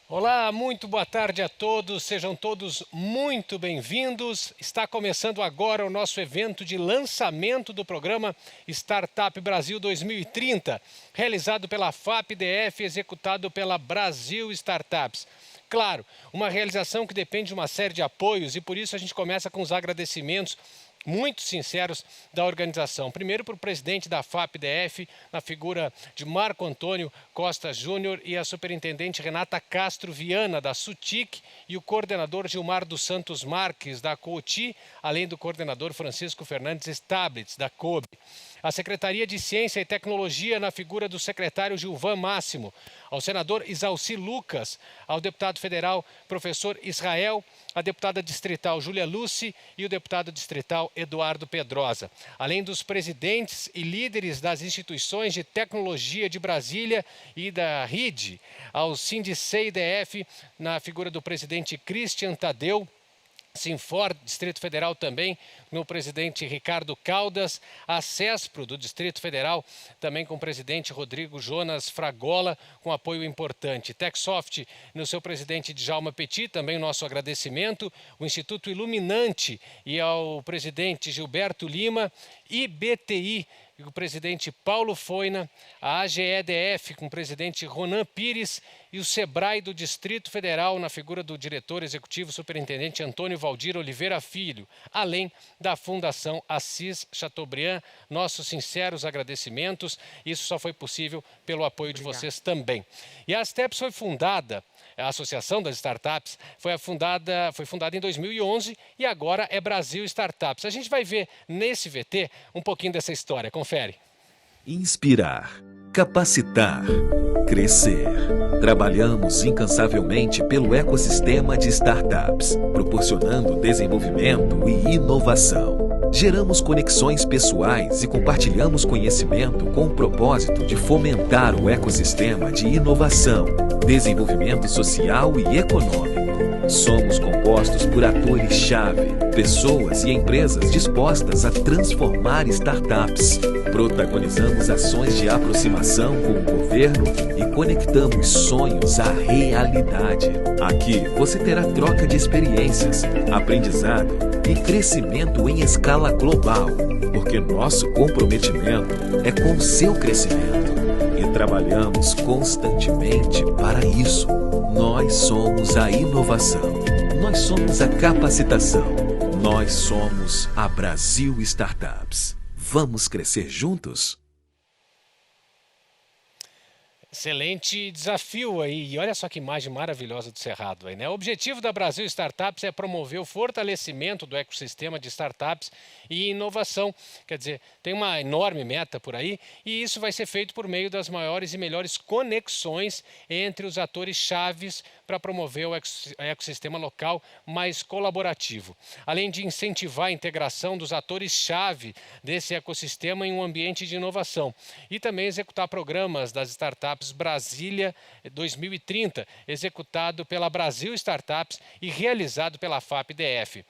Olá, muito boa tarde a todos, sejam todos muito bem-vindos. Está começando agora o nosso evento de lançamento do programa Startup Brasil 2030, realizado pela FAPDF, executado pela Brasil Startups. Claro, uma realização que depende de uma série de apoios e por isso a gente começa com os agradecimentos muito sinceros da organização. Primeiro para o presidente da FAPDF, na figura de Marco Antônio Costa Júnior, e a superintendente Renata Castro Viana, da SUTIC, e o coordenador Gilmar dos Santos Marques, da COTI, além do coordenador Francisco Fernandes Stablitz, da COBE. A Secretaria de Ciência e Tecnologia, na figura do secretário Gilvan Máximo, ao senador Isalci Lucas, ao deputado federal professor Israel, a deputada distrital Júlia Luce e o deputado distrital Eduardo Pedrosa, além dos presidentes e líderes das instituições de tecnologia de Brasília e da RID, ao Sindice-IDF, na figura do presidente Christian Tadeu, Sinfor, Distrito Federal também, no presidente Ricardo Caldas, a CESPRO do Distrito Federal, também com o presidente Rodrigo Jonas Fragola, com apoio importante. TechSoft, no seu presidente Djalma Petit, também o nosso agradecimento. O Instituto Iluminante e ao presidente Gilberto Lima. E BTI, o presidente Paulo Foina, a AGEDF com o presidente Ronan Pires e o SEBRAE do Distrito Federal na figura do diretor executivo superintendente Antônio Valdir Oliveira Filho, além da Fundação Assis Chateaubriand. Nossos sinceros agradecimentos. Isso só foi possível pelo apoio de vocês também. E a Asteps foi fundada, a Associação das Startups, foi fundada em 2011 e agora é Brasil Startups. A gente vai ver nesse VT um pouquinho dessa história. Confere. Inspirar, capacitar, crescer. Trabalhamos incansavelmente pelo ecossistema de startups, proporcionando desenvolvimento e inovação. Geramos conexões pessoais e compartilhamos conhecimento com o propósito de fomentar o ecossistema de inovação, desenvolvimento social e econômico. Somos compostos por atores-chave, pessoas e empresas dispostas a transformar startups. Protagonizamos ações de aproximação com o governo e conectamos sonhos à realidade. Aqui você terá troca de experiências, aprendizado e crescimento em escala global, porque nosso comprometimento é com o seu crescimento e trabalhamos constantemente para isso. Nós somos a inovação, nós somos a capacitação, nós somos a Brasil Startups. Vamos crescer juntos? Excelente desafio aí, e olha só que imagem maravilhosa do Cerrado aí, né? O objetivo da Brasil Startups é promover o fortalecimento do ecossistema de startups e inovação. Quer dizer, tem uma enorme meta por aí e isso vai ser feito por meio das maiores e melhores conexões entre os atores chaves para promover o ecossistema local mais colaborativo. Além de incentivar a integração dos atores-chave desse ecossistema em um ambiente de inovação e também executar programas das startups Brasília 2030, executado pela Brasil Startups e realizado pela FAPDF.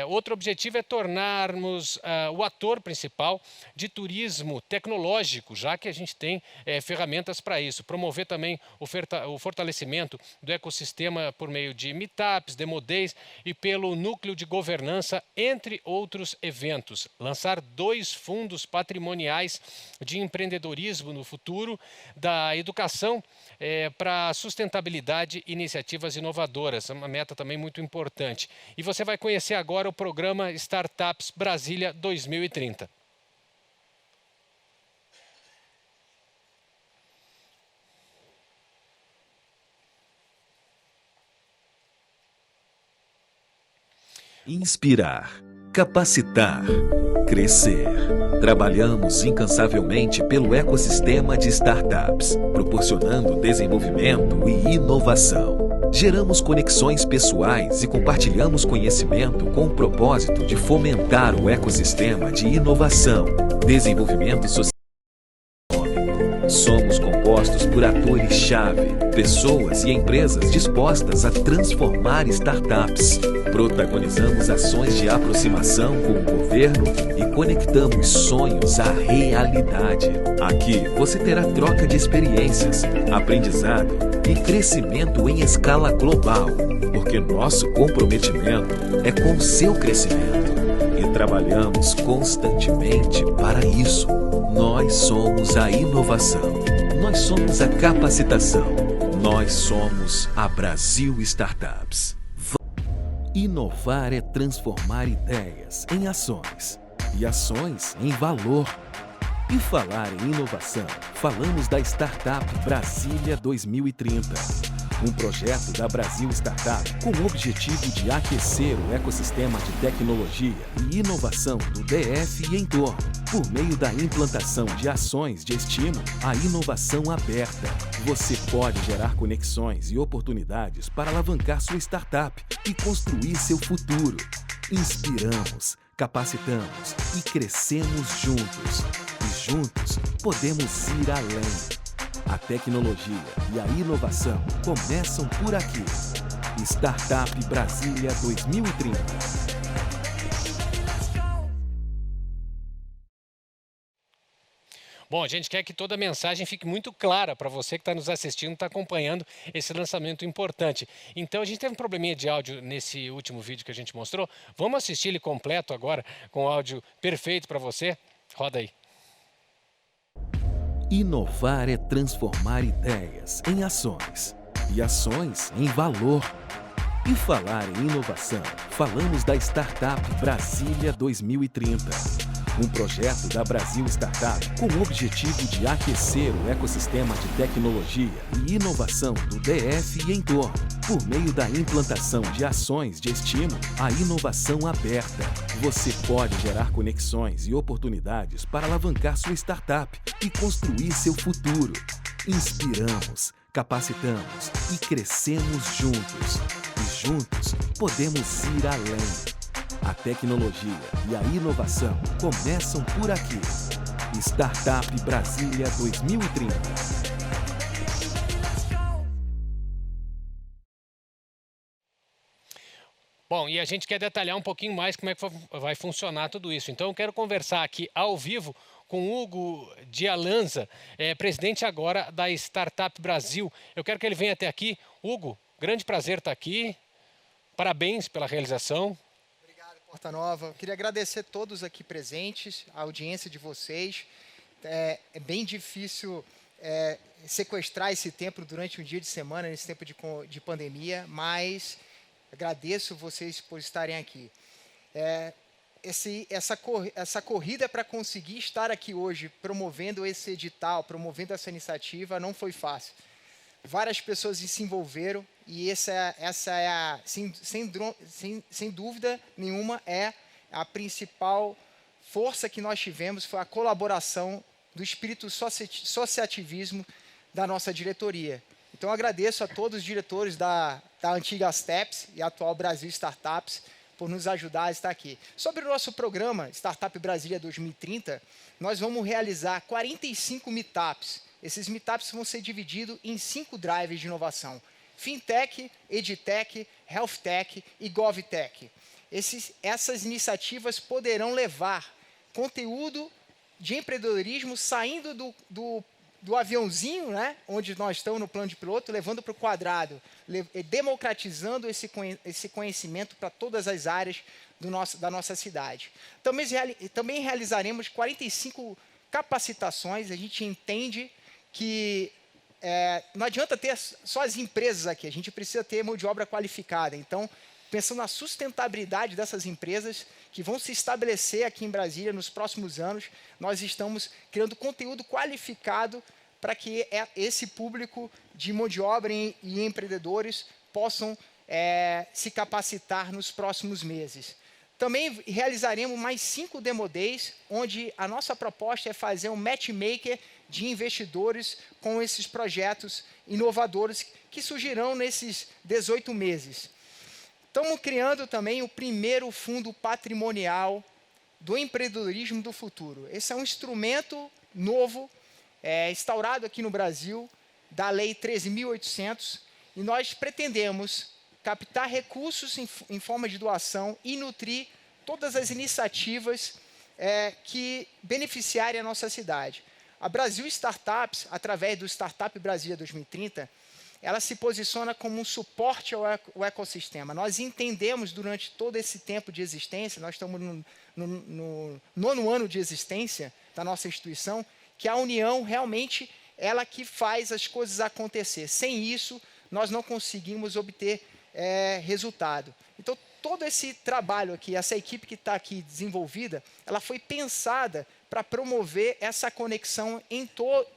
Outro objetivo é tornarmos o ator principal de turismo tecnológico, já que a gente tem ferramentas para isso. Promover também o fortalecimento do ecossistema por meio de meetups, demo days e pelo núcleo de governança, entre outros eventos. Lançar 2 fundos patrimoniais de empreendedorismo no futuro, da educação para sustentabilidade e iniciativas inovadoras. É uma meta também muito importante. E você vai conhecer agora o programa Startups Brasília 2030. Inspirar, capacitar, crescer. Trabalhamos incansavelmente pelo ecossistema de startups, proporcionando desenvolvimento e inovação. Geramos conexões pessoais e compartilhamos conhecimento com o propósito de fomentar o ecossistema de inovação, desenvolvimento social. Somos compostos por atores-chave, pessoas e empresas dispostas a transformar startups. Protagonizamos ações de aproximação com o governo e conectamos sonhos à realidade. Aqui você terá troca de experiências, aprendizado e crescimento em escala global, porque nosso comprometimento é com o seu crescimento e trabalhamos constantemente para isso. Nós somos a inovação, nós somos a capacitação, nós somos a Brasil Startups. Inovar é transformar ideias em ações e ações em valor. E falar em inovação, falamos da Startup Brasília 2030. Um projeto da Brasil Startup com o objetivo de aquecer o ecossistema de tecnologia e inovação do DF e entorno, por meio da implantação de ações de estímulo à inovação aberta. Você pode gerar conexões e oportunidades para alavancar sua startup e construir seu futuro. Inspiramos, capacitamos e crescemos juntos. E juntos podemos ir além. A tecnologia e a inovação começam por aqui. Startup Brasília 2030. Bom, a gente quer que toda a mensagem fique muito clara para você que está nos assistindo, está acompanhando esse lançamento importante. Então, a gente teve um probleminha de áudio nesse último vídeo que a gente mostrou. Vamos assistir ele completo agora, com áudio perfeito para você. Roda aí. Inovar é transformar ideias em ações e ações em valor. E falar em inovação, falamos da Startup Brasília 2030. Um projeto da Brasil Startup com o objetivo de aquecer o ecossistema de tecnologia e inovação do DF e entorno, por meio da implantação de ações de estímulo à inovação aberta. Você pode gerar conexões e oportunidades para alavancar sua startup e construir seu futuro. Inspiramos, capacitamos e crescemos juntos. E juntos podemos ir além. A tecnologia e a inovação começam por aqui. Startup Brasília 2030. Bom, e a gente quer detalhar um pouquinho mais como é que vai funcionar tudo isso. Então, eu quero conversar aqui ao vivo com Hugo de Alanza, presidente agora da Startup Brasil. Eu quero que ele venha até aqui. Hugo, grande prazer estar aqui. Parabéns pela realização. Porta Nova. Queria agradecer a todos aqui presentes, a audiência de vocês. É bem difícil sequestrar esse tempo durante um dia de semana, nesse tempo de pandemia, mas agradeço vocês por estarem aqui. Essa corrida para conseguir estar aqui hoje, promovendo esse edital, promovendo essa iniciativa, não foi fácil. Várias pessoas se envolveram e sem dúvida nenhuma, a principal força que nós tivemos foi a colaboração do espírito associativismo da nossa diretoria. Então, eu agradeço a todos os diretores da antiga STEPS e atual Brasil Startups por nos ajudar a estar aqui. Sobre o nosso programa Startup Brasília 2030, nós vamos realizar 45 meetups. Esses meetups vão ser divididos em 5 drivers de inovação: Fintech, EdTech, HealthTech e GovTech. Essas iniciativas poderão levar conteúdo de empreendedorismo saindo do aviãozinho, né, onde nós estamos no plano de piloto, levando para o quadrado, democratizando esse conhecimento para todas as áreas da nossa cidade. Também realizaremos 45 capacitações. A gente entende que não adianta ter só as empresas aqui, a gente precisa ter mão de obra qualificada. Então, pensando na sustentabilidade dessas empresas que vão se estabelecer aqui em Brasília nos próximos anos, nós estamos criando conteúdo qualificado para que esse público de mão de obra e empreendedores possam se capacitar nos próximos meses. Também realizaremos mais 5 Demo Days, onde a nossa proposta é fazer um matchmaker de investidores com esses projetos inovadores que surgirão nesses 18 meses. Estamos criando também o primeiro fundo patrimonial do empreendedorismo do futuro. Esse é um instrumento novo instaurado aqui no Brasil, da Lei 13.800, e nós pretendemos captar recursos em forma de doação e nutrir todas as iniciativas que beneficiarem a nossa cidade. A Brasil Startups, através do Startup Brasília 2030, ela se posiciona como um suporte ao ecossistema. Nós entendemos durante todo esse tempo de existência, nós estamos no 9º ano de existência da nossa instituição, que a união realmente ela que faz as coisas acontecer. Sem isso, nós não conseguimos obter resultado. Então, todo esse trabalho aqui, essa equipe que está aqui desenvolvida, ela foi pensada para promover essa conexão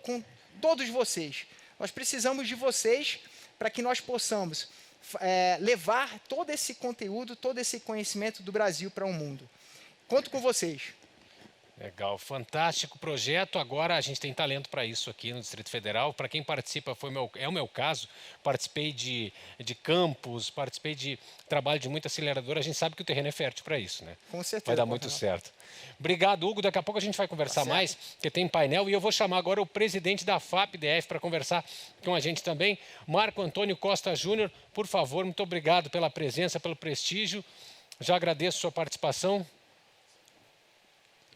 com todos vocês. Nós precisamos de vocês para que nós possamos levar todo esse conteúdo, todo esse conhecimento do Brasil para o mundo. Conto com vocês. Legal, fantástico projeto. Agora a gente tem talento para isso aqui no Distrito Federal. Para quem participa, é o meu caso, participei de campus, participei de trabalho de muita aceleradora. A gente sabe que o terreno é fértil para isso, né? Com certeza. Vai dar muito certo. Obrigado, Hugo. Daqui a pouco a gente vai conversar mais, porque tem painel. E eu vou chamar agora o presidente da FAP-DF para conversar com a gente também, Marco Antônio Costa Júnior. Por favor, muito obrigado pela presença, pelo prestígio. Já agradeço a sua participação.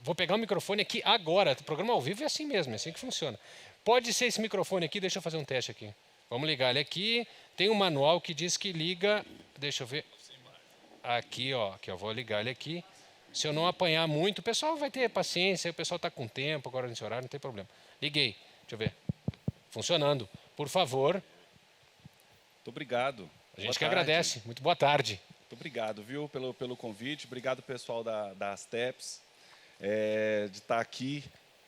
Vou pegar o microfone aqui agora. O programa ao vivo é assim mesmo, é assim que funciona. Pode ser esse microfone aqui, deixa eu fazer um teste aqui. Vamos ligar ele aqui. Tem um manual que diz que liga... Deixa eu ver. Aqui, ó. Aqui, eu vou ligar ele aqui. Se eu não apanhar muito, o pessoal vai ter paciência, o pessoal está com tempo, agora nesse horário, não tem problema. Liguei. Deixa eu ver. Funcionando. Por favor. Muito obrigado. A gente que agradece. Muito boa tarde. Muito obrigado, viu, pelo convite. Obrigado, pessoal da Asteps. De estar aqui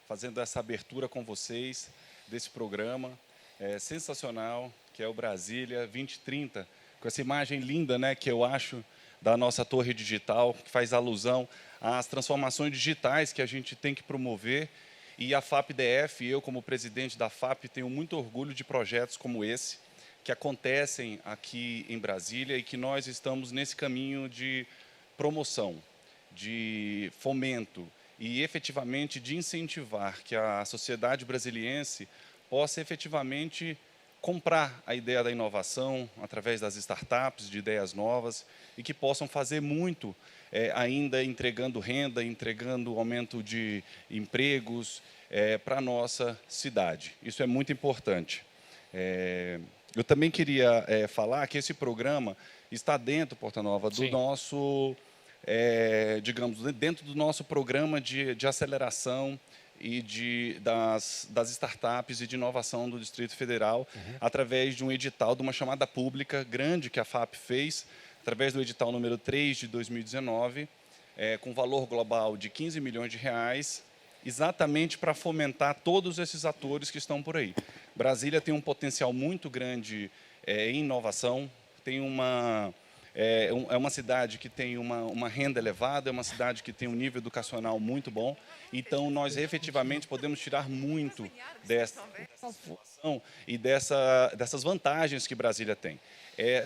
fazendo essa abertura com vocês desse programa sensacional, que é o Brasília 2030, com essa imagem linda, né, que eu acho, da nossa torre digital, que faz alusão às transformações digitais que a gente tem que promover. E a FAP-DF, eu como presidente da FAP, tenho muito orgulho de projetos como esse, que acontecem aqui em Brasília e que nós estamos nesse caminho de promoção, de fomento, e efetivamente de incentivar que a sociedade brasiliense possa efetivamente comprar a ideia da inovação através das startups, de ideias novas, e que possam fazer muito ainda entregando renda, entregando aumento de empregos para a nossa cidade. Isso é muito importante. Eu também queria falar que esse programa está dentro, Porta Nova, do nosso... digamos, dentro do nosso programa de aceleração e das startups e de inovação do Distrito Federal, através de um edital, de uma chamada pública grande que a FAP fez, através do edital número 3 de 2019, com valor global de 15 milhões de reais, exatamente para fomentar todos esses atores que estão por aí. Brasília tem um potencial muito grande em inovação, tem é uma cidade que tem uma renda elevada, é uma cidade que tem um nível educacional muito bom. Então, nós efetivamente podemos tirar muito dessa situação e dessas vantagens que Brasília tem.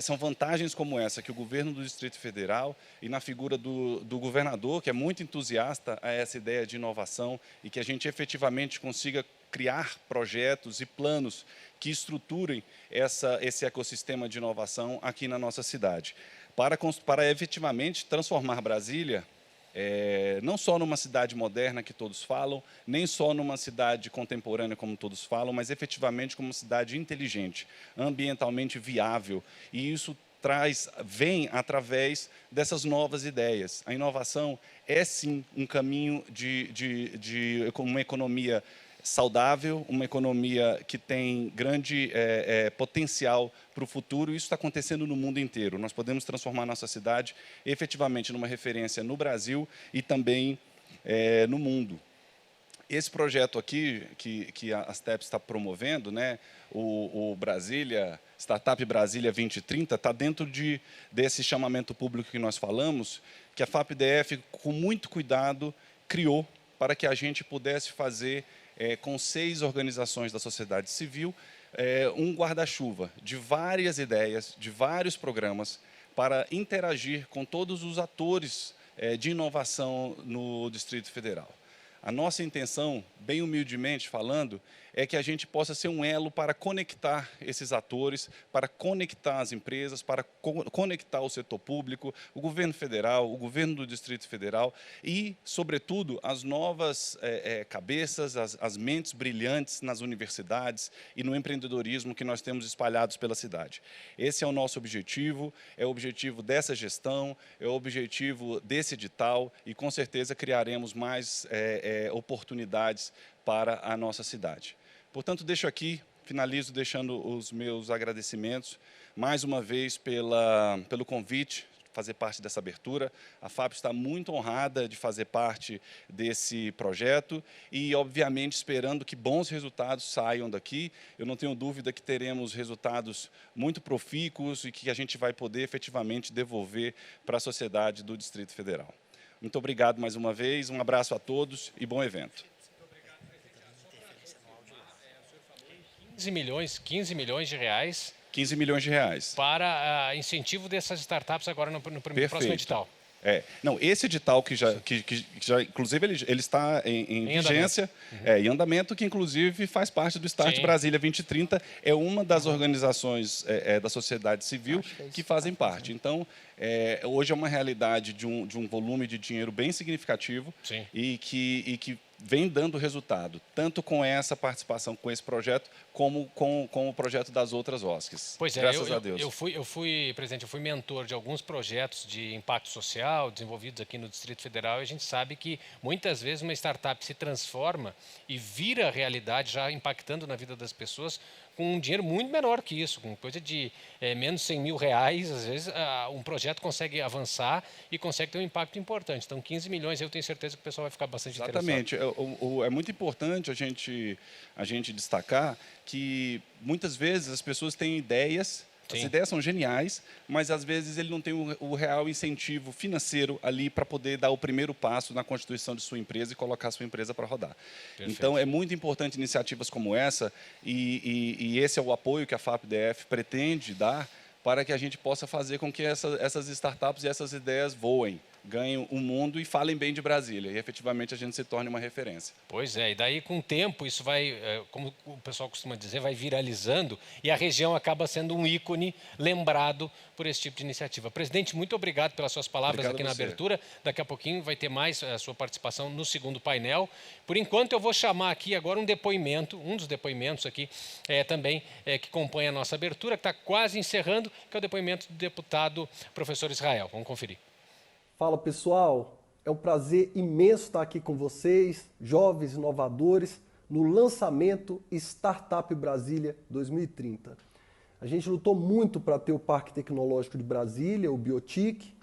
São vantagens como essa, que o governo do Distrito Federal, e na figura do governador, que é muito entusiasta a essa ideia de inovação, e que a gente efetivamente consiga criar projetos e planos que estruturem esse ecossistema de inovação aqui na nossa cidade, para efetivamente transformar Brasília não só numa cidade moderna que todos falam, nem só numa cidade contemporânea como todos falam, mas efetivamente como uma cidade inteligente, ambientalmente viável. E isso vem através dessas novas ideias. A inovação é, sim, um caminho de uma economia saudável, uma economia que tem grande potencial para o futuro, e isso está acontecendo no mundo inteiro. Nós podemos transformar nossa cidade efetivamente numa referência no Brasil e também no mundo. Esse projeto aqui, que a Asteps está promovendo, né, o Brasília, Startup Brasília 2030, está dentro desse chamamento público que nós falamos, que a FAP-DF, com muito cuidado, criou para que a gente pudesse fazer com 6 organizações da sociedade civil, um guarda-chuva de várias ideias, de vários programas, para interagir com todos os atores de inovação no Distrito Federal. A nossa intenção, bem humildemente falando, é que a gente possa ser um elo para conectar esses atores, para conectar as empresas, para conectar o setor público, o governo federal, o governo do Distrito Federal e, sobretudo, as novas cabeças, as mentes brilhantes nas universidades e no empreendedorismo que nós temos espalhados pela cidade. Esse é o nosso objetivo, é o objetivo dessa gestão, é o objetivo desse edital e, com certeza, criaremos mais oportunidades para a nossa cidade. Portanto, finalizo deixando os meus agradecimentos, mais uma vez, pelo convite, fazer parte dessa abertura. A FAP está muito honrada de fazer parte desse projeto e, obviamente, esperando que bons resultados saiam daqui. Eu não tenho dúvida que teremos resultados muito profícuos e que a gente vai poder, efetivamente, devolver para a sociedade do Distrito Federal. Muito obrigado mais uma vez, um abraço a todos e bom evento. 15 milhões de reais. 15 milhões de reais. Para incentivo dessas startups agora no próximo edital. Não, esse edital que já inclusive, ele está em vigência, em andamento, que inclusive faz parte do Start Brasília 2030, é uma das organizações da sociedade civil que fazem parte. Então, hoje é uma realidade de um volume de dinheiro bem significativo e que vem dando resultado, tanto com essa participação, com esse projeto, como com o projeto das outras OSCs. Pois é, graças a Deus. Eu fui mentor de alguns projetos de impacto social desenvolvidos aqui no Distrito Federal e a gente sabe que muitas vezes uma startup se transforma e vira realidade, já impactando na vida das pessoas, com um dinheiro muito menor que isso, com coisa de menos 100 mil reais, às vezes um projeto consegue avançar e consegue ter um impacto importante. Então, 15 milhões, eu tenho certeza que o pessoal vai ficar bastante interessado. Exatamente. É muito importante a gente destacar que, muitas vezes, as pessoas têm ideias, as ideias são geniais, mas, às vezes, ele não tem o real incentivo financeiro ali para poder dar o primeiro passo na constituição de sua empresa e colocar a sua empresa para rodar. Perfeito. Então, é muito importante iniciativas como essa e esse é o apoio que a FAP-DF pretende dar para que a gente possa fazer com que essas startups e essas ideias voem, ganhem o mundo e falem bem de Brasília. E, efetivamente, a gente se torne uma referência. Pois é, e daí, com o tempo, isso vai, como o pessoal costuma dizer, vai viralizando e a região acaba sendo um ícone lembrado por esse tipo de iniciativa. Presidente, muito obrigado pelas suas palavras aqui na abertura. Daqui a pouquinho vai ter mais a sua participação no segundo painel. Por enquanto, eu vou chamar aqui agora um dos depoimentos aqui também que compõe a nossa abertura, que está quase encerrando, que é o depoimento do deputado professor Israel. Vamos conferir. Fala pessoal, é um prazer imenso estar aqui com vocês, jovens inovadores, no lançamento Startup Brasília 2030. A gente lutou muito para ter o Parque Tecnológico de Brasília, o Biotic,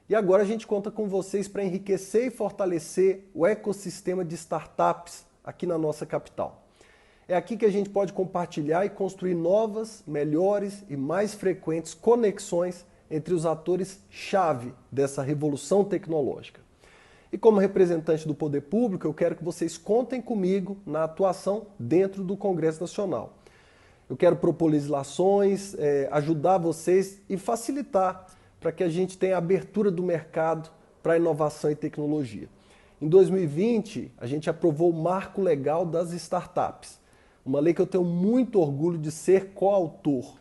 e agora a gente conta com vocês para enriquecer e fortalecer o ecossistema de startups aqui na nossa capital. É aqui que a gente pode compartilhar e construir novas, melhores e mais frequentes conexões entre os atores-chave dessa revolução tecnológica. E como representante do poder público, eu quero que vocês contem comigo na atuação dentro do Congresso Nacional. Eu quero propor legislações, ajudar vocês e facilitar para que a gente tenha abertura do mercado para inovação e tecnologia. Em 2020, a gente aprovou o Marco Legal das Startups, uma lei que eu tenho muito orgulho de ser coautor.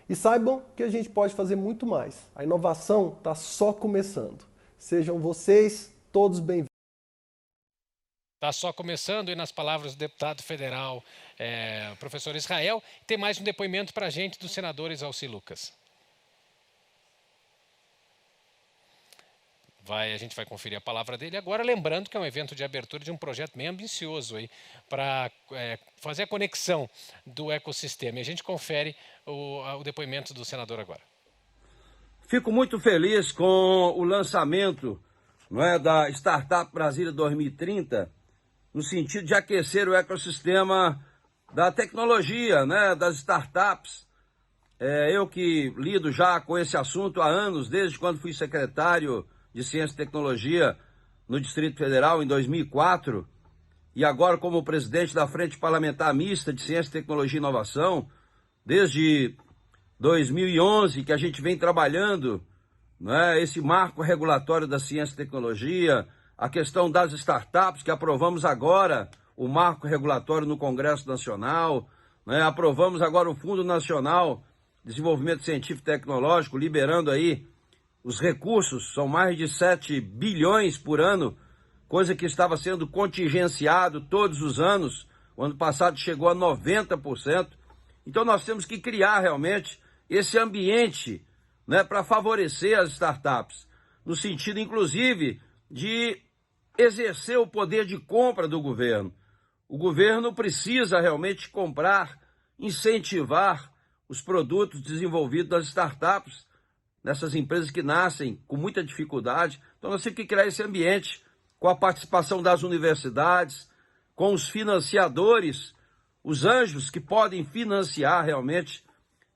E saibam que a gente pode fazer muito mais. A inovação está só começando. Sejam vocês todos bem-vindos. Está só começando, e nas palavras do deputado federal, professor Israel, tem mais um depoimento para a gente do senador Exalci Lucas. A gente vai conferir a palavra dele agora, lembrando que é um evento de abertura de um projeto bem ambicioso aí para fazer a conexão do ecossistema. E a gente confere o depoimento do senador agora. Fico muito feliz com o lançamento da Startup Brasília 2030, no sentido de aquecer o ecossistema da tecnologia, das startups. Eu que lido já com esse assunto há anos, desde quando fui secretário de Ciência e Tecnologia no Distrito Federal em 2004 e agora como presidente da Frente Parlamentar Mista de Ciência, Tecnologia e Inovação, desde 2011 que a gente vem trabalhando esse marco regulatório da ciência e tecnologia, a questão das startups que aprovamos agora, o marco regulatório no Congresso Nacional, né? Aprovamos agora o Fundo Nacional de Desenvolvimento Científico e Tecnológico, liberando aí os recursos, são mais de 7 bilhões por ano, coisa que estava sendo contingenciado todos os anos. O ano passado chegou a 90%. Então nós temos que criar realmente esse ambiente, né, para favorecer as startups, no sentido inclusive de exercer o poder de compra do governo. O governo precisa realmente comprar, incentivar os produtos desenvolvidos das startups, nessas empresas que nascem com muita dificuldade. Então nós temos que criar esse ambiente com a participação das universidades, com os financiadores, os anjos que podem financiar realmente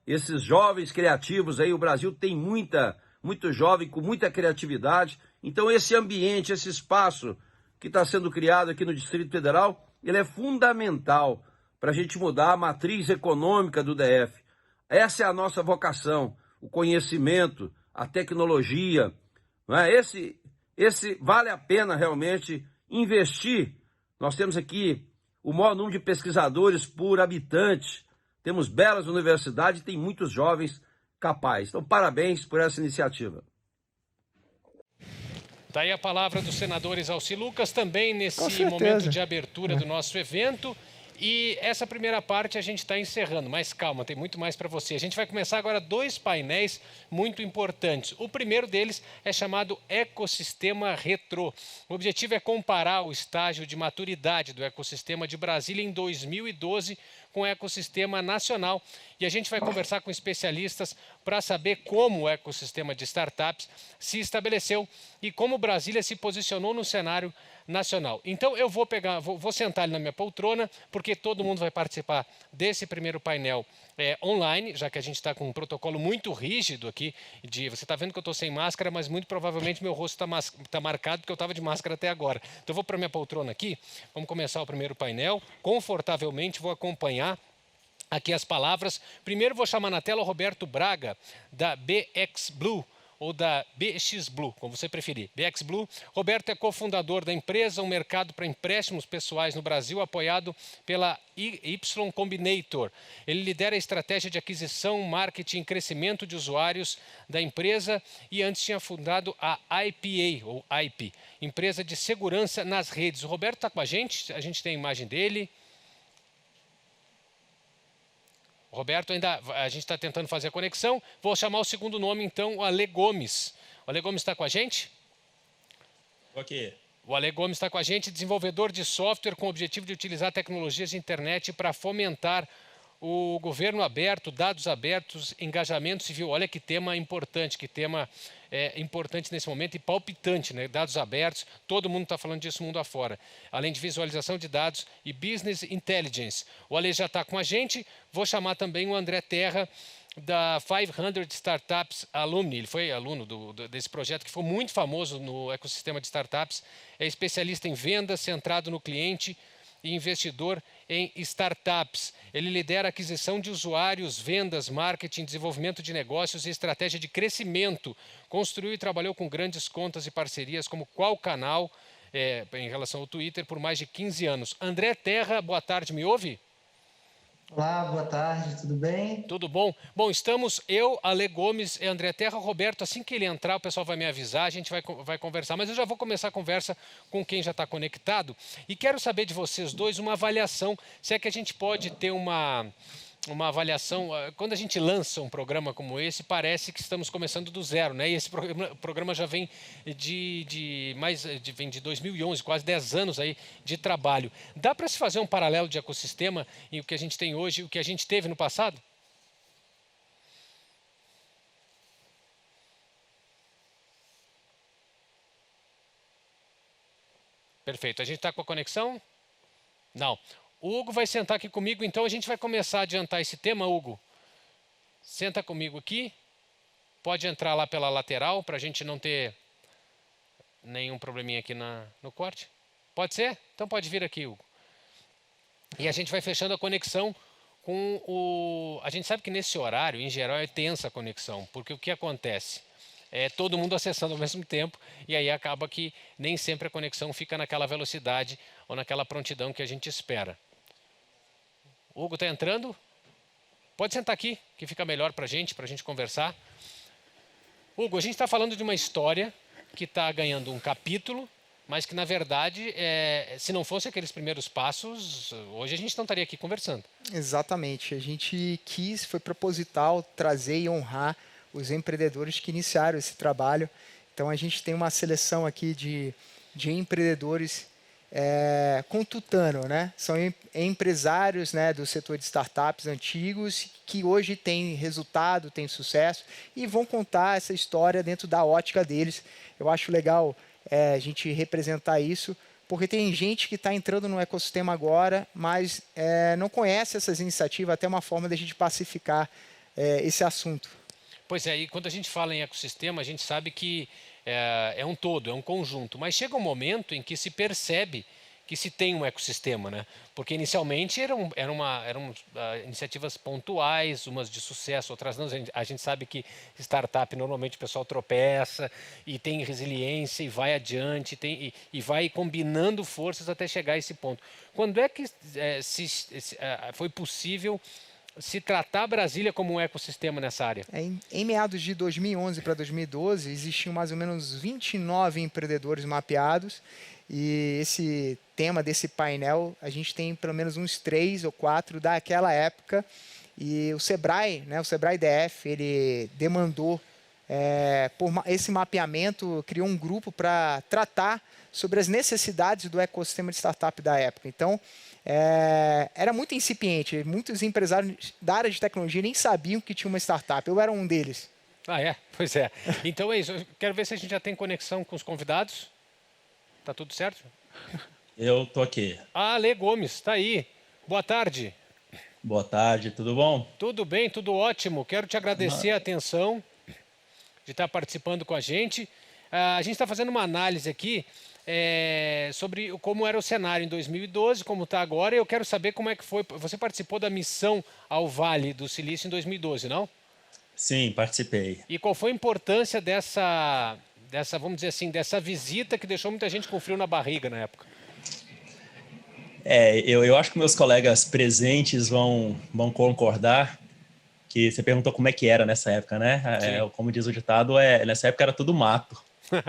esses jovens criativos aí. O Brasil tem muito jovem com muita criatividade. Então esse ambiente, esse espaço que está sendo criado aqui no Distrito Federal, ele é fundamental para a gente mudar a matriz econômica do DF. Essa é a nossa vocação, o conhecimento, a tecnologia. Não é? Esse vale a pena realmente investir. Nós temos aqui o maior número de pesquisadores por habitante, temos belas universidades e tem muitos jovens capazes. Então, parabéns por essa iniciativa. Daí a palavra dos senadores Alci Lucas, também nesse momento de abertura do nosso evento. E essa primeira parte a gente está encerrando, mas calma, tem muito mais para você. A gente vai começar agora 2 painéis muito importantes. O primeiro deles é chamado Ecossistema Retrô. O objetivo é comparar o estágio de maturidade do ecossistema de Brasília em 2012 com o ecossistema nacional. E a gente vai conversar com especialistas para saber como o ecossistema de startups se estabeleceu e como Brasília se posicionou no cenário nacional. Então eu vou sentar ali na minha poltrona, porque todo mundo vai participar desse primeiro painel online, já que a gente está com um protocolo muito rígido aqui. Você está vendo que eu estou sem máscara, mas muito provavelmente meu rosto está marcado, porque eu estava de máscara até agora. Então eu vou para a minha poltrona aqui, vamos começar o primeiro painel, confortavelmente vou acompanhar aqui as palavras. Primeiro vou chamar na tela o Roberto Braga, da BX Blue, ou da BX Blue, como você preferir. BX Blue. Roberto é cofundador da empresa, um mercado para empréstimos pessoais no Brasil, apoiado pela Y Combinator. Ele lidera a estratégia de aquisição, marketing e crescimento de usuários da empresa e antes tinha fundado a IPA, ou IP, empresa de segurança nas redes. O Roberto está com a gente tem a imagem dele. Roberto, a gente está tentando fazer a conexão. Vou chamar o segundo nome, então, o Ale Gomes. O Ale Gomes está com a gente? Ok. O Ale Gomes está com a gente, desenvolvedor de software com o objetivo de utilizar tecnologias de internet para fomentar o governo aberto, dados abertos, engajamento civil. Olha que tema importante, importante nesse momento e palpitante, né? Dados abertos, todo mundo está falando disso mundo afora. Além de visualização de dados e business intelligence. O Ale já está com a gente, vou chamar também o André Terra, da 500 Startups Alumni. Ele foi aluno desse projeto que foi muito famoso no ecossistema de startups. É especialista em vendas, centrado no cliente e investidor em startups. Ele lidera a aquisição de usuários, vendas, marketing, desenvolvimento de negócios e estratégia de crescimento. Construiu e trabalhou com grandes contas e parcerias como Qual Canal, em relação ao Twitter, por mais de 15 anos. André Terra, boa tarde, me ouve? Olá, boa tarde, tudo bem? Tudo bom? Bom, estamos eu, Ale Gomes e André Terra. Roberto, assim que ele entrar, o pessoal vai me avisar, a gente vai conversar. Mas eu já vou começar a conversa com quem já está conectado. E quero saber de vocês dois uma avaliação, se é que a gente pode ter uma avaliação. Quando a gente lança um programa como esse, parece que estamos começando do zero, né? E esse programa já vem vem de 2011, quase 10 anos aí de trabalho. Dá para se fazer um paralelo de ecossistema em o que a gente tem hoje e o que a gente teve no passado? Perfeito. A gente está com a conexão? Não. O Hugo vai sentar aqui comigo, então a gente vai começar a adiantar esse tema, Hugo. Senta comigo aqui. Pode entrar lá pela lateral, para a gente não ter nenhum probleminha aqui no corte. Pode ser? Então pode vir aqui, Hugo. E a gente vai fechando a conexão com o... A gente sabe que nesse horário, em geral, é tensa a conexão, porque o que acontece? todo mundo acessando ao mesmo tempo, e aí acaba que nem sempre a conexão fica naquela velocidade ou naquela prontidão que a gente espera. O Hugo está entrando? Pode sentar aqui, que fica melhor para a gente conversar. Hugo, a gente está falando de uma história que está ganhando um capítulo, mas que, na verdade, se não fosse aqueles primeiros passos, hoje a gente não estaria aqui conversando. Exatamente. A gente foi proposital trazer e honrar os empreendedores que iniciaram esse trabalho. Então, a gente tem uma seleção aqui de empreendedores com tutano, né? São empresários, né, do setor de startups antigos que hoje têm resultado, têm sucesso e vão contar essa história dentro da ótica deles. Eu acho legal a gente representar isso, porque tem gente que está entrando no ecossistema agora, mas não conhece essas iniciativas, até uma forma de a gente pacificar esse assunto. Pois é, e quando a gente fala em ecossistema, a gente sabe que é um todo, é um conjunto, mas chega um momento em que se percebe que se tem um ecossistema, né? Porque inicialmente eram iniciativas pontuais, umas de sucesso, outras não. A gente sabe que startup normalmente o pessoal tropeça e tem resiliência e vai adiante e vai combinando forças até chegar a esse ponto. Quando é que foi possível se tratar Brasília como um ecossistema nessa área? Em meados de 2011 para 2012, existiam mais ou menos 29 empreendedores mapeados. E esse tema desse painel, a gente tem pelo menos uns 3 ou 4 daquela época. E o Sebrae, né, o Sebrae DF, ele demandou por esse mapeamento, criou um grupo para tratar sobre as necessidades do ecossistema de startup da época. Então, era muito incipiente. Muitos empresários da área de tecnologia nem sabiam que tinha uma startup. Eu era um deles. Ah, é? Pois é. Então é isso. Eu quero ver se a gente já tem conexão com os convidados. Tá tudo certo? Eu tô aqui. Ale Gomes, tá aí. Boa tarde. Boa tarde, tudo bom? Tudo bem, tudo ótimo. Quero te agradecer a atenção de estar participando com a gente. A gente está fazendo uma análise aqui sobre como era o cenário em 2012, como está agora. E eu quero saber como é que foi. Você participou da missão ao Vale do Silício em 2012, não? Sim, participei. E qual foi a importância dessa, vamos dizer assim, dessa visita que deixou muita gente com frio na barriga na época? Eu acho que meus colegas presentes vão concordar que você perguntou como é que era nessa época, né? Como diz o ditado, nessa época era tudo mato. Mato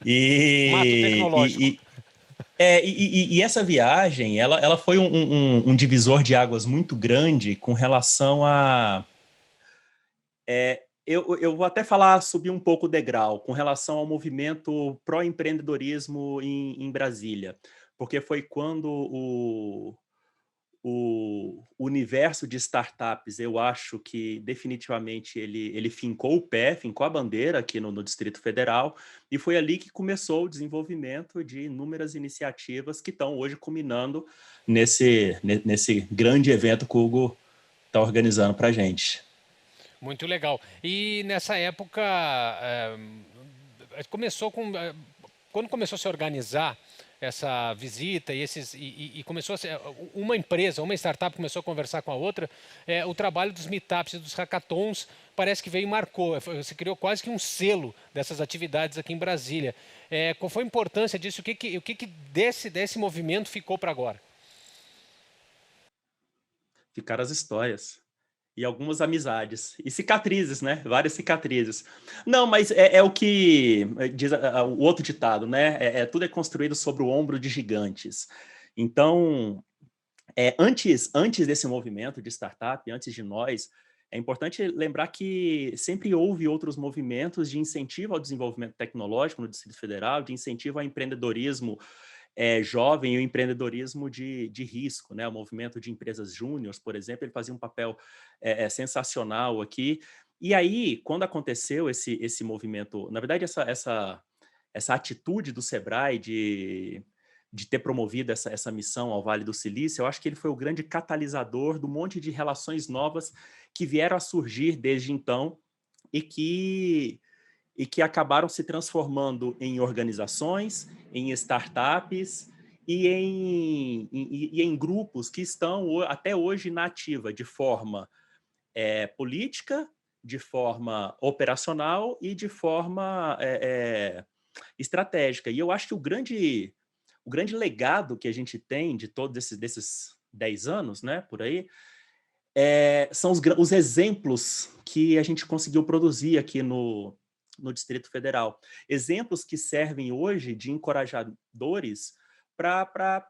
tecnológico. E essa viagem, ela foi um divisor de águas muito grande com relação a... Eu vou até subir um pouco o degrau com relação ao movimento pró-empreendedorismo em Brasília, porque foi quando o universo de startups, eu acho que definitivamente ele fincou a bandeira aqui no Distrito Federal, e foi ali que começou o desenvolvimento de inúmeras iniciativas que estão hoje culminando nesse grande evento que o Hugo está organizando para a gente. Muito legal. E nessa época, quando começou a se organizar essa visita e começou a ser, uma empresa, uma startup começou a conversar com a outra, o trabalho dos meetups e dos hackathons parece que veio e marcou. Você criou quase que um selo dessas atividades aqui em Brasília. Qual foi a importância disso? O que desse movimento ficou para agora? Ficaram as histórias. E algumas amizades. E cicatrizes, né? Várias cicatrizes. Não, mas é o que diz o outro ditado, né? Tudo é construído sobre o ombro de gigantes. Então, antes desse movimento de startup, antes de nós, é importante lembrar que sempre houve outros movimentos de incentivo ao desenvolvimento tecnológico no Distrito Federal, de incentivo ao empreendedorismo jovem e o empreendedorismo de risco, né? O movimento de empresas júniores, por exemplo, ele fazia um papel sensacional aqui. E aí, quando aconteceu esse movimento, na verdade, essa atitude do Sebrae de ter promovido essa missão ao Vale do Silício, eu acho que ele foi o grande catalisador do monte de relações novas que vieram a surgir desde então e que acabaram se transformando em organizações, em startups e em grupos que estão até hoje na ativa, de forma política de forma operacional e de forma estratégica. E eu acho que o grande legado que a gente tem de todos desses 10 anos, né, por aí, são os exemplos que a gente conseguiu produzir aqui no Distrito Federal. Exemplos que servem hoje de encorajadores para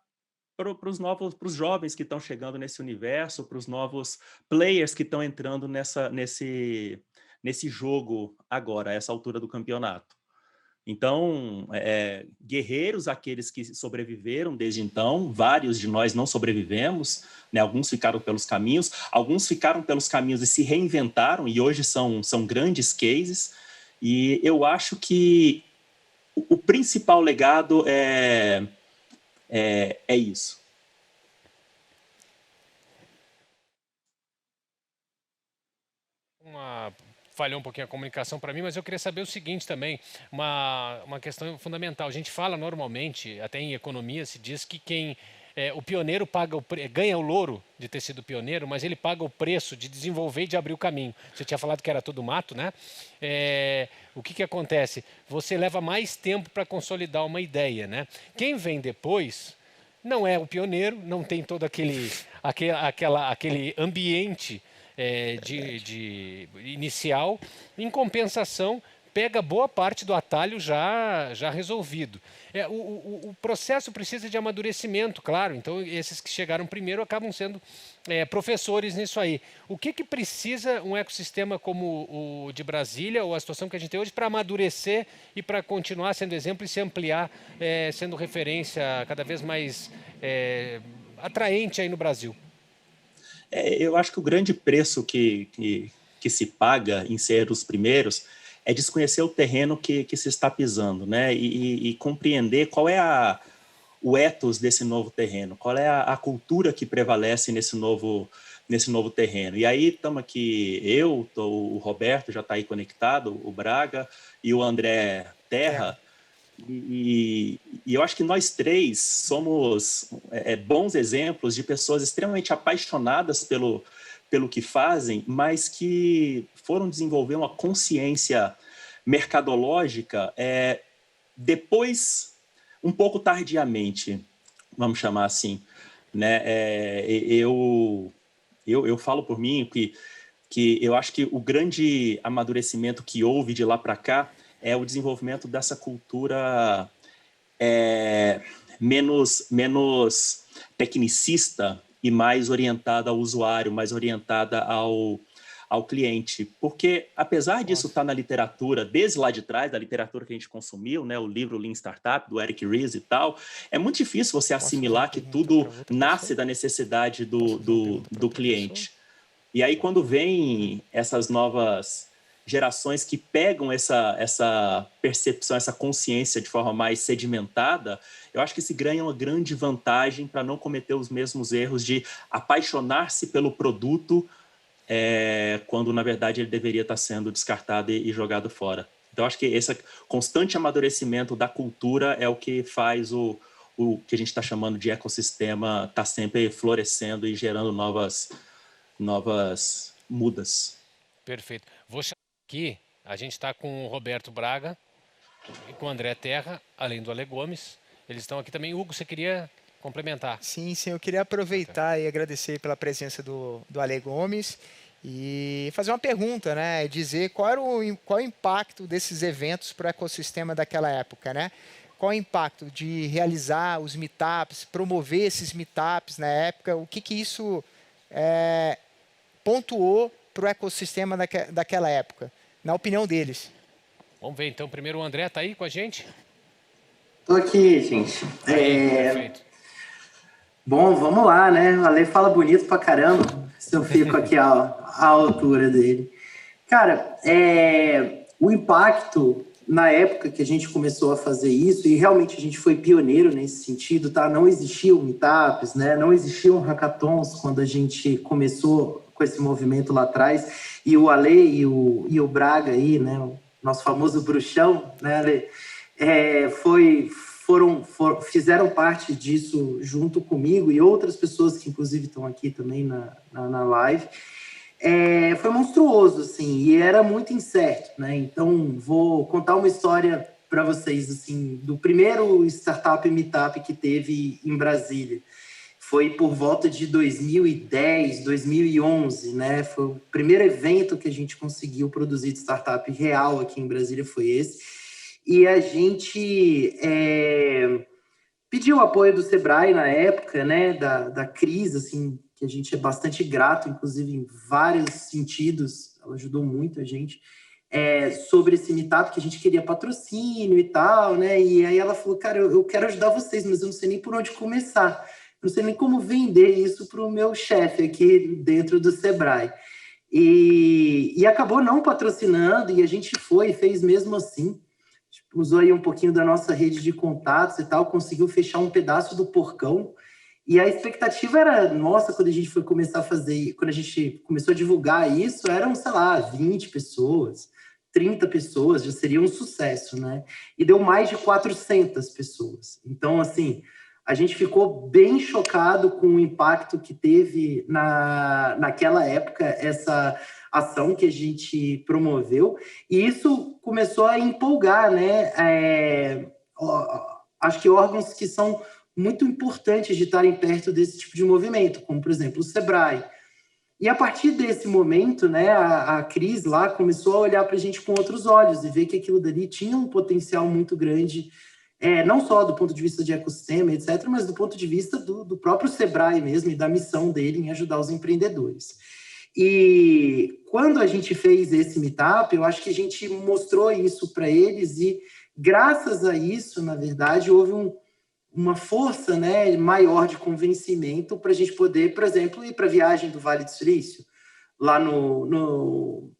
os jovens que estão chegando nesse universo, para os novos players que estão entrando nesse jogo agora, a essa altura do campeonato. Então, guerreiros, aqueles que sobreviveram desde então, vários de nós não sobrevivemos, né? Alguns ficaram pelos caminhos, alguns ficaram pelos caminhos e se reinventaram, e hoje são grandes cases, e eu acho que o principal legado é isso. Falhou um pouquinho a comunicação para mim, mas eu queria saber o seguinte também, uma questão fundamental. A gente fala normalmente, até em economia, se diz que o pioneiro ganha o louro de ter sido pioneiro, mas ele paga o preço de desenvolver e de abrir o caminho. Você tinha falado que era tudo mato, né? O que acontece? Você leva mais tempo para consolidar uma ideia, né? Quem vem depois não é o pioneiro, não tem todo aquele ambiente inicial. Em compensação, pega boa parte do atalho já resolvido. O processo precisa de amadurecimento, claro. Então, esses que chegaram primeiro acabam sendo professores nisso aí. O que precisa um ecossistema como o de Brasília, ou a situação que a gente tem hoje, para amadurecer e para continuar sendo exemplo e se ampliar, sendo referência cada vez mais atraente aí no Brasil? Eu acho que o grande preço que se paga em ser os primeiros é desconhecer o terreno que se está pisando, né? E compreender qual é o ethos desse novo terreno, qual é a cultura que prevalece nesse novo terreno. E aí estamos aqui, o Roberto já está aí conectado, o Braga e o André Terra. E eu acho que nós três somos bons exemplos de pessoas extremamente apaixonadas pelo que fazem, mas que foram desenvolver uma consciência mercadológica depois, um pouco tardiamente, vamos chamar assim, né? Eu falo por mim que eu acho que o grande amadurecimento que houve de lá para cá é o desenvolvimento dessa cultura menos tecnicista e mais orientada ao usuário, mais orientada ao cliente. Porque, apesar disso estar na literatura, desde lá de trás, da literatura que a gente consumiu, né, o livro Lean Startup, do Eric Ries e tal, é muito difícil você assimilar que tudo nasce da necessidade do cliente. E aí, quando vem essas novas gerações que pegam essa percepção, essa consciência de forma mais sedimentada, eu acho que se ganha uma grande vantagem para não cometer os mesmos erros de apaixonar-se pelo produto quando, na verdade, ele deveria estar sendo descartado e jogado fora. Então, acho que esse constante amadurecimento da cultura é o que faz o que a gente está chamando de ecossistema estar sempre florescendo e gerando novas mudas. Perfeito. Vou chamar aqui, a gente está com o Roberto Braga e com o André Terra, além do Ale Gomes. Eles estão aqui também. Hugo, você queria complementar? Sim, eu queria aproveitar e agradecer pela presença do Ale Gomes e fazer uma pergunta, né? Dizer qual o impacto desses eventos para o ecossistema daquela época, né? Qual o impacto de realizar os meetups, promover esses meetups na época? O que isso pontuou para o ecossistema daquela época, na opinião deles? Vamos ver, então. Primeiro o André está aí com a gente? Estou aqui, gente. Perfeito. Bom, vamos lá, né? O Ale fala bonito pra caramba, se eu fico aqui à altura dele. Cara, o impacto na época que a gente começou a fazer isso, e realmente a gente foi pioneiro nesse sentido, tá? Não existiam meetups, né? Não existiam hackathons quando a gente começou com esse movimento lá atrás, e o Ale e o Braga aí, né? O nosso famoso bruxão, né, Ale? Fizeram parte disso junto comigo e outras pessoas que inclusive estão aqui também na live. foi monstruoso, assim, e era muito incerto, né? Então, vou contar uma história para vocês, assim, do primeiro Startup Meetup que teve em Brasília. Foi por volta de 2010, 2011, né? Foi o primeiro evento que a gente conseguiu produzir de startup real aqui em Brasília, foi esse. E a gente pediu o apoio do Sebrae na época, né? Da Cris, assim, que a gente é bastante grato, inclusive em vários sentidos, ela ajudou muito a gente, sobre esse meetup, que a gente queria patrocínio e tal, né? E aí ela falou, cara, eu quero ajudar vocês, mas eu não sei nem por onde começar. Não sei nem como vender isso para o meu chefe aqui dentro do Sebrae. E acabou não patrocinando, e a gente fez mesmo assim. Usou aí um pouquinho da nossa rede de contatos e tal, conseguiu fechar um pedaço do porcão. E a expectativa era, nossa, quando a gente foi começar a fazer, quando a gente começou a divulgar isso, eram, sei lá, 20 pessoas, 30 pessoas, já seria um sucesso, né? E deu mais de 400 pessoas. Então, assim, a gente ficou bem chocado com o impacto que teve naquela época, essa ação que a gente promoveu, e isso começou a empolgar, né? Acho que órgãos que são muito importantes de estarem perto desse tipo de movimento, como, por exemplo, o Sebrae. E a partir desse momento, né, a Cris lá começou a olhar para a gente com outros olhos e ver que aquilo dali tinha um potencial muito grande, não só do ponto de vista de ecossistema, etc., mas do ponto de vista do próprio Sebrae mesmo e da missão dele em ajudar os empreendedores. E quando a gente fez esse meetup, eu acho que a gente mostrou isso para eles e, graças a isso, na verdade, houve uma força, né, maior de convencimento para a gente poder, por exemplo, ir para a viagem do Vale do Silício, lá no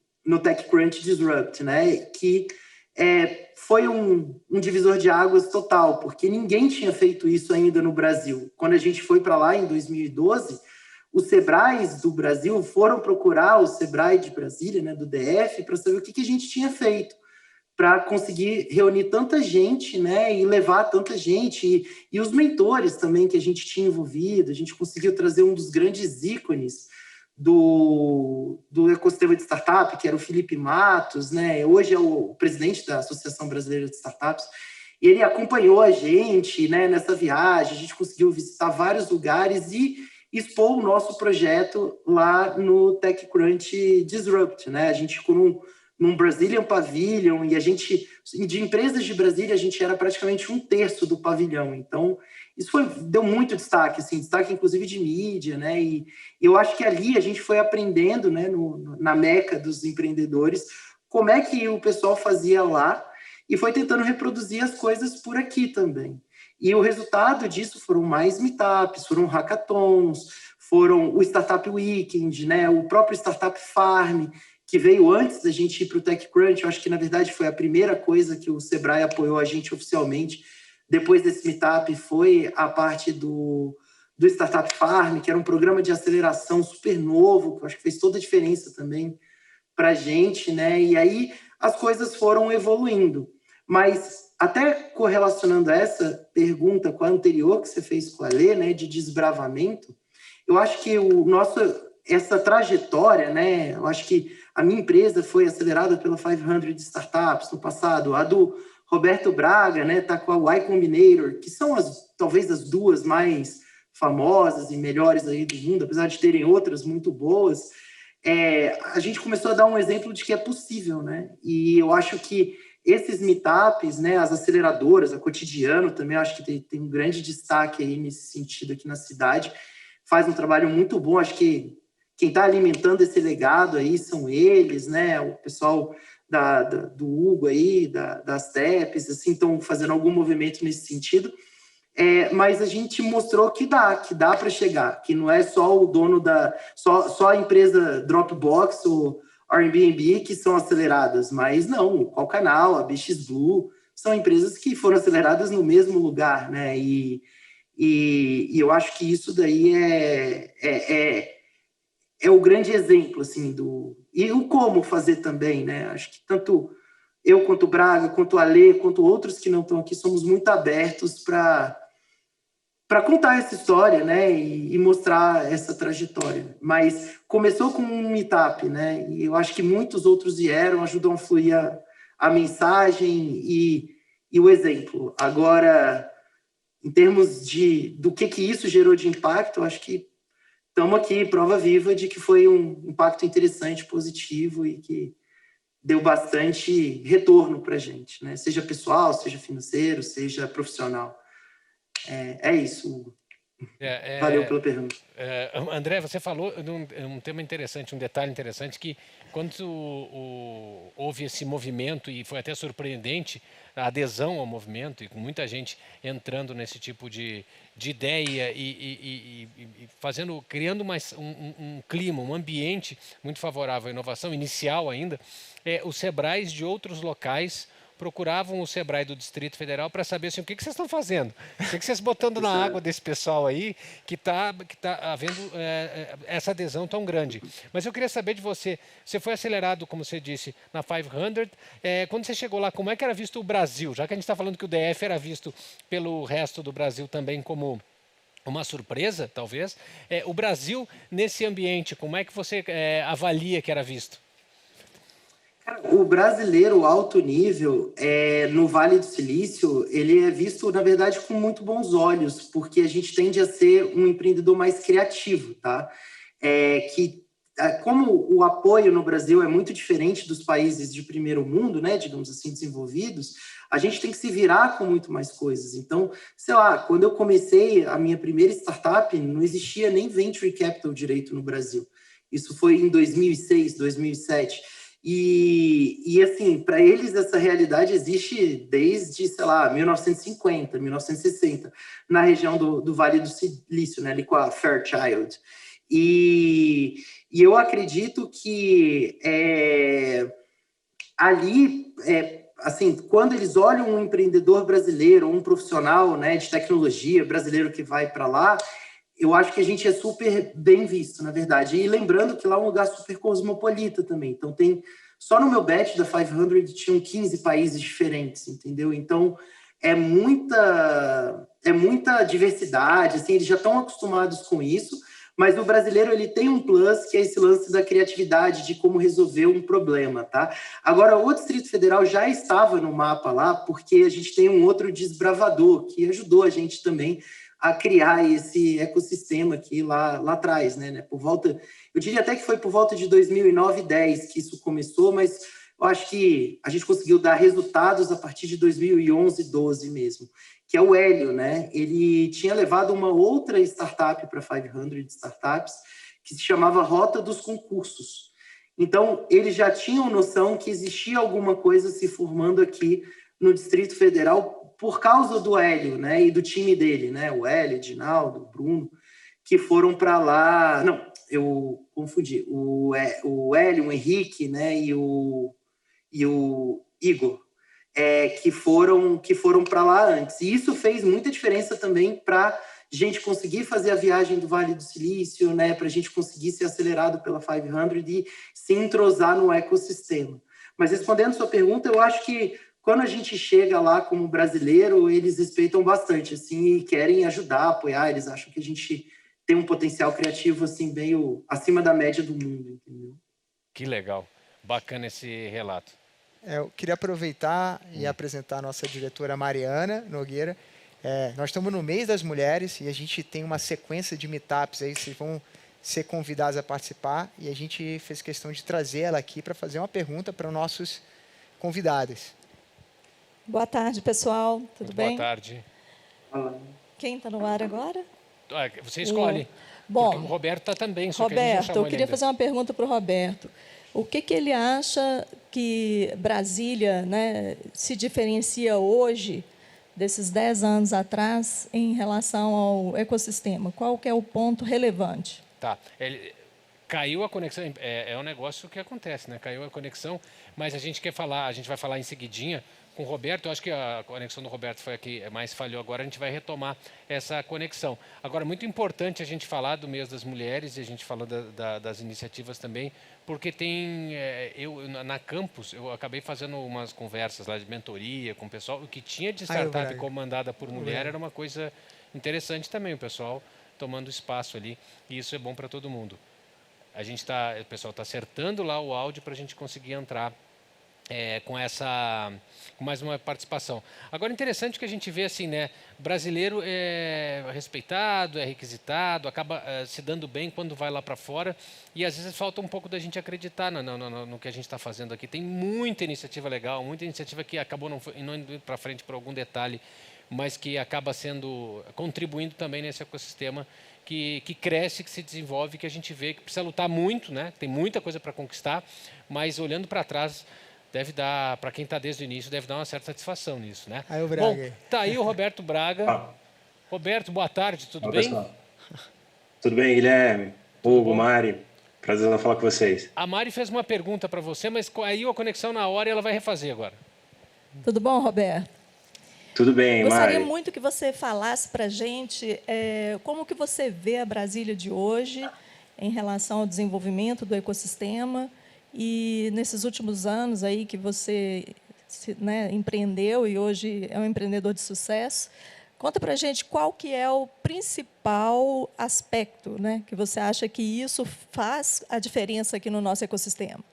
TechCrunch Disrupt, né, que foi um divisor de águas total, porque ninguém tinha feito isso ainda no Brasil. Quando a gente foi para lá em 2012, os Sebrais do Brasil foram procurar o Sebrae de Brasília, né, do DF, para saber o que a gente tinha feito para conseguir reunir tanta gente, né, e levar tanta gente, e os mentores também que a gente tinha envolvido. A gente conseguiu trazer um dos grandes ícones do ecossistema de startup, que era o Felipe Matos, né, hoje é o presidente da Associação Brasileira de Startups, e ele acompanhou a gente, né, nessa viagem. A gente conseguiu visitar vários lugares e expor o nosso projeto lá no TechCrunch Disrupt, né? A gente ficou num Brazilian Pavilion, e a gente, de empresas de Brasília, a gente era praticamente 1/3 do pavilhão. Então, isso deu muito destaque, assim, destaque inclusive de mídia, né? E eu acho que ali a gente foi aprendendo, né, na meca dos empreendedores, como é que o pessoal fazia lá, e foi tentando reproduzir as coisas por aqui também. E o resultado disso foram mais meetups, foram hackathons, foram o Startup Weekend, né? O próprio Startup Farm, que veio antes da gente ir para o TechCrunch. Eu acho que, na verdade, foi a primeira coisa que o Sebrae apoiou a gente oficialmente. Depois desse meetup foi a parte do Startup Farm, que era um programa de aceleração super novo, que eu acho que fez toda a diferença também para a gente, né? E aí as coisas foram evoluindo. Mas até correlacionando essa pergunta com a anterior que você fez com a Lê, né, de desbravamento, eu acho que essa trajetória, né, eu acho que a minha empresa foi acelerada pela 500 Startups no passado, a do Roberto Braga, né, tá com a Y Combinator, que são talvez as duas mais famosas e melhores aí do mundo, apesar de terem outras muito boas. A gente começou a dar um exemplo de que é possível, né? E eu acho que esses meetups, né, as aceleradoras, a Cotidiano também, eu acho que tem um grande destaque aí nesse sentido aqui na cidade, faz um trabalho muito bom. Acho que quem está alimentando esse legado aí são eles, né, o pessoal do Hugo aí, das TEPs, assim, estão fazendo algum movimento nesse sentido. Mas a gente mostrou que dá para chegar, que não é só o dono só a empresa Dropbox ou Airbnb que são aceleradas, mas não, o Qualcanal, a BX Blue, são empresas que foram aceleradas no mesmo lugar, né? E eu acho que isso daí é o grande exemplo, assim, e o como fazer também, né? Acho que tanto eu quanto o Braga, quanto a Lê, quanto outros que não estão aqui, somos muito abertos para para contar essa história, né, e mostrar essa trajetória. Mas começou com um meetup, né, e eu acho que muitos outros vieram, ajudam a fluir a mensagem e o exemplo. Agora, em termos do que isso gerou de impacto, eu acho que estamos aqui, prova viva de que foi um impacto interessante, positivo e que deu bastante retorno para a gente, né? Seja pessoal, seja financeiro, seja profissional. É isso, Hugo. Valeu pela pergunta. André, você falou de um tema interessante, um detalhe interessante, que quando houve esse movimento, e foi até surpreendente a adesão ao movimento, e com muita gente entrando nesse tipo de ideia e criando um clima, um ambiente muito favorável à inovação, inicial ainda, os Sebrais de outros locais procuravam o Sebrae do Distrito Federal para saber assim, o que vocês estão fazendo, o que vocês botando na água desse pessoal aí que tá havendo essa adesão tão grande. Mas eu queria saber de você, você foi acelerado, como você disse, na 500, quando você chegou lá, como é que era visto o Brasil? Já que a gente está falando que o DF era visto pelo resto do Brasil também como uma surpresa, talvez, o Brasil nesse ambiente, como é que você avalia que era visto? O brasileiro alto nível, no Vale do Silício, ele é visto, na verdade, com muito bons olhos, porque a gente tende a ser um empreendedor mais criativo, tá? Como o apoio no Brasil é muito diferente dos países de primeiro mundo, né, digamos assim, desenvolvidos, a gente tem que se virar com muito mais coisas. Então, sei lá, quando eu comecei a minha primeira startup, não existia nem venture capital direito no Brasil. Isso foi em 2006, 2007. E assim, para eles essa realidade existe desde, sei lá, 1950, 1960, na região do Vale do Silício, né, ali com a Fairchild. E eu acredito que ali, assim, quando eles olham um empreendedor brasileiro, um profissional, né, de tecnologia brasileiro que vai para lá, eu acho que a gente é super bem visto, na verdade. E lembrando que lá é um lugar super cosmopolita também. Então, só no meu batch da 500 tinham 15 países diferentes, entendeu? Então, é muita diversidade, assim, eles já estão acostumados com isso, mas o brasileiro, ele tem um plus, que é esse lance da criatividade, de como resolver um problema, tá? Agora, o Distrito Federal já estava no mapa lá, porque a gente tem um outro desbravador, que ajudou a gente também a criar esse ecossistema aqui lá atrás, né? Eu diria até que foi por volta de 2009 e 2010 que isso começou, mas eu acho que a gente conseguiu dar resultados a partir de 2011, 12 mesmo, que é o Hélio, né? Ele tinha levado uma outra startup para 500 Startups, que se chamava Rota dos Concursos. Então, eles já tinham noção que existia alguma coisa se formando aqui no Distrito Federal por causa do Hélio, né, e do time dele, né, o Hélio, o Dinaldo, o Bruno, que foram para lá. Não, eu confundi. O Hélio, o Henrique, né, e o Igor, que foram para lá antes. E isso fez muita diferença também para a gente conseguir fazer a viagem do Vale do Silício, né, para a gente conseguir ser acelerado pela 500 e se entrosar no ecossistema. Mas respondendo a sua pergunta, eu acho que quando a gente chega lá como brasileiro, eles respeitam bastante, assim, e querem ajudar, apoiar, eles acham que a gente tem um potencial criativo, assim, meio acima da média do mundo, entendeu? Que legal, bacana esse relato. Eu queria aproveitar e apresentar a nossa diretora Mariana Nogueira. Nós estamos no mês das mulheres e a gente tem uma sequência de meetups aí, vocês vão ser convidados a participar, e a gente fez questão de trazer ela aqui para fazer uma pergunta para os nossos convidados. Boa tarde, pessoal. Tudo bem? Boa tarde. Quem está no ar agora? Você escolhe. Bom, o Roberto está também. Só Roberto, que eu queria fazer uma pergunta para o Roberto. O que ele acha que Brasília, né, se diferencia hoje, desses 10 anos atrás, em relação ao ecossistema? Qual que é o ponto relevante? Tá. Caiu a conexão, é um negócio que acontece, né? Caiu a conexão, mas a gente vai falar em seguidinha com o Roberto. Eu acho que a conexão do Roberto foi a que mais falhou agora, a gente vai retomar essa conexão. Agora, muito importante a gente falar do mês das mulheres, e a gente falou das iniciativas também, porque na Campus, eu acabei fazendo umas conversas lá de mentoria com o pessoal, o que tinha de startup comandada por mulher era uma coisa interessante também, o pessoal tomando espaço ali, e isso é bom para todo mundo. O pessoal está acertando lá o áudio para a gente conseguir entrar com mais uma participação. Agora, interessante que a gente vê assim, né? Brasileiro é respeitado, é requisitado, acaba se dando bem quando vai lá para fora, e às vezes falta um pouco da gente acreditar no que a gente está fazendo aqui. Tem muita iniciativa legal, muita iniciativa que acabou não indo para frente por algum detalhe, mas que acaba contribuindo também nesse ecossistema que cresce, que se desenvolve, que a gente vê que precisa lutar muito, né? Tem muita coisa para conquistar, mas olhando para trás, deve dar, para quem está desde o início, deve dar uma certa satisfação nisso, né? Aí o Braga. Bom, tá aí o Roberto Braga. Roberto, boa tarde, tudo bem? Pessoal. Tudo bem, Guilherme, Hugo, Mari, prazer falar com vocês. A Mari fez uma pergunta para você, mas aí a conexão na hora e ela vai refazer agora. Tudo bom, Roberto? Tudo bem, Mari. Gostaria muito que você falasse para a gente como que você vê a Brasília de hoje em relação ao desenvolvimento do ecossistema e nesses últimos anos aí que você empreendeu e hoje é um empreendedor de sucesso. Conta para a gente qual que é o principal aspecto, né, que você acha que isso faz a diferença aqui no nosso ecossistema.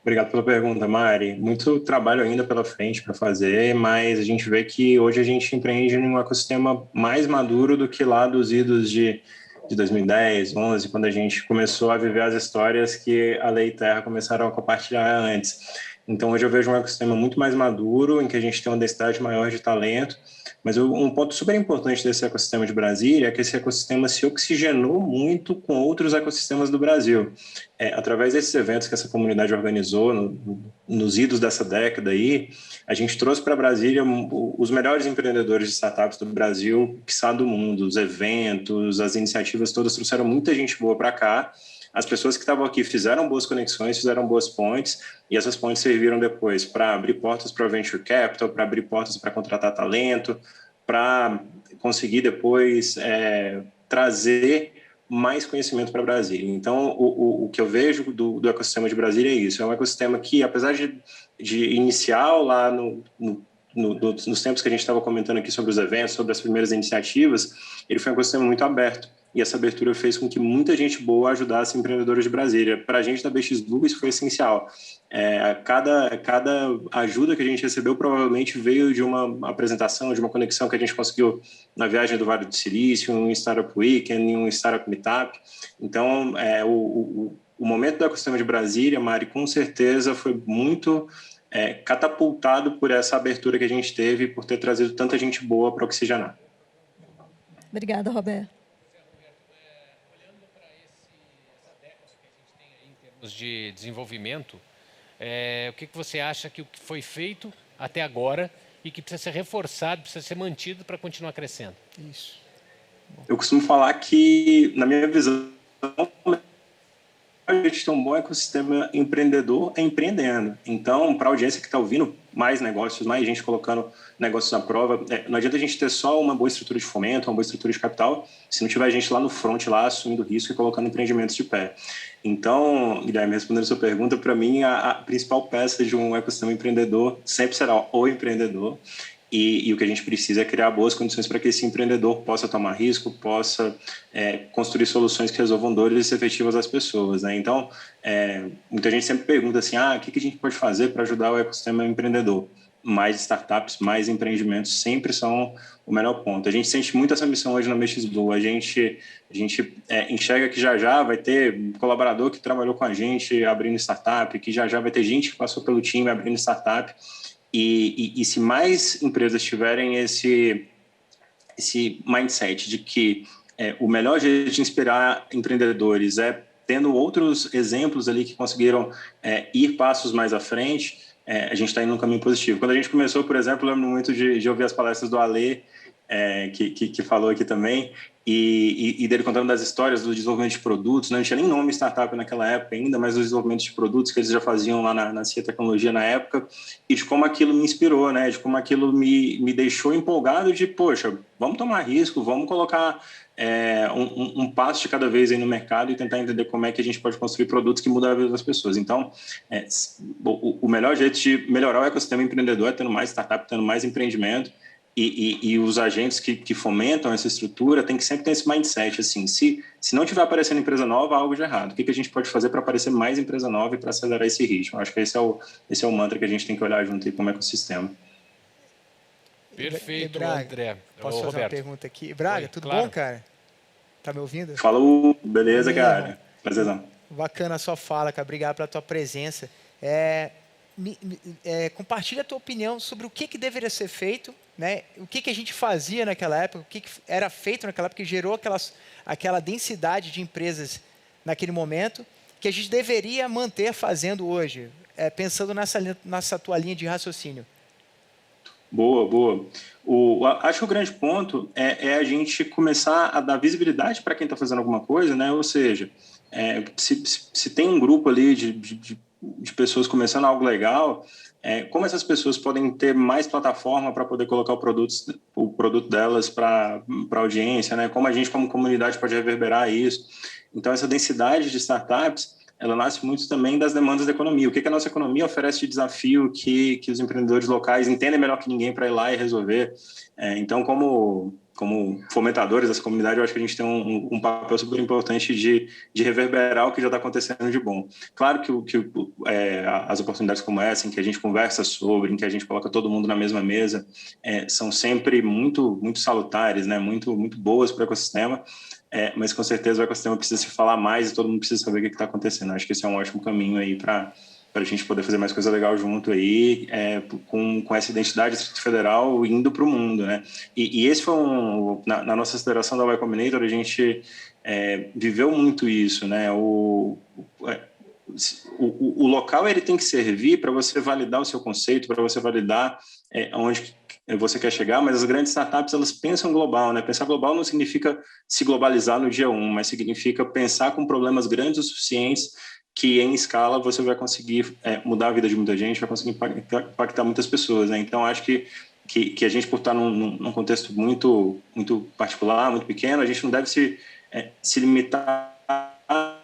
Obrigado pela pergunta, Mari. Muito trabalho ainda pela frente para fazer, mas a gente vê que hoje a gente empreende em um ecossistema mais maduro do que lá dos idos de 2010, 2011, quando a gente começou a viver as histórias que a Lei Terra começaram a compartilhar antes. Então, hoje eu vejo um ecossistema muito mais maduro, em que a gente tem uma densidade maior de talento, mas um ponto super importante desse ecossistema de Brasília é que esse ecossistema se oxigenou muito com outros ecossistemas do Brasil. Através desses eventos que essa comunidade organizou nos idos dessa década aí, a gente trouxe para Brasília os melhores empreendedores de startups do Brasil, quiçá do mundo. Os eventos, as iniciativas todas trouxeram muita gente boa para cá. As pessoas que estavam aqui fizeram boas conexões, fizeram boas pontes, e essas pontes serviram depois para abrir portas para venture capital, para abrir portas para contratar talento, para conseguir depois trazer mais conhecimento para Brasília. Então, o que eu vejo do ecossistema de Brasília é isso. É um ecossistema que, apesar de inicial lá nos tempos que a gente estava comentando aqui sobre os eventos, sobre as primeiras iniciativas, ele foi um ecossistema muito aberto. E essa abertura fez com que muita gente boa ajudasse empreendedores de Brasília. Para a gente da BX Blue, isso foi essencial. Cada ajuda que a gente recebeu provavelmente veio de uma apresentação, de uma conexão que a gente conseguiu na viagem do Vale do Silício, um Startup Weekend, um Startup Meetup. Então, o momento do ecossistema de Brasília, Mari, com certeza foi muito catapultado por essa abertura que a gente teve, por ter trazido tanta gente boa para oxigenar. Obrigada, Roberto. De desenvolvimento, o que você acha que o que foi feito até agora e que precisa ser reforçado, precisa ser mantido para continuar crescendo? Isso. Eu costumo falar que, na minha visão, a gente tem um bom ecossistema empreendedor empreendendo. Então, para a audiência que está ouvindo, mais negócios, mais gente colocando negócios à prova, não adianta a gente ter só uma boa estrutura de fomento, uma boa estrutura de capital, se não tiver gente lá no front, lá assumindo risco e colocando empreendimentos de pé. Então, Guilherme, respondendo a sua pergunta, para mim, a principal peça de um ecossistema empreendedor sempre será o empreendedor. E o que a gente precisa é criar boas condições para que esse empreendedor possa tomar risco, possa construir soluções que resolvam dores efetivas às pessoas, né? Então, muita gente sempre pergunta assim, o que a gente pode fazer para ajudar o ecossistema empreendedor? Mais startups, mais empreendimentos sempre são o melhor ponto. A gente sente muito essa missão hoje na BX Blue. A gente enxerga que já vai ter colaborador que trabalhou com a gente abrindo startup, que já vai ter gente que passou pelo time abrindo startup. E se mais empresas tiverem esse mindset de que o melhor jeito de inspirar empreendedores é tendo outros exemplos ali que conseguiram ir passos mais à frente, a gente está indo num caminho positivo. Quando a gente começou, por exemplo, eu lembro muito de ouvir as palestras do Ale, que falou aqui também, e dele contando das histórias do desenvolvimento de produtos, né? Não tinha nem nome startup naquela época ainda, mas do desenvolvimento de produtos que eles já faziam lá na CIA Tecnologia na época, e de como aquilo me inspirou, né? De como aquilo me deixou empolgado de, poxa, vamos tomar risco, vamos colocar um passo de cada vez aí no mercado e tentar entender como é que a gente pode construir produtos que mudam a vida das pessoas. Então, o melhor jeito de melhorar o ecossistema empreendedor é tendo mais startup, tendo mais empreendimento, e os agentes que fomentam essa estrutura tem que sempre ter esse mindset, assim, se não tiver aparecendo empresa nova, há algo de errado. O que a gente pode fazer para aparecer mais empresa nova e para acelerar esse ritmo? Acho que esse é o mantra que a gente tem que olhar junto aí como ecossistema. Perfeito, Braga, André. Posso fazer uma pergunta aqui? Braga, Oi, tudo claro. bom, cara? Tá me ouvindo? Falou, beleza, cara. Prazerzão. Bacana a sua fala, cara. Obrigado pela tua presença. Compartilha a tua opinião sobre o que deveria ser feito, né? O que a gente fazia naquela época, o que era feito naquela época que gerou aquela densidade de empresas naquele momento, que a gente deveria manter fazendo hoje, pensando nessa tua linha de raciocínio. Boa. Acho que o grande ponto é a gente começar a dar visibilidade para quem está fazendo alguma coisa, né? Ou seja, se tem um grupo ali de pessoas começando algo legal, como essas pessoas podem ter mais plataforma para poder colocar o produto delas para a audiência, né? Como a gente, como comunidade, pode reverberar isso. Então, essa densidade de startups, ela nasce muito também das demandas da economia. O que a nossa economia oferece de desafio que os empreendedores locais entendem melhor que ninguém para ir lá e resolver. Então, como fomentadores dessa comunidade, eu acho que a gente tem um papel super importante de reverberar o que já está acontecendo de bom. Claro que as oportunidades como essa, em que a gente conversa sobre, em que a gente coloca todo mundo na mesma mesa, são sempre muito, muito salutares, né? Muito, muito boas para o ecossistema. Mas com certeza o ecossistema precisa se falar mais e todo mundo precisa saber o que está acontecendo. Acho que esse é um ótimo caminho aí para a gente poder fazer mais coisa legal junto aí, com essa identidade federal indo para o mundo, né? E esse foi na nossa aceleração da Y Combinator, a gente viveu muito isso, né? O local ele tem que servir para você validar o seu conceito, para você validar onde você quer chegar, mas as grandes startups, elas pensam global, né? Pensar global não significa se globalizar no dia 1, mas significa pensar com problemas grandes o suficientes que, em escala, você vai conseguir mudar a vida de muita gente, vai conseguir impactar muitas pessoas, né? Então, acho que a gente, por estar num contexto muito, muito particular, muito pequeno, a gente não deve se limitar a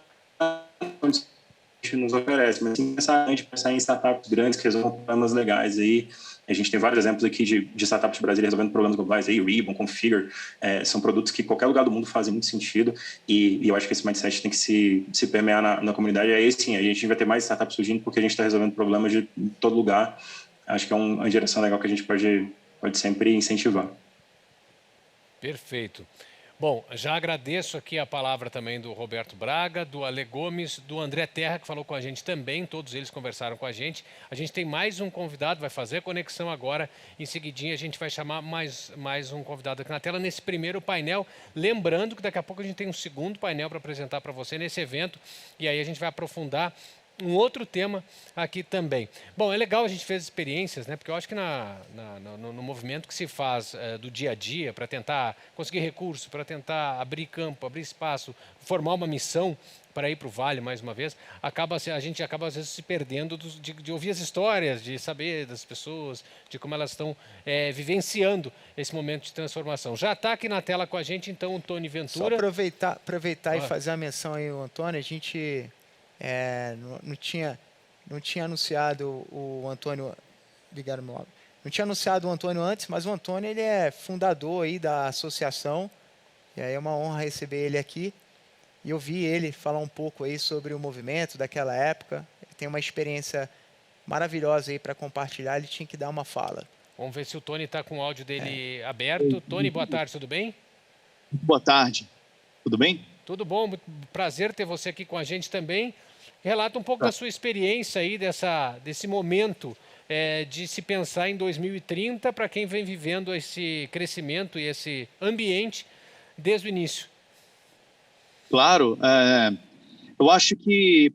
onde a gente nos oferece, mas sim pensar em startups grandes que resolvam problemas legais aí. A gente tem vários exemplos aqui de startups de Brasília resolvendo problemas globais aí, Ribbon, Configure, são produtos que em qualquer lugar do mundo fazem muito sentido e eu acho que esse mindset tem que se permear na comunidade. E aí sim, a gente vai ter mais startups surgindo porque a gente está resolvendo problemas de todo lugar. Acho que é uma direção legal que a gente pode sempre incentivar. Perfeito. Bom, já agradeço aqui a palavra também do Roberto Braga, do Ale Gomes, do André Terra, que falou com a gente também, todos eles conversaram com a gente. A gente tem mais um convidado, vai fazer a conexão agora, em seguidinha a gente vai chamar mais um convidado aqui na tela, nesse primeiro painel. Lembrando que daqui a pouco a gente tem um segundo painel para apresentar para você nesse evento, e aí a gente vai aprofundar um outro tema aqui também. Bom, é legal a gente fez experiências, né? Porque eu acho que no movimento que se faz do dia a dia para tentar conseguir recursos, para tentar abrir campo, abrir espaço, formar uma missão para ir para o Vale mais uma vez, a gente acaba às vezes se perdendo de ouvir as histórias, de saber das pessoas, de como elas estão vivenciando esse momento de transformação. Já está aqui na tela com a gente, então, o Tony Ventura. Só aproveitar e fazer a menção aí, o Antônio, a gente... não tinha anunciado o Antônio, ligaram meu áudio. Não tinha anunciado o Antônio antes, mas o Antônio ele é fundador aí da associação, e aí é uma honra receber ele aqui. E eu vi ele falar um pouco aí sobre o movimento daquela época. Ele tem uma experiência maravilhosa aí para compartilhar, ele tinha que dar uma fala. Vamos ver se o Tony está com o áudio dele aberto. Tony, boa tarde, tudo bem? Boa tarde, tudo bem? Tudo bom, muito prazer ter você aqui com a gente também. Relata um pouco da sua experiência aí, desse momento de se pensar em 2030 para quem vem vivendo esse crescimento e esse ambiente desde o início. Claro, eu acho que,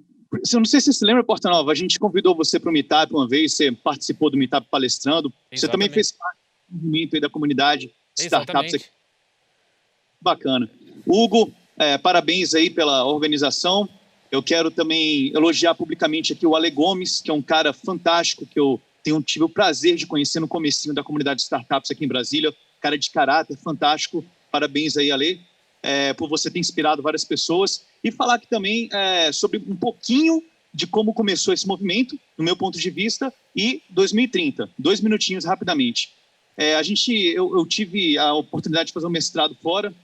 eu não sei se você se lembra, Porta Nova, a gente convidou você para o Meetup uma vez, você participou do Meetup palestrando, Exatamente. Você também fez parte do movimento aí da comunidade Startups aqui. Bacana. Hugo, parabéns aí pela organização. Eu quero também elogiar publicamente aqui o Ale Gomes, que é um cara fantástico, que eu tive o prazer de conhecer no comecinho da comunidade de startups aqui em Brasília, cara de caráter, fantástico. Parabéns aí, Ale, por você ter inspirado várias pessoas. E falar aqui também sobre um pouquinho de como começou esse movimento, no meu ponto de vista, e 2030. 2 minutinhos rapidamente. Eu tive a oportunidade de fazer um mestrado fora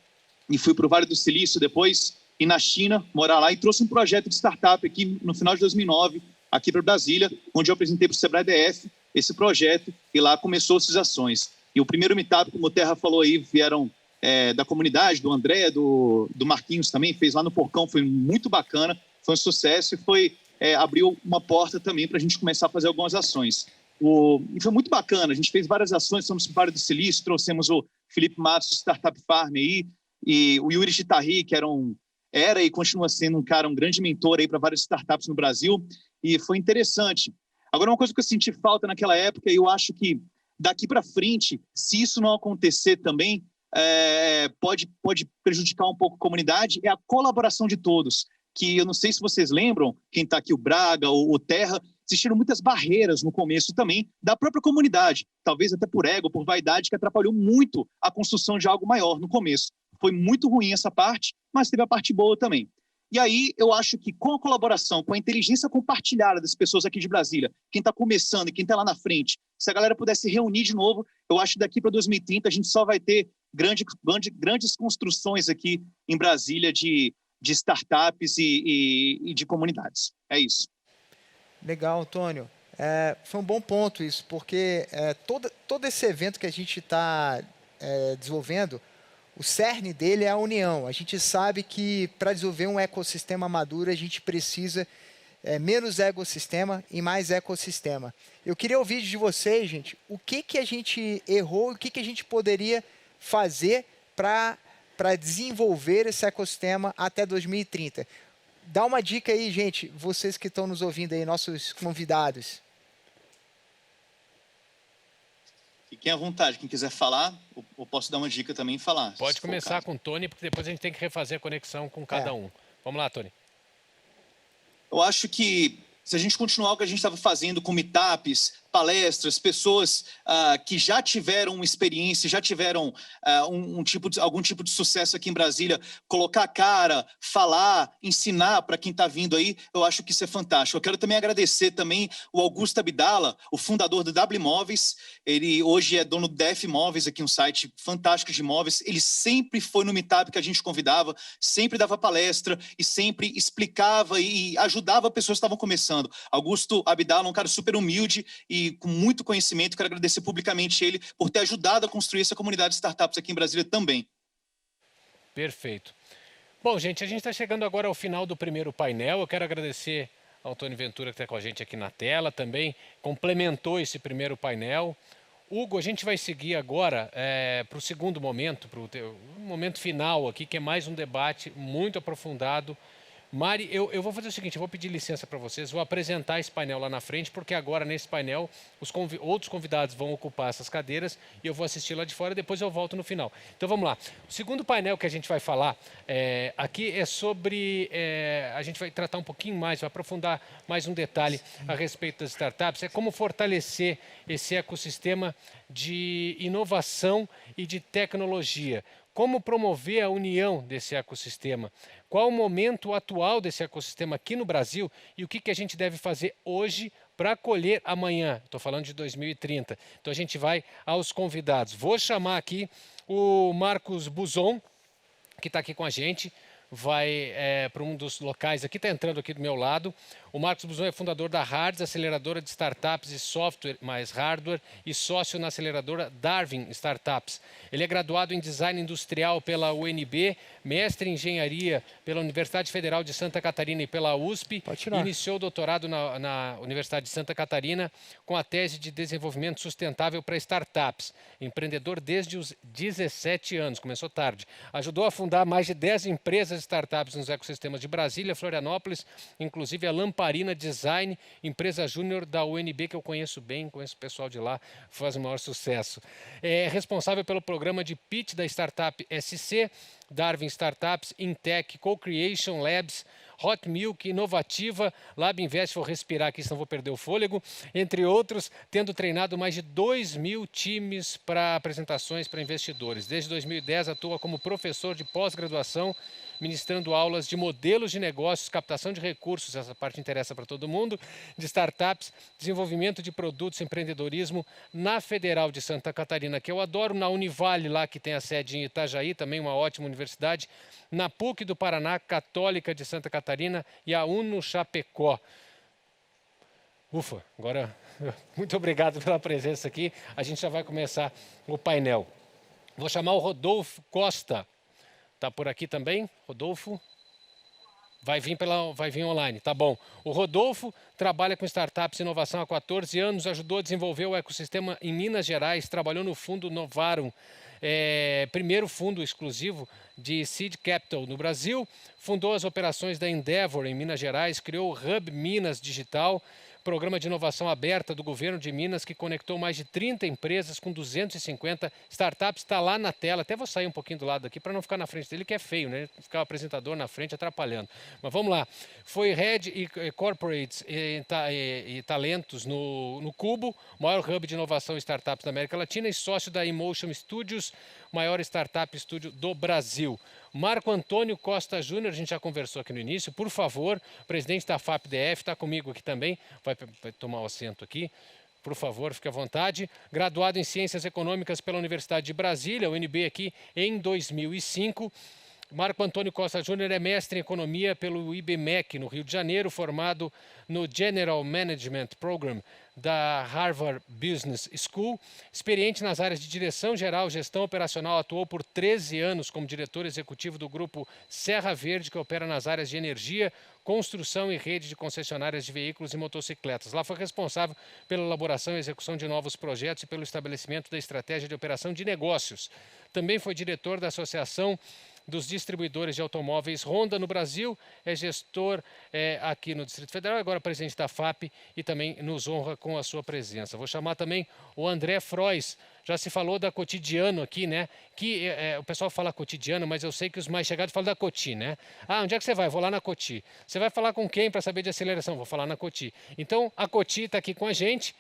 e fui para o Vale do Silício depois, e na China, morar lá, e trouxe um projeto de startup aqui no final de 2009, aqui para Brasília, onde eu apresentei para o Sebrae DF esse projeto, e lá começou essas ações. E o primeiro meetup, como o Terra falou aí, vieram da comunidade, do André, do Marquinhos também, fez lá no Porcão, foi muito bacana, foi um sucesso e abriu uma porta também para a gente começar a fazer algumas ações. E foi muito bacana, a gente fez várias ações, fomos para o Vale do Silício, trouxemos o Felipe Matos, do Startup Farm aí, e o Yuri Chitari, que era e continua sendo um grande mentor aí para várias startups no Brasil, e foi interessante. Agora, uma coisa que eu senti falta naquela época, e eu acho que daqui para frente, se isso não acontecer também, pode prejudicar um pouco a comunidade, é a colaboração de todos, que eu não sei se vocês lembram, quem está aqui, o Braga, o Terra, existiram muitas barreiras no começo também da própria comunidade, talvez até por ego, por vaidade, que atrapalhou muito a construção de algo maior no começo. Foi muito ruim essa parte, mas teve a parte boa também. E aí eu acho que com a colaboração, com a inteligência compartilhada das pessoas aqui de Brasília, quem está começando e quem está lá na frente, se a galera pudesse reunir de novo, eu acho que daqui para 2030 a gente só vai ter grandes construções aqui em Brasília de startups e de comunidades. É isso. Legal, Antônio. Foi um bom ponto isso, porque todo esse evento que a gente está desenvolvendo, o cerne dele é a união. A gente sabe que para desenvolver um ecossistema maduro, a gente precisa menos ecossistema e mais ecossistema. Eu queria ouvir de vocês, gente, o que a gente errou, o que a gente poderia fazer para desenvolver esse ecossistema até 2030. Dá uma dica aí, gente, vocês que estão nos ouvindo aí, nossos convidados. Fiquem à vontade, quem quiser falar, eu posso dar uma dica também e falar. Pode começar com o Tony, porque depois a gente tem que refazer a conexão com cada um. Vamos lá, Tony. Eu acho que se a gente continuar o que a gente estava fazendo com meetups, palestras, pessoas que já tiveram experiência, já tiveram algum tipo de sucesso aqui em Brasília, colocar a cara, falar, ensinar para quem está vindo aí, eu acho que isso é fantástico. Eu quero também agradecer também o Augusto Abdala, o fundador do W Imóveis. Ele hoje é dono do DF Imóveis, aqui um site fantástico de imóveis. Ele sempre foi no meetup que a gente convidava, sempre dava palestra e sempre explicava e ajudava pessoas que estavam começando. Augusto Abdala é um cara super humilde e com muito conhecimento. Quero agradecer publicamente ele por ter ajudado a construir essa comunidade de startups aqui em Brasília também. Perfeito. Bom, gente, a gente está chegando agora ao final do primeiro painel. Eu quero agradecer ao Antônio Ventura, que está com a gente aqui na tela, também complementou esse primeiro painel. Hugo, a gente vai seguir agora para o segundo momento, para o momento final aqui, que é mais um debate muito aprofundado. Mari, eu vou fazer o seguinte, eu vou pedir licença para vocês, vou apresentar esse painel lá na frente, porque agora nesse painel outros convidados vão ocupar essas cadeiras e eu vou assistir lá de fora e depois eu volto no final. Então vamos lá. O segundo painel que a gente vai falar aqui é sobre, a gente vai tratar um pouquinho mais, vai aprofundar mais um detalhe a respeito das startups, é como fortalecer esse ecossistema de inovação e de tecnologia. Como promover a união desse ecossistema? Qual o momento atual desse ecossistema aqui no Brasil e o que a gente deve fazer hoje para colher amanhã? Estou falando de 2030. Então a gente vai aos convidados. Vou chamar aqui o Marcos Buzon, que está aqui com a gente. Vai para um dos locais aqui, está entrando aqui do meu lado. O Marcos Buzon é fundador da Hards, aceleradora de startups e software mais hardware, e sócio na aceleradora Darwin Startups. Ele é graduado em design industrial pela UNB, mestre em engenharia pela Universidade Federal de Santa Catarina e pela USP. E iniciou o doutorado na Universidade de Santa Catarina com a tese de desenvolvimento sustentável para startups. Empreendedor desde os 17 anos, começou tarde. Ajudou a fundar mais de 10 empresas startups nos ecossistemas de Brasília, Florianópolis, inclusive a Lamparina Design, empresa júnior da UNB, que eu conheço bem, conheço o pessoal de lá, faz o maior sucesso. É responsável pelo programa de pitch da startup SC, Darwin Startups, Intech, Co-Creation Labs, Hot Milk, Inovativa, Lab Invest, vou respirar aqui, senão vou perder o fôlego, entre outros, tendo treinado mais de 2.000 times para apresentações para investidores. Desde 2010 atua como professor de pós-graduação ministrando aulas de modelos de negócios, captação de recursos, essa parte interessa para todo mundo, de startups, desenvolvimento de produtos, empreendedorismo na Federal de Santa Catarina, que eu adoro, na Univale, lá que tem a sede em Itajaí, também uma ótima universidade, na PUC do Paraná, Católica de Santa Catarina e a UNO Chapecó. Ufa, agora, muito obrigado pela presença aqui. A gente já vai começar o painel. Vou chamar o Rodolfo Costa. Está por aqui também, Rodolfo? Vai vir online, tá bom. O Rodolfo trabalha com startups e inovação há 14 anos, ajudou a desenvolver o ecossistema em Minas Gerais, trabalhou no fundo Novarum, primeiro fundo exclusivo de Seed Capital no Brasil, fundou as operações da Endeavor em Minas Gerais, criou o Hub Minas Digital, programa de inovação aberta do governo de Minas que conectou mais de 30 empresas com 250 startups. Está lá na tela, até vou sair um pouquinho do lado daqui para não ficar na frente dele, que é feio, né? Ficar o apresentador na frente atrapalhando. Mas vamos lá. Foi Head e Corporates e Talentos no Cubo, maior hub de inovação e startups da América Latina, e sócio da Emotion Studios, maior startup estúdio do Brasil. Marco Antônio Costa Júnior, a gente já conversou aqui no início, por favor, presidente da FAPDF, está comigo aqui também, vai tomar o assento aqui, por favor, fique à vontade. Graduado em Ciências Econômicas pela Universidade de Brasília, UNB aqui em 2005. Marco Antônio Costa Júnior é mestre em Economia pelo IBMEC, no Rio de Janeiro, formado no General Management Program da Harvard Business School. Experiente nas áreas de direção geral, gestão operacional, atuou por 13 anos como diretor executivo do grupo Serra Verde, que opera nas áreas de energia, construção e rede de concessionárias de veículos e motocicletas. Lá foi responsável pela elaboração e execução de novos projetos e pelo estabelecimento da estratégia de operação de negócios. Também foi diretor da Associação dos distribuidores de automóveis Honda no Brasil, é gestor aqui no Distrito Federal, agora presidente da FAP e também nos honra com a sua presença. Vou chamar também o André Frois. Já se falou da Cotidiano aqui, né? Que o pessoal fala Cotidiano, mas eu sei que os mais chegados falam da Coti, né? Ah, onde é que você vai? Vou lá na Coti. Você vai falar com quem para saber de aceleração? Vou falar na Coti. Então, a Coti está aqui com a gente.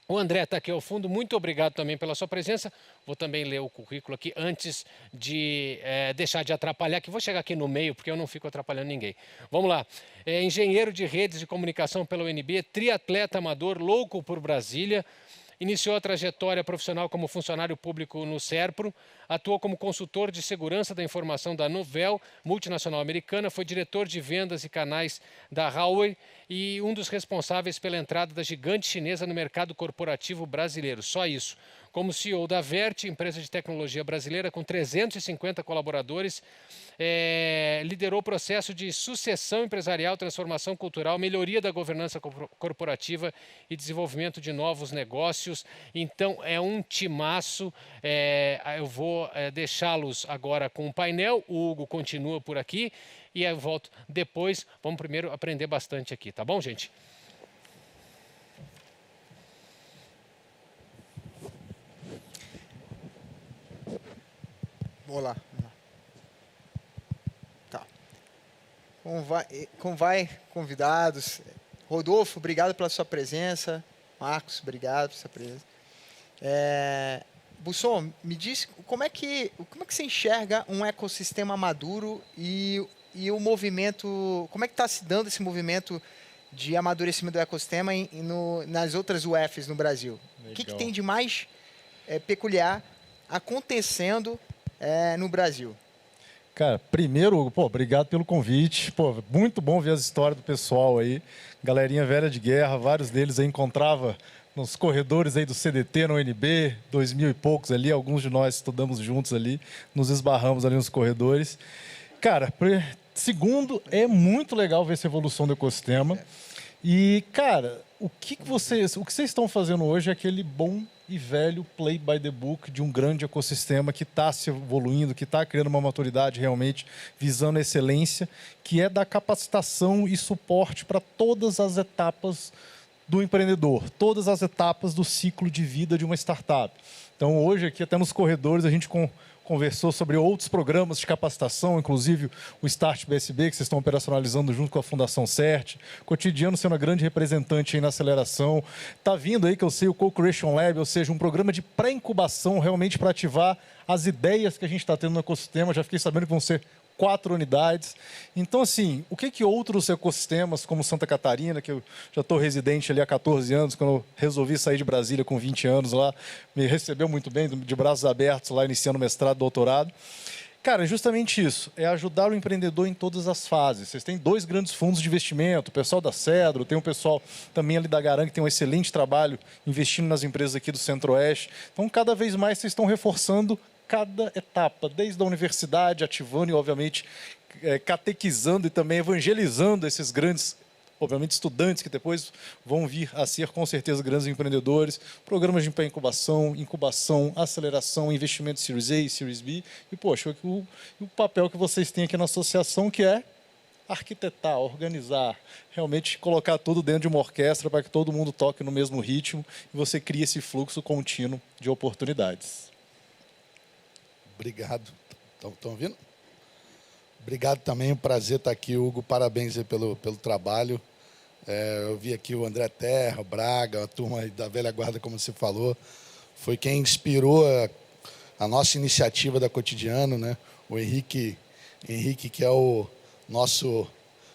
O André está aqui ao fundo, muito obrigado também pela sua presença. Vou também ler o currículo aqui antes de deixar de atrapalhar, que vou chegar aqui no meio, porque eu não fico atrapalhando ninguém. Vamos lá. Engenheiro de redes de comunicação pela UNB, triatleta amador, louco por Brasília. Iniciou a trajetória profissional como funcionário público no SERPRO, atuou como consultor de segurança da informação da Novell, multinacional americana, foi diretor de vendas e canais da Huawei e um dos responsáveis pela entrada da gigante chinesa no mercado corporativo brasileiro. Só isso. Como CEO da Vert, empresa de tecnologia brasileira com 350 colaboradores, liderou o processo de sucessão empresarial, transformação cultural, melhoria da governança corporativa e desenvolvimento de novos negócios. Então, é um timaço. Eu vou deixá-los agora com o painel. O Hugo continua por aqui e eu volto depois. Vamos primeiro aprender bastante aqui, tá bom, gente? Olá. Tá. Como vai, convidados? Rodolfo, obrigado pela sua presença. Marcos, obrigado pela sua presença. Busson, me diz como é que você enxerga um ecossistema maduro e o movimento, como é que está se dando esse movimento de amadurecimento do ecossistema nas outras UFs no Brasil? Legal. O que tem de mais peculiar acontecendo no Brasil? Cara, primeiro, obrigado pelo convite. Muito bom ver as histórias do pessoal aí. Galerinha velha de guerra, vários deles aí encontrava nos corredores aí do CDT, no UNB, 2000 e poucos ali. Alguns de nós estudamos juntos ali, nos esbarramos ali nos corredores. Cara, segundo, é muito legal ver essa evolução do ecossistema. E, cara, o que vocês estão fazendo hoje é aquele bom e velho play by the book de um grande ecossistema que está se evoluindo, que está criando uma maturidade realmente visando a excelência, que é da capacitação e suporte para todas as etapas do empreendedor, todas as etapas do ciclo de vida de uma startup. Então, hoje aqui, até nos corredores, a gente conversou sobre outros programas de capacitação, inclusive o Start BSB, que vocês estão operacionalizando junto com a Fundação CERT, Cotidiano sendo a grande representante aí na aceleração. Está vindo aí, que eu sei, o Co-Creation Lab, ou seja, um programa de pré-incubação realmente para ativar as ideias que a gente está tendo no ecossistema. Já fiquei sabendo que vão ser 4 unidades. Então, assim, o que outros ecossistemas, como Santa Catarina, que eu já estou residente ali há 14 anos, quando eu resolvi sair de Brasília com 20 anos lá, me recebeu muito bem, de braços abertos lá, iniciando mestrado, doutorado. Cara, justamente isso, é ajudar o empreendedor em todas as fases. Vocês têm 2 grandes fundos de investimento, o pessoal da Cedro, tem o pessoal também ali da Garan, que tem um excelente trabalho investindo nas empresas aqui do Centro-Oeste. Então, cada vez mais vocês estão reforçando cada etapa, desde a universidade, ativando e, obviamente, catequizando e também evangelizando esses grandes, obviamente, estudantes que depois vão vir a ser, com certeza, grandes empreendedores, programas de incubação, aceleração, investimento Series A e Series B. E, poxa, o papel que vocês têm aqui na associação, que é arquitetar, organizar, realmente colocar tudo dentro de uma orquestra para que todo mundo toque no mesmo ritmo e você crie esse fluxo contínuo de oportunidades. Obrigado. Estão ouvindo? Obrigado também, um prazer estar aqui, Hugo. Parabéns aí pelo trabalho. Eu vi aqui o André Terra, o Braga, a turma da velha guarda, como você falou. Foi quem inspirou a nossa iniciativa da Cotidiano, né? O Henrique, que é o nosso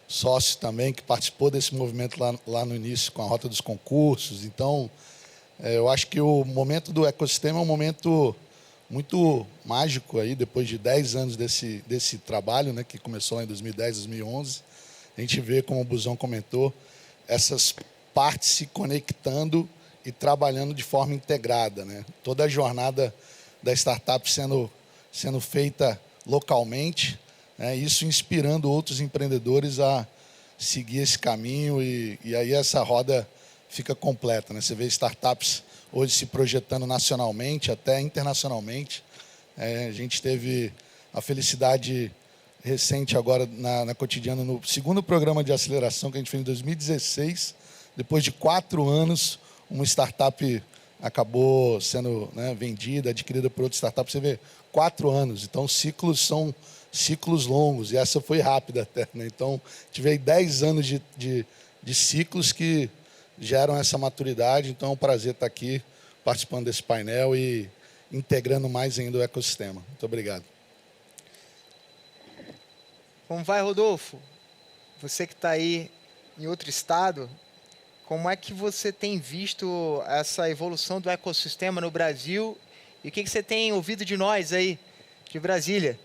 sócio também, que participou desse movimento lá no início, com a Rota dos Concursos. Então, eu acho que o momento do ecossistema é um momento muito mágico aí, depois de 10 anos desse trabalho, né, que começou lá em 2010, 2011. A gente vê, como o Busão comentou, essas partes se conectando e trabalhando de forma integrada, né? Toda a jornada da startup sendo feita localmente, né? Isso inspirando outros empreendedores a seguir esse caminho e aí essa roda fica completa, né? Você vê startups hoje se projetando nacionalmente, até internacionalmente. A gente teve a felicidade recente agora na Cotidiano, no segundo programa de aceleração que a gente fez em 2016. Depois de 4 anos, uma startup acabou sendo, né, vendida, adquirida por outra startup. Você vê, 4 anos. Então, ciclos são ciclos longos, e essa foi rápida até, né? Então, tive 10 anos de ciclos que geram essa maturidade. Então, é um prazer estar aqui participando desse painel e integrando mais ainda o ecossistema. Muito obrigado. Como vai, Rodolfo? Você que está aí em outro estado, como é que você tem visto essa evolução do ecossistema no Brasil e o que você tem ouvido de nós aí, de Brasília?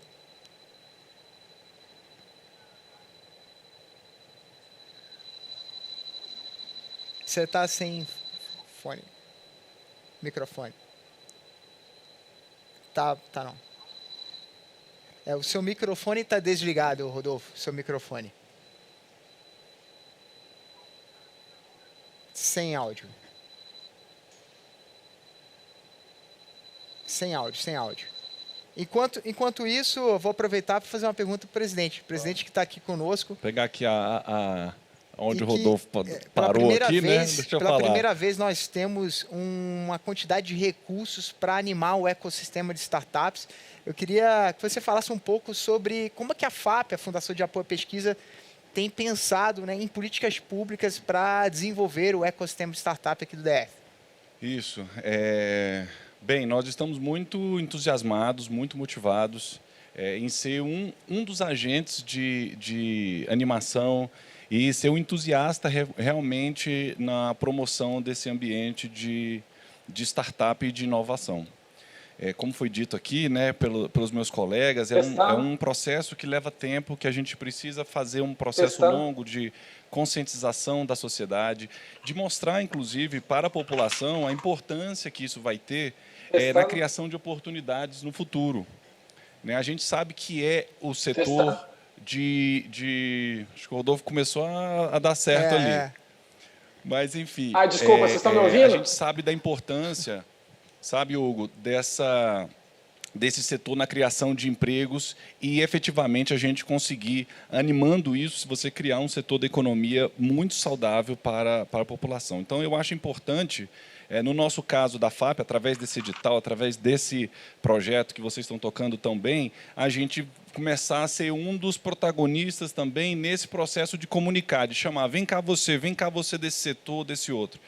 Você está sem fone. Microfone. Tá não. O seu microfone está desligado, Rodolfo. Seu microfone. Sem áudio. Sem áudio. Enquanto isso, eu vou aproveitar para fazer uma pergunta para o presidente. O presidente que está aqui conosco. Vou pegar aqui onde o Rodolfo parou aqui, né? Deixa eu falar. Pela primeira vez, nós temos uma quantidade de recursos para animar o ecossistema de startups. Eu queria que você falasse um pouco sobre como é que a FAP, a Fundação de Apoio à Pesquisa, tem pensado, né, em políticas públicas para desenvolver o ecossistema de startup aqui do DF. Isso. Bem, nós estamos muito entusiasmados, muito motivados em ser um dos agentes de animação e ser um entusiasta realmente na promoção desse ambiente de startup e de inovação. Como foi dito aqui, né, pelos meus colegas, é um processo que leva tempo, que a gente precisa fazer um processo longo de conscientização da sociedade, de mostrar, inclusive, para a população a importância que isso vai ter na criação de oportunidades no futuro. Né, a gente sabe que é o setor acho que o Rodolfo começou a dar certo ali. Mas, enfim... desculpa, vocês estão me ouvindo? A gente sabe da importância... Sabe, Hugo, desse setor na criação de empregos e, efetivamente, a gente conseguir, animando isso, se você criar um setor da economia muito saudável para a população. Então, eu acho importante, no nosso caso da FAP, através desse edital, através desse projeto que vocês estão tocando tão bem, a gente começar a ser um dos protagonistas também nesse processo de comunicar, de chamar, vem cá você desse setor, desse outro.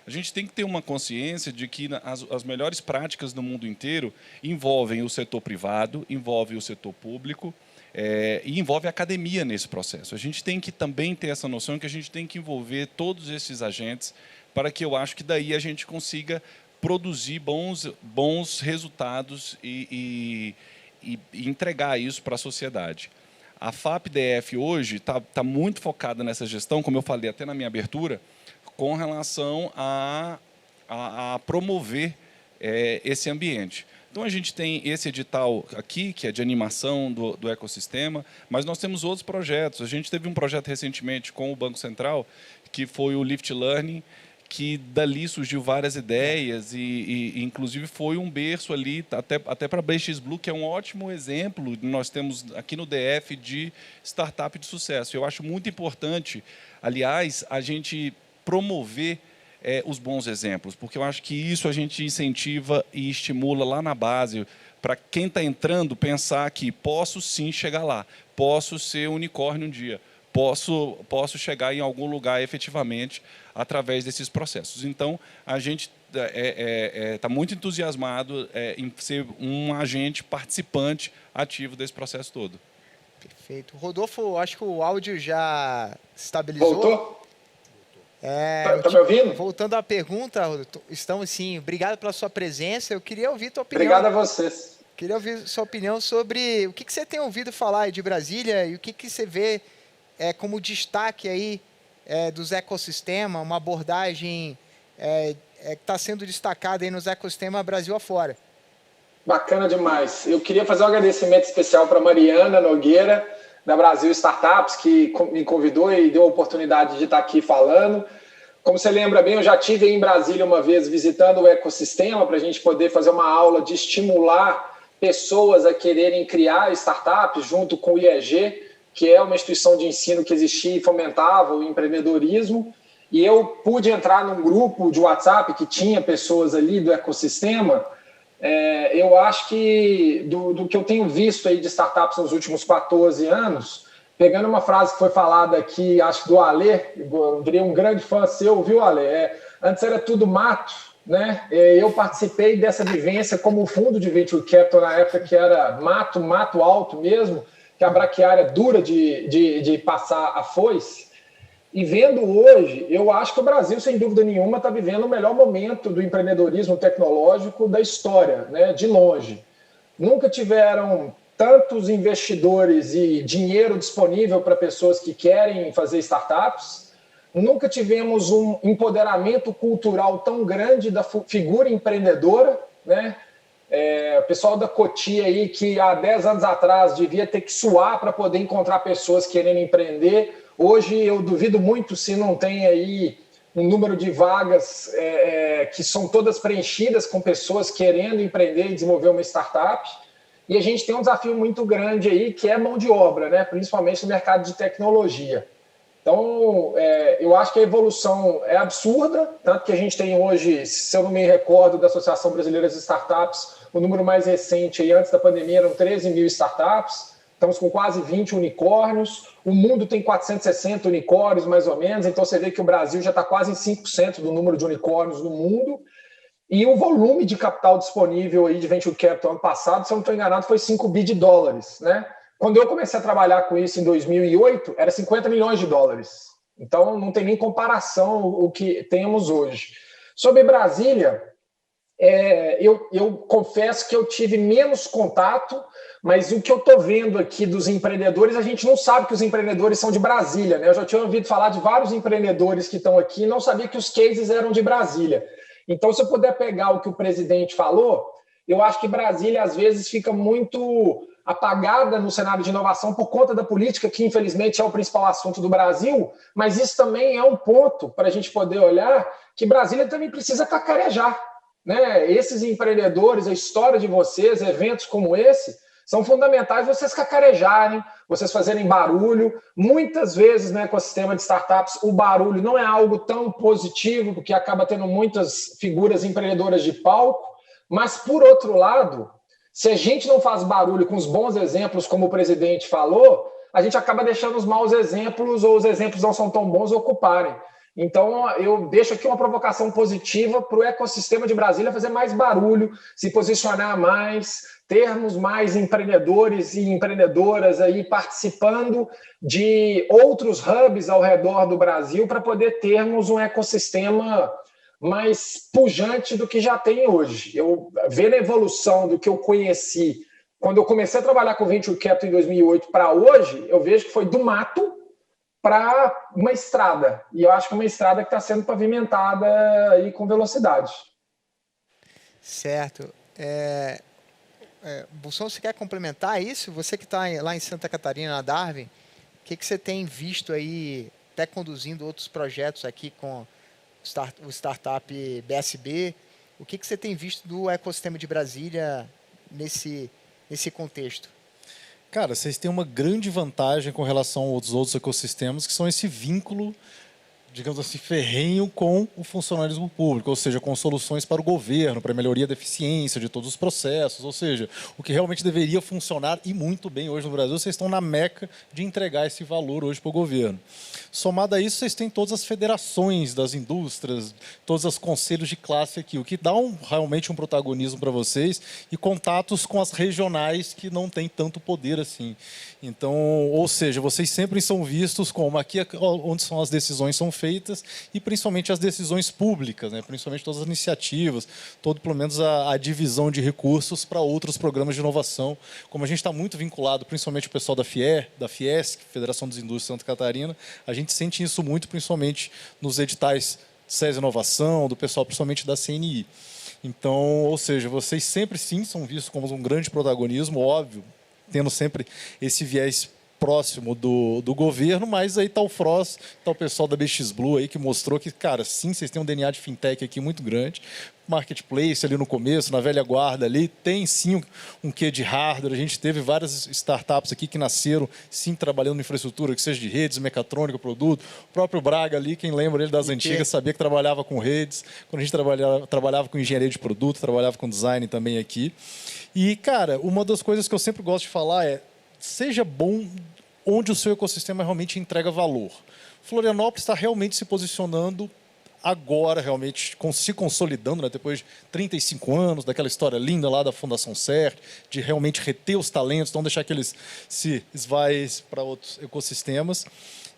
A gente tem que ter uma consciência de que as melhores práticas no mundo inteiro envolvem o setor privado, envolvem o setor público, E envolve a academia nesse processo. A gente tem que também ter essa noção que a gente tem que envolver todos esses agentes para que eu acho que daí a gente consiga produzir bons resultados e entregar isso para a sociedade. A FAP-DF hoje está muito focada nessa gestão, como eu falei até na minha abertura, com relação a promover esse ambiente. Então, a gente tem esse edital aqui, que é de animação do ecossistema, mas nós temos outros projetos. A gente teve um projeto recentemente com o Banco Central, que foi o Lift Learning, que dali surgiu várias ideias e inclusive, foi um berço ali, até para a BX Blue, que é um ótimo exemplo, nós temos aqui no DF, de startup de sucesso. Eu acho muito importante, aliás, a gente promover os bons exemplos, porque eu acho que isso a gente incentiva e estimula lá na base, para quem está entrando pensar que posso sim chegar lá, posso ser unicórnio um dia, posso chegar em algum lugar efetivamente através desses processos. Então, a gente está muito entusiasmado em ser um agente participante ativo desse processo todo. Perfeito. Rodolfo, acho que o áudio já estabilizou. Voltou? Tá me ouvindo? Voltando à pergunta, estamos sim. Obrigado pela sua presença. Eu queria ouvir tua opinião. Obrigado a vocês. Queria ouvir sua opinião sobre o que você tem ouvido falar de Brasília e o que você vê como destaque aí dos ecossistemas, uma abordagem que está sendo destacada aí nos ecossistemas Brasil afora. Bacana demais. Eu queria fazer um agradecimento especial para Mariana Nogueira, da Brasil Startups, que me convidou e deu a oportunidade de estar aqui falando. Como você lembra bem, eu já estive em Brasília uma vez visitando o ecossistema para a gente poder fazer uma aula de estimular pessoas a quererem criar startups junto com o IEG, que é uma instituição de ensino que existia e fomentava o empreendedorismo. E eu pude entrar num grupo de WhatsApp que tinha pessoas ali do ecossistema. Eu acho que do que eu tenho visto aí de startups nos últimos 14 anos, pegando uma frase que foi falada aqui, acho que do Alê, eu virei um grande fã seu, viu, Alê? Antes era tudo mato, né? Eu participei dessa vivência como fundo de Venture Capital na época que era mato alto mesmo, que a braquiária dura de passar a foice. E vendo hoje, eu acho que o Brasil, sem dúvida nenhuma, está vivendo o melhor momento do empreendedorismo tecnológico da história, né? De longe. Nunca tiveram tantos investidores e dinheiro disponível para pessoas que querem fazer startups. Nunca tivemos um empoderamento cultural tão grande da figura empreendedora, né? O pessoal da Cotia aí, que há 10 anos atrás devia ter que suar para poder encontrar pessoas querendo empreender. Hoje eu duvido muito se não tem aí um número de vagas que são todas preenchidas com pessoas querendo empreender e desenvolver uma startup. E a gente tem um desafio muito grande aí, que é mão de obra, né? Principalmente no mercado de tecnologia. Então, eu acho que a evolução é absurda, tanto que a gente tem hoje, se eu não me recordo, da Associação Brasileira de Startups, o número mais recente, aí, antes da pandemia, eram 13 mil startups, estamos com quase 20 unicórnios, o mundo tem 460 unicórnios, mais ou menos, então você vê que o Brasil já está quase em 5% do número de unicórnios no mundo, e o volume de capital disponível aí de Venture Capital ano passado, se eu não estou enganado, foi 5 bi de dólares, né? Quando eu comecei a trabalhar com isso em 2008, era 50 milhões de dólares. Então, não tem nem comparação o que temos hoje. Sobre Brasília, eu confesso que eu tive menos contato, mas o que eu estou vendo aqui dos empreendedores, a gente não sabe que os empreendedores são de Brasília, né? Eu já tinha ouvido falar de vários empreendedores que estão aqui e não sabia que os cases eram de Brasília. Então, se eu puder pegar o que o presidente falou, eu acho que Brasília, às vezes, fica muito apagada no cenário de inovação por conta da política, que infelizmente é o principal assunto do Brasil, mas isso também é um ponto para a gente poder olhar que Brasília também precisa cacarejar, né? Esses empreendedores, a história de vocês, eventos como esse, são fundamentais vocês cacarejarem, vocês fazerem barulho. Muitas vezes no ecossistema de startups o barulho não é algo tão positivo, porque acaba tendo muitas figuras empreendedoras de palco, mas por outro lado, se a gente não faz barulho com os bons exemplos, como o presidente falou, a gente acaba deixando os maus exemplos ou os exemplos não são tão bons ocuparem. Então, eu deixo aqui uma provocação positiva para o ecossistema de Brasília fazer mais barulho, se posicionar mais, termos mais empreendedores e empreendedoras aí participando de outros hubs ao redor do Brasil para poder termos um ecossistema mais pujante do que já tem hoje. Eu vendo a evolução do que eu conheci quando eu comecei a trabalhar com Venture Capital em 2008 para hoje, eu vejo que foi do mato para uma estrada. E eu acho que é uma estrada que está sendo pavimentada aí com velocidade. Certo. Bulson, você quer complementar isso? Você que está lá em Santa Catarina, na Darwin, o que você tem visto aí, até conduzindo outros projetos aqui com o startup BSB? O que você tem visto do ecossistema de Brasília nesse contexto? Cara, vocês têm uma grande vantagem com relação aos outros ecossistemas, que são esse vínculo, digamos assim, ferrenho com o funcionalismo público, ou seja, com soluções para o governo, para a melhoria da eficiência de todos os processos, ou seja, o que realmente deveria funcionar e muito bem hoje no Brasil, vocês estão na meca de entregar esse valor hoje para o governo. Somado a isso, vocês têm todas as federações das indústrias, todos os conselhos de classe aqui, o que dá realmente um protagonismo para vocês e contatos com as regionais que não têm tanto poder assim. Então, ou seja, vocês sempre são vistos como aqui onde são as decisões são feitas e principalmente as decisões públicas, né? Principalmente todas as iniciativas, pelo menos a divisão de recursos para outros programas de inovação. Como a gente está muito vinculado, principalmente o pessoal da Fiesc, Federação das Indústrias de Santa Catarina, a gente sente isso muito, principalmente nos editais SES Inovação, do pessoal principalmente da CNI. Então, ou seja, vocês sempre sim são vistos como um grande protagonismo, óbvio, tendo sempre esse viés próximo do governo, mas aí está o Frost, está o pessoal da BX Blue aí que mostrou que, cara, sim, vocês têm um DNA de fintech aqui muito grande, marketplace ali no começo, na velha guarda ali, tem sim um quê de hardware, a gente teve várias startups aqui que nasceram sim trabalhando em infraestrutura, que seja de redes, mecatrônica, produto, o próprio Braga ali, quem lembra ele das antigas, sabia que trabalhava com redes, quando a gente trabalhava com engenharia de produto, trabalhava com design também aqui. E, cara, uma das coisas que eu sempre gosto de falar é, seja bom onde o seu ecossistema realmente entrega valor. Florianópolis está realmente se posicionando agora, realmente se consolidando, né, depois de 35 anos, daquela história linda lá da Fundação CERT, de realmente reter os talentos, não deixar que eles se esvaem para outros ecossistemas.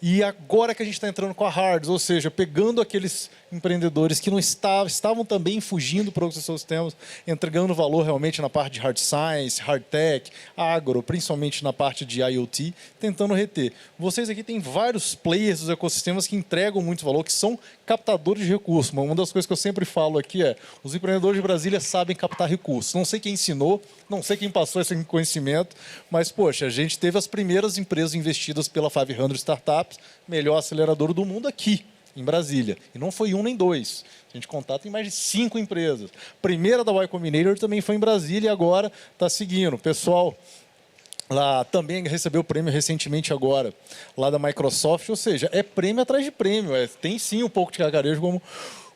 E agora que a gente está entrando com a Hards, ou seja, pegando aqueles empreendedores que não estavam também fugindo para outros sistemas, entregando valor realmente na parte de hard science, hard tech, agro, principalmente na parte de IoT, tentando reter. Vocês aqui têm vários players dos ecossistemas que entregam muito valor, que são captadores de recursos. Uma das coisas que eu sempre falo aqui é, os empreendedores de Brasília sabem captar recursos. Não sei quem ensinou, não sei quem passou esse conhecimento, mas, poxa, a gente teve as primeiras empresas investidas pela 500 Startups, melhor acelerador do mundo aqui, em Brasília. E não foi um nem dois. A gente conta, tem mais de 5 empresas. A primeira da Y Combinator também foi em Brasília e agora está seguindo. O pessoal lá também recebeu o prêmio recentemente agora, lá da Microsoft. Ou seja, é prêmio atrás de prêmio. Tem sim um pouco de cacarejo,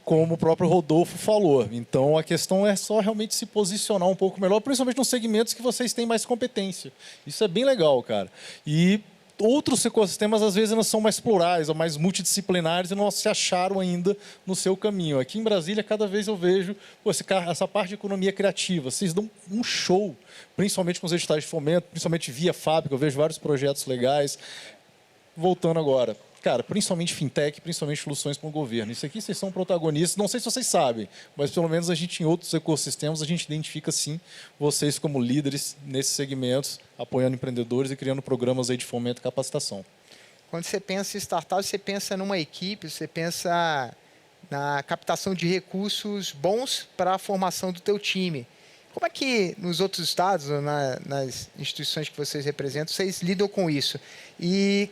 como o próprio Rodolfo falou. Então, a questão é só realmente se posicionar um pouco melhor, principalmente nos segmentos que vocês têm mais competência. Isso é bem legal, cara. E outros ecossistemas, às vezes, não são mais plurais, ou mais multidisciplinares e não se acharam ainda no seu caminho. Aqui em Brasília, cada vez eu vejo essa parte de economia criativa. Vocês dão um show, principalmente com os editais de fomento, principalmente via fábrica, eu vejo vários projetos legais. Voltando agora, cara, principalmente fintech, principalmente soluções para o governo. Isso aqui vocês são protagonistas, não sei se vocês sabem, mas pelo menos a gente em outros ecossistemas, a gente identifica sim vocês como líderes nesses segmentos, apoiando empreendedores e criando programas aí de fomento e capacitação. Quando você pensa em startup, você pensa numa equipe, você pensa na captação de recursos bons para a formação do teu time. Como é que nos outros estados, nas instituições que vocês representam, vocês lidam com isso? E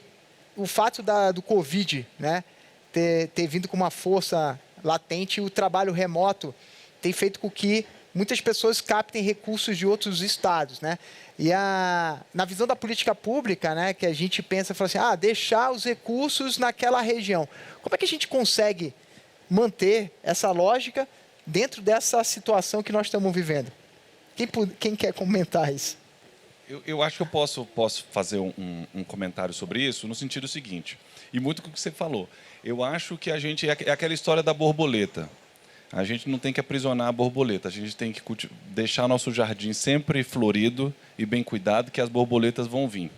o fato do Covid, né, ter vindo com uma força latente, o trabalho remoto tem feito com que muitas pessoas captem recursos de outros estados, né? E na visão da política pública, né, que a gente pensa, fala assim, deixar os recursos naquela região. Como é que a gente consegue manter essa lógica dentro dessa situação que nós estamos vivendo? Quem quer comentar isso? Eu acho que eu posso fazer um comentário sobre isso no sentido seguinte, e muito com o que você falou. Eu acho que a gente... É aquela história da borboleta. A gente não tem que aprisionar a borboleta, a gente tem que deixar nosso jardim sempre florido e bem cuidado, que as borboletas vão vir.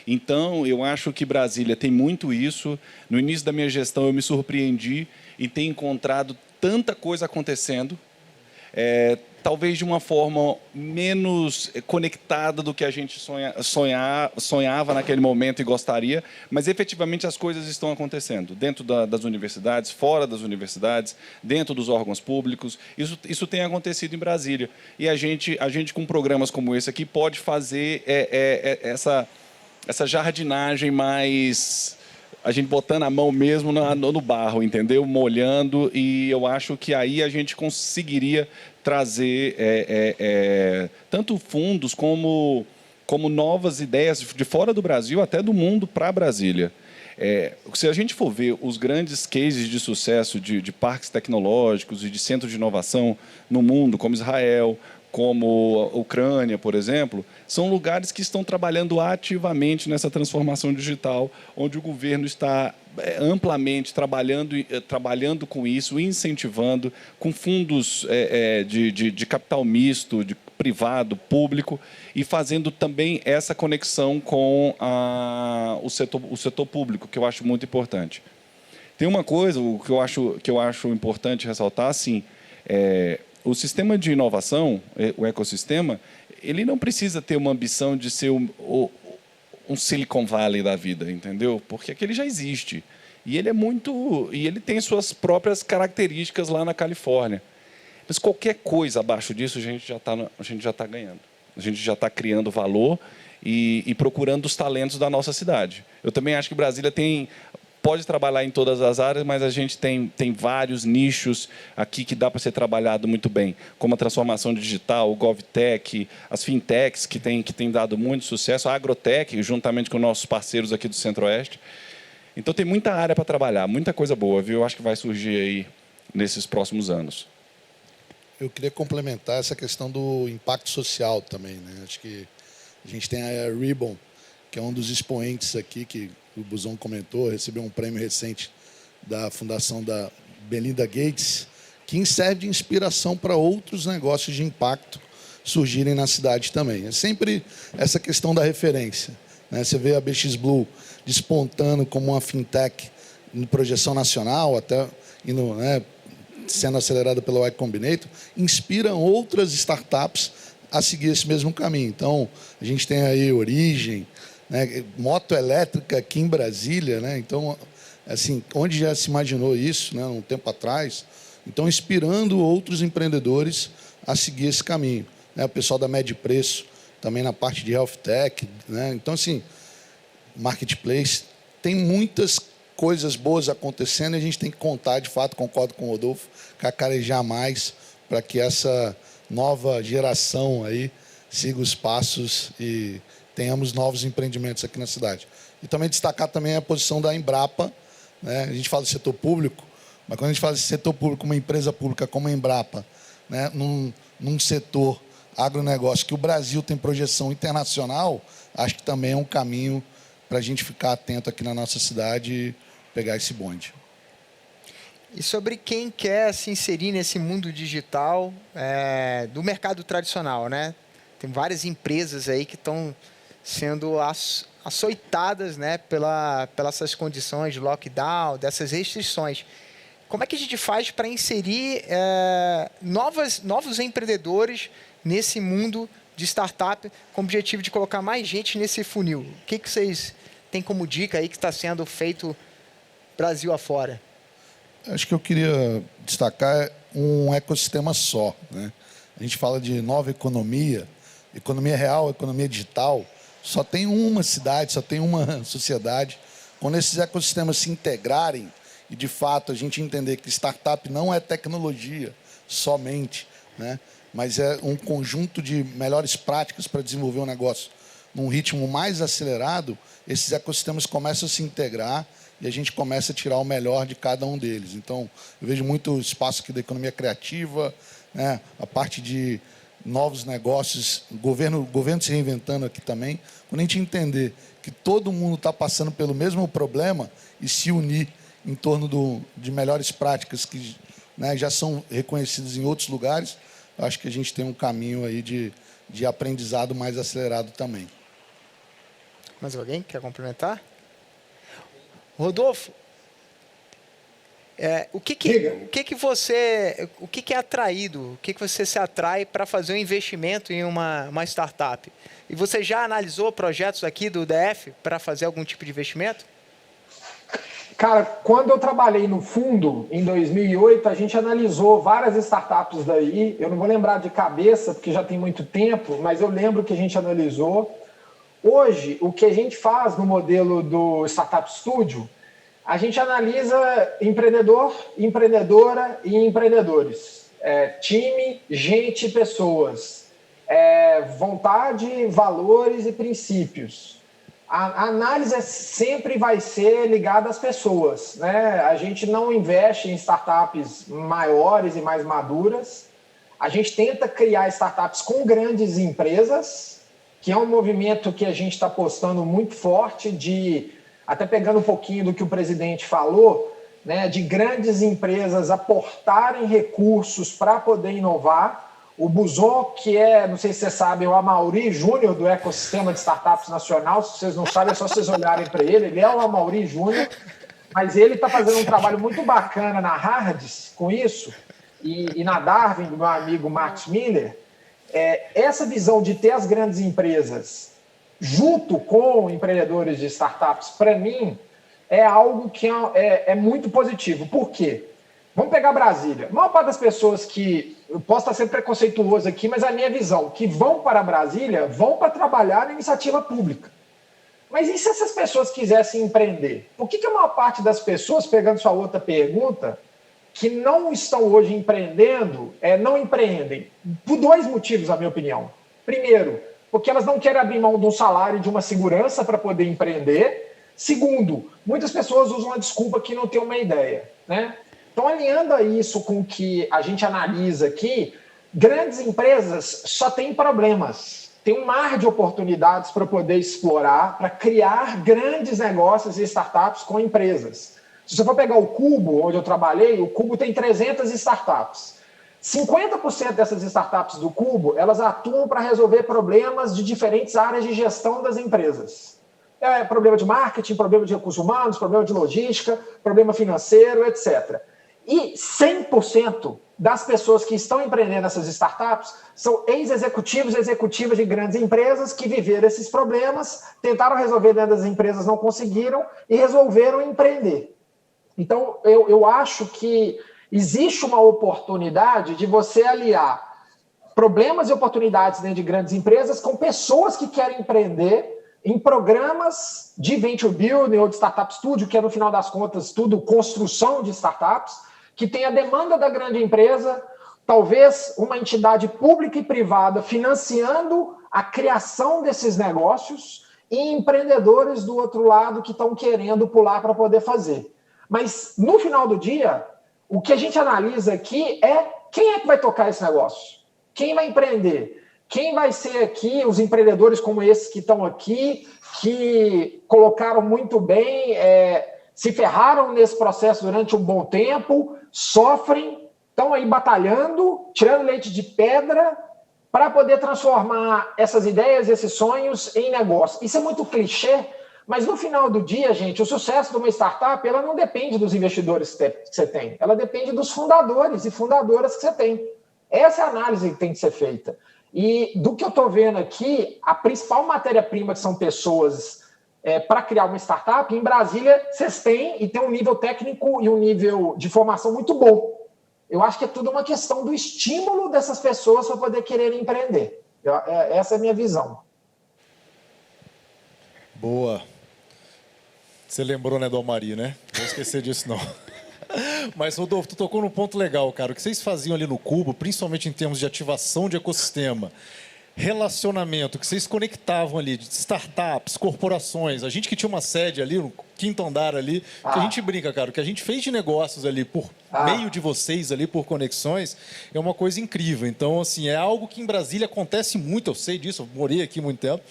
Então, eu acho que Brasília tem muito isso. No início da minha gestão, eu me surpreendi e tenho encontrado tanta coisa acontecendo, talvez de uma forma menos conectada do que a gente sonhava naquele momento e gostaria, mas efetivamente as coisas estão acontecendo dentro das universidades, fora das universidades, dentro dos órgãos públicos. Isso tem acontecido em Brasília. E a gente com programas como esse aqui pode fazer essa jardinagem mais... a gente botando a mão mesmo no barro, entendeu? Molhando, e eu acho que aí a gente conseguiria trazer tanto fundos como novas ideias de fora do Brasil, até do mundo, para Brasília. Se a gente for ver os grandes cases de sucesso de parques tecnológicos e de centros de inovação no mundo, como Israel, como a Ucrânia, por exemplo, são lugares que estão trabalhando ativamente nessa transformação digital, onde o governo está amplamente trabalhando com isso, incentivando, com fundos de capital misto, de privado, público, e fazendo também essa conexão com o setor público, que eu acho muito importante. Tem uma coisa que eu acho importante ressaltar, assim, o sistema de inovação, o ecossistema, ele não precisa ter uma ambição de ser um Silicon Valley da vida, entendeu? Porque aquele já existe. E ele tem suas próprias características lá na Califórnia. Mas qualquer coisa abaixo disso, a gente já está ganhando. A gente já está criando valor e procurando os talentos da nossa cidade. Eu também acho que Brasília pode trabalhar em todas as áreas, mas a gente tem vários nichos aqui que dá para ser trabalhado muito bem, como a transformação digital, o GovTech, as fintechs, que tem dado muito sucesso, a Agrotech, juntamente com nossos parceiros aqui do Centro-Oeste. Então, tem muita área para trabalhar, muita coisa boa, viu? Eu acho que vai surgir aí nesses próximos anos. Eu queria complementar essa questão do impacto social também, né? Acho que a gente tem a Ribbon, que é um dos expoentes aqui, que o Buzão comentou, recebeu um prêmio recente da Fundação da Melinda Gates, que serve de inspiração para outros negócios de impacto surgirem na cidade também. É sempre essa questão da referência, né? Você vê a BX Blue despontando como uma fintech em projeção nacional, até sendo acelerada pelo Y Combinator, inspiram outras startups a seguir esse mesmo caminho. Então, a gente tem aí Origem, né, moto elétrica aqui em Brasília, né? Então, assim, onde já se imaginou isso, né, um tempo atrás? Então, inspirando outros empreendedores a seguir esse caminho, né? O pessoal da Med Preço, também na parte de Health Tech, né? Então, assim, Marketplace, tem muitas coisas boas acontecendo e a gente tem que contar, de fato, concordo com o Rodolfo, cacarejar mais para que essa nova geração aí siga os passos e tenhamos novos empreendimentos aqui na cidade. E também destacar também a posição da Embrapa, né? A gente fala de setor público, mas quando a gente fala de setor público, uma empresa pública como a Embrapa, né? num setor agronegócio que o Brasil tem projeção internacional, acho que também é um caminho para a gente ficar atento aqui na nossa cidade e pegar esse bonde. E sobre quem quer se inserir nesse mundo digital do mercado tradicional, né? Tem várias empresas aí que estão sendo açoitadas, né, pelas essas condições de lockdown, dessas restrições. Como é que a gente faz para inserir novos empreendedores nesse mundo de startup com o objetivo de colocar mais gente nesse funil? O que vocês têm como dica aí que está sendo feito Brasil afora? Acho que eu queria destacar um ecossistema só, né? A gente fala de nova economia real, economia digital. Só tem uma cidade, só tem uma sociedade. Quando esses ecossistemas se integrarem e, de fato, a gente entender que startup não é tecnologia somente, né? Mas é um conjunto de melhores práticas para desenvolver um negócio num ritmo mais acelerado, esses ecossistemas começam a se integrar e a gente começa a tirar o melhor de cada um deles. Então, eu vejo muito espaço aqui da economia criativa, né? A parte de novos negócios, o governo se reinventando aqui também. Quando a gente entender que todo mundo está passando pelo mesmo problema e se unir em torno de melhores práticas que né, já são reconhecidos em outros lugares. Acho que a gente tem um caminho aí de aprendizado mais acelerado também. Mais alguém quer complementar? Rodolfo, o que é atraído, o que você se atrai para fazer um investimento em uma startup? E você já analisou projetos aqui do DF para fazer algum tipo de investimento? Cara, quando eu trabalhei no fundo, em 2008, a gente analisou várias startups daí. Eu não vou lembrar de cabeça, porque já tem muito tempo, mas eu lembro que a gente analisou. Hoje, o que a gente faz no modelo do Startup Studio, a gente analisa empreendedor, empreendedora e empreendedores. Time, gente, pessoas. Vontade, valores e princípios. A análise sempre vai ser ligada às pessoas, né? A gente não investe em startups maiores e mais maduras. A gente tenta criar startups com grandes empresas, que é um movimento que a gente está apostando muito forte, até pegando um pouquinho do que o presidente falou, né, de grandes empresas aportarem recursos para poder inovar. O Buzon, que não sei se vocês sabem, o Amaury Júnior do ecossistema de startups nacional, se vocês não sabem, é só vocês olharem para ele. Ele é o Amaury Júnior, mas ele está fazendo um trabalho muito bacana na Hards com isso, e na Darwin, do meu amigo Max Miller. Essa visão de ter as grandes empresas junto com empreendedores de startups, para mim, é algo que é muito positivo. Por quê? Vamos pegar Brasília. A maior parte das pessoas eu posso estar sendo preconceituoso aqui, mas a minha visão, que vão para Brasília, vão para trabalhar na iniciativa pública. Mas e se essas pessoas quisessem empreender? Por que a maior parte das pessoas, pegando sua outra pergunta, que não estão hoje empreendendo, não empreendem? Por dois motivos, na minha opinião. Primeiro, porque elas não querem abrir mão de um salário e de uma segurança para poder empreender. Segundo, muitas pessoas usam a desculpa que não tem uma ideia, né? Então, alinhando isso com o que a gente analisa aqui, grandes empresas só têm problemas. Tem um mar de oportunidades para poder explorar, para criar grandes negócios e startups com empresas. Se você for pegar o Cubo, onde eu trabalhei, o Cubo tem 300 startups. 50% dessas startups do Cubo, elas atuam para resolver problemas de diferentes áreas de gestão das empresas. Problema de marketing, problema de recursos humanos, problema de logística, problema financeiro, etc. E 100% das pessoas que estão empreendendo essas startups são ex-executivos e executivas de grandes empresas que viveram esses problemas, tentaram resolver dentro das empresas, não conseguiram e resolveram empreender. Então, eu acho que existe uma oportunidade de você aliar problemas e oportunidades dentro de grandes empresas com pessoas que querem empreender em programas de Venture Building ou de Startup Studio, que é, no final das contas, tudo construção de startups, que tem a demanda da grande empresa, talvez uma entidade pública e privada financiando a criação desses negócios e empreendedores do outro lado que estão querendo pular para poder fazer. Mas, no final do dia, o que a gente analisa aqui é quem é que vai tocar esse negócio? Quem vai empreender? Quem vai ser aqui os empreendedores como esses que estão aqui, que colocaram muito bem, se ferraram nesse processo durante um bom tempo, sofrem, estão aí batalhando, tirando leite de pedra, para poder transformar essas ideias, esses sonhos em negócio. Isso é muito clichê, mas no final do dia, gente, o sucesso de uma startup, ela não depende dos investidores que você tem, ela depende dos fundadores e fundadoras que você tem. Essa é a análise que tem que ser feita. E do que eu estou vendo aqui, a principal matéria-prima que são pessoas para criar uma startup, em Brasília vocês têm, e tem um nível técnico e um nível de formação muito bom. Eu acho que é tudo uma questão do estímulo dessas pessoas para poder querer empreender. Essa é a minha visão. Boa. Você lembrou, né, do Amaury, né? Não vou esquecer disso, não. Mas, Rodolfo, tu tocou num ponto legal, cara. O que vocês faziam ali no Cubo, principalmente em termos de ativação de ecossistema, relacionamento, que vocês conectavam ali, de startups, corporações. A gente que tinha uma sede ali, no 5º andar ali, que a gente brinca, cara, o que a gente fez de negócios ali por meio de vocês ali, por conexões, é uma coisa incrível. Então, assim, é algo que em Brasília acontece muito, eu sei disso, eu morei aqui há muito tempo,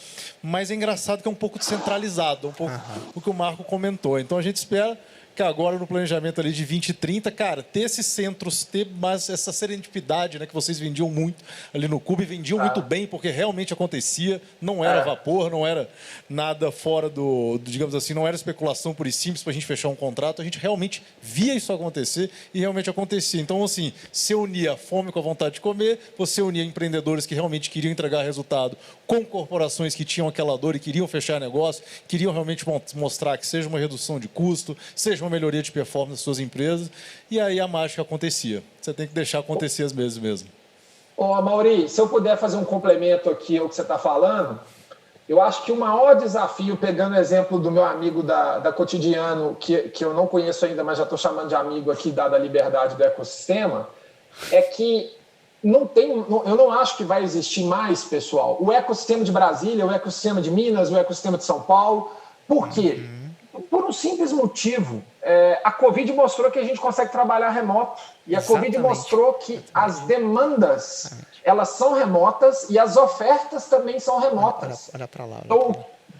mas é engraçado que é um pouco descentralizado, um pouco o que o Marco comentou. Então, a gente espera que agora no planejamento ali de 2030, cara, ter esses centros, ter mais essa serendipidade, né, que vocês vendiam muito ali no Cubo, e vendiam muito bem, porque realmente acontecia, não era vapor, não era nada fora do, digamos assim, não era especulação pura e simples para a gente fechar um contrato, a gente realmente via isso acontecer e realmente acontecia. Então, assim, você unia a fome com a vontade de comer, você unia empreendedores que realmente queriam entregar resultado com corporações que tinham aquela dor e queriam fechar negócio, queriam realmente mostrar que seja uma redução de custo, seja uma melhoria de performance das suas empresas, e aí a mágica acontecia. Você tem que deixar acontecer às vezes mesmo. Ô, Amaury, se eu puder fazer um complemento aqui ao que você está falando, eu acho que o maior desafio, pegando o exemplo do meu amigo da Cotidiano, que eu não conheço ainda, mas já estou chamando de amigo aqui, dada a liberdade do ecossistema, é que eu não acho que vai existir mais, pessoal, o ecossistema de Brasília, o ecossistema de Minas, o ecossistema de São Paulo. Por quê? Por um simples motivo. A Covid mostrou que a gente consegue trabalhar remoto. E a Covid mostrou que as demandas, elas são remotas e as ofertas também são remotas. Então, o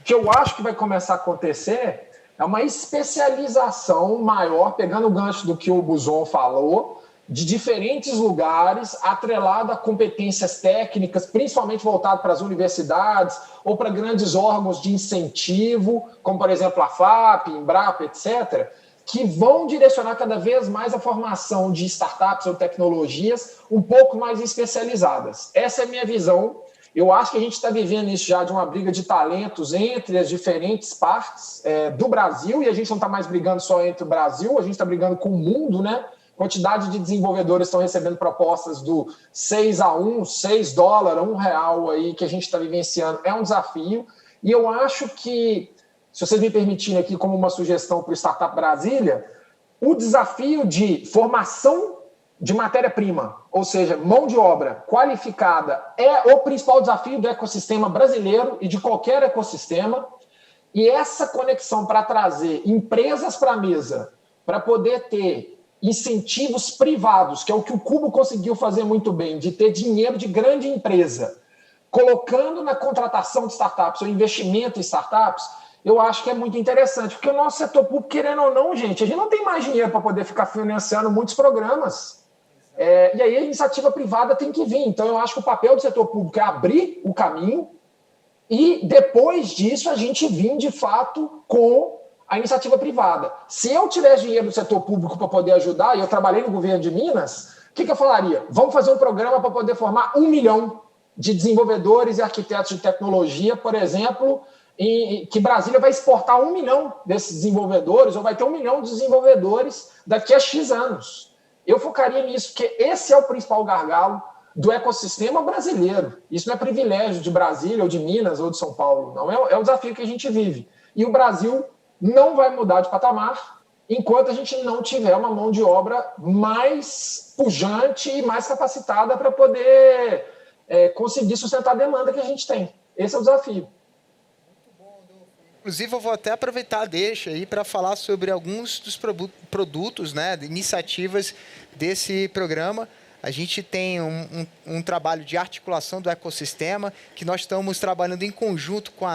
que eu acho que vai começar a acontecer é uma especialização maior, pegando o gancho do que o Buzon falou, de diferentes lugares, atrelado a competências técnicas, principalmente voltado para as universidades ou para grandes órgãos de incentivo, como, por exemplo, a FAP, Embrapa, etc., que vão direcionar cada vez mais a formação de startups ou tecnologias um pouco mais especializadas. Essa é a minha visão. Eu acho que a gente está vivendo isso já de uma briga de talentos entre as diferentes partes do Brasil, e a gente não está mais brigando só entre o Brasil, a gente está brigando com o mundo, né? Quantidade de desenvolvedores estão recebendo propostas do 6-1, $6, R$1 aí que a gente está vivenciando. É um desafio. E eu acho que, se vocês me permitirem aqui como uma sugestão para o Startup Brasília, o desafio de formação de matéria-prima, ou seja, mão de obra qualificada, é o principal desafio do ecossistema brasileiro e de qualquer ecossistema. E essa conexão para trazer empresas para a mesa, para poder ter incentivos privados, que é o que o Cubo conseguiu fazer muito bem, de ter dinheiro de grande empresa, colocando na contratação de startups ou investimento em startups, eu acho que é muito interessante, porque o nosso setor público, querendo ou não, gente, a gente não tem mais dinheiro para poder ficar financiando muitos programas. E aí a iniciativa privada tem que vir. Então eu acho que o papel do setor público é abrir o caminho e depois disso a gente vir de fato com a iniciativa privada. Se eu tivesse dinheiro do setor público para poder ajudar, e eu trabalhei no governo de Minas, o que eu falaria? Vamos fazer um programa para poder formar 1 milhão de desenvolvedores e arquitetos de tecnologia, por exemplo, que Brasília vai exportar 1 milhão desses desenvolvedores, ou vai ter 1 milhão de desenvolvedores daqui a X anos. Eu focaria nisso, porque esse é o principal gargalo do ecossistema brasileiro. Isso não é privilégio de Brasília, ou de Minas, ou de São Paulo, não. É o desafio que a gente vive. E o Brasil não vai mudar de patamar enquanto a gente não tiver uma mão de obra mais pujante e mais capacitada para poder conseguir sustentar a demanda que a gente tem. Esse é o desafio. Inclusive, eu vou até aproveitar a deixa aí para falar sobre alguns dos produtos, né, iniciativas desse programa. A gente tem um trabalho de articulação do ecossistema, que nós estamos trabalhando em conjunto com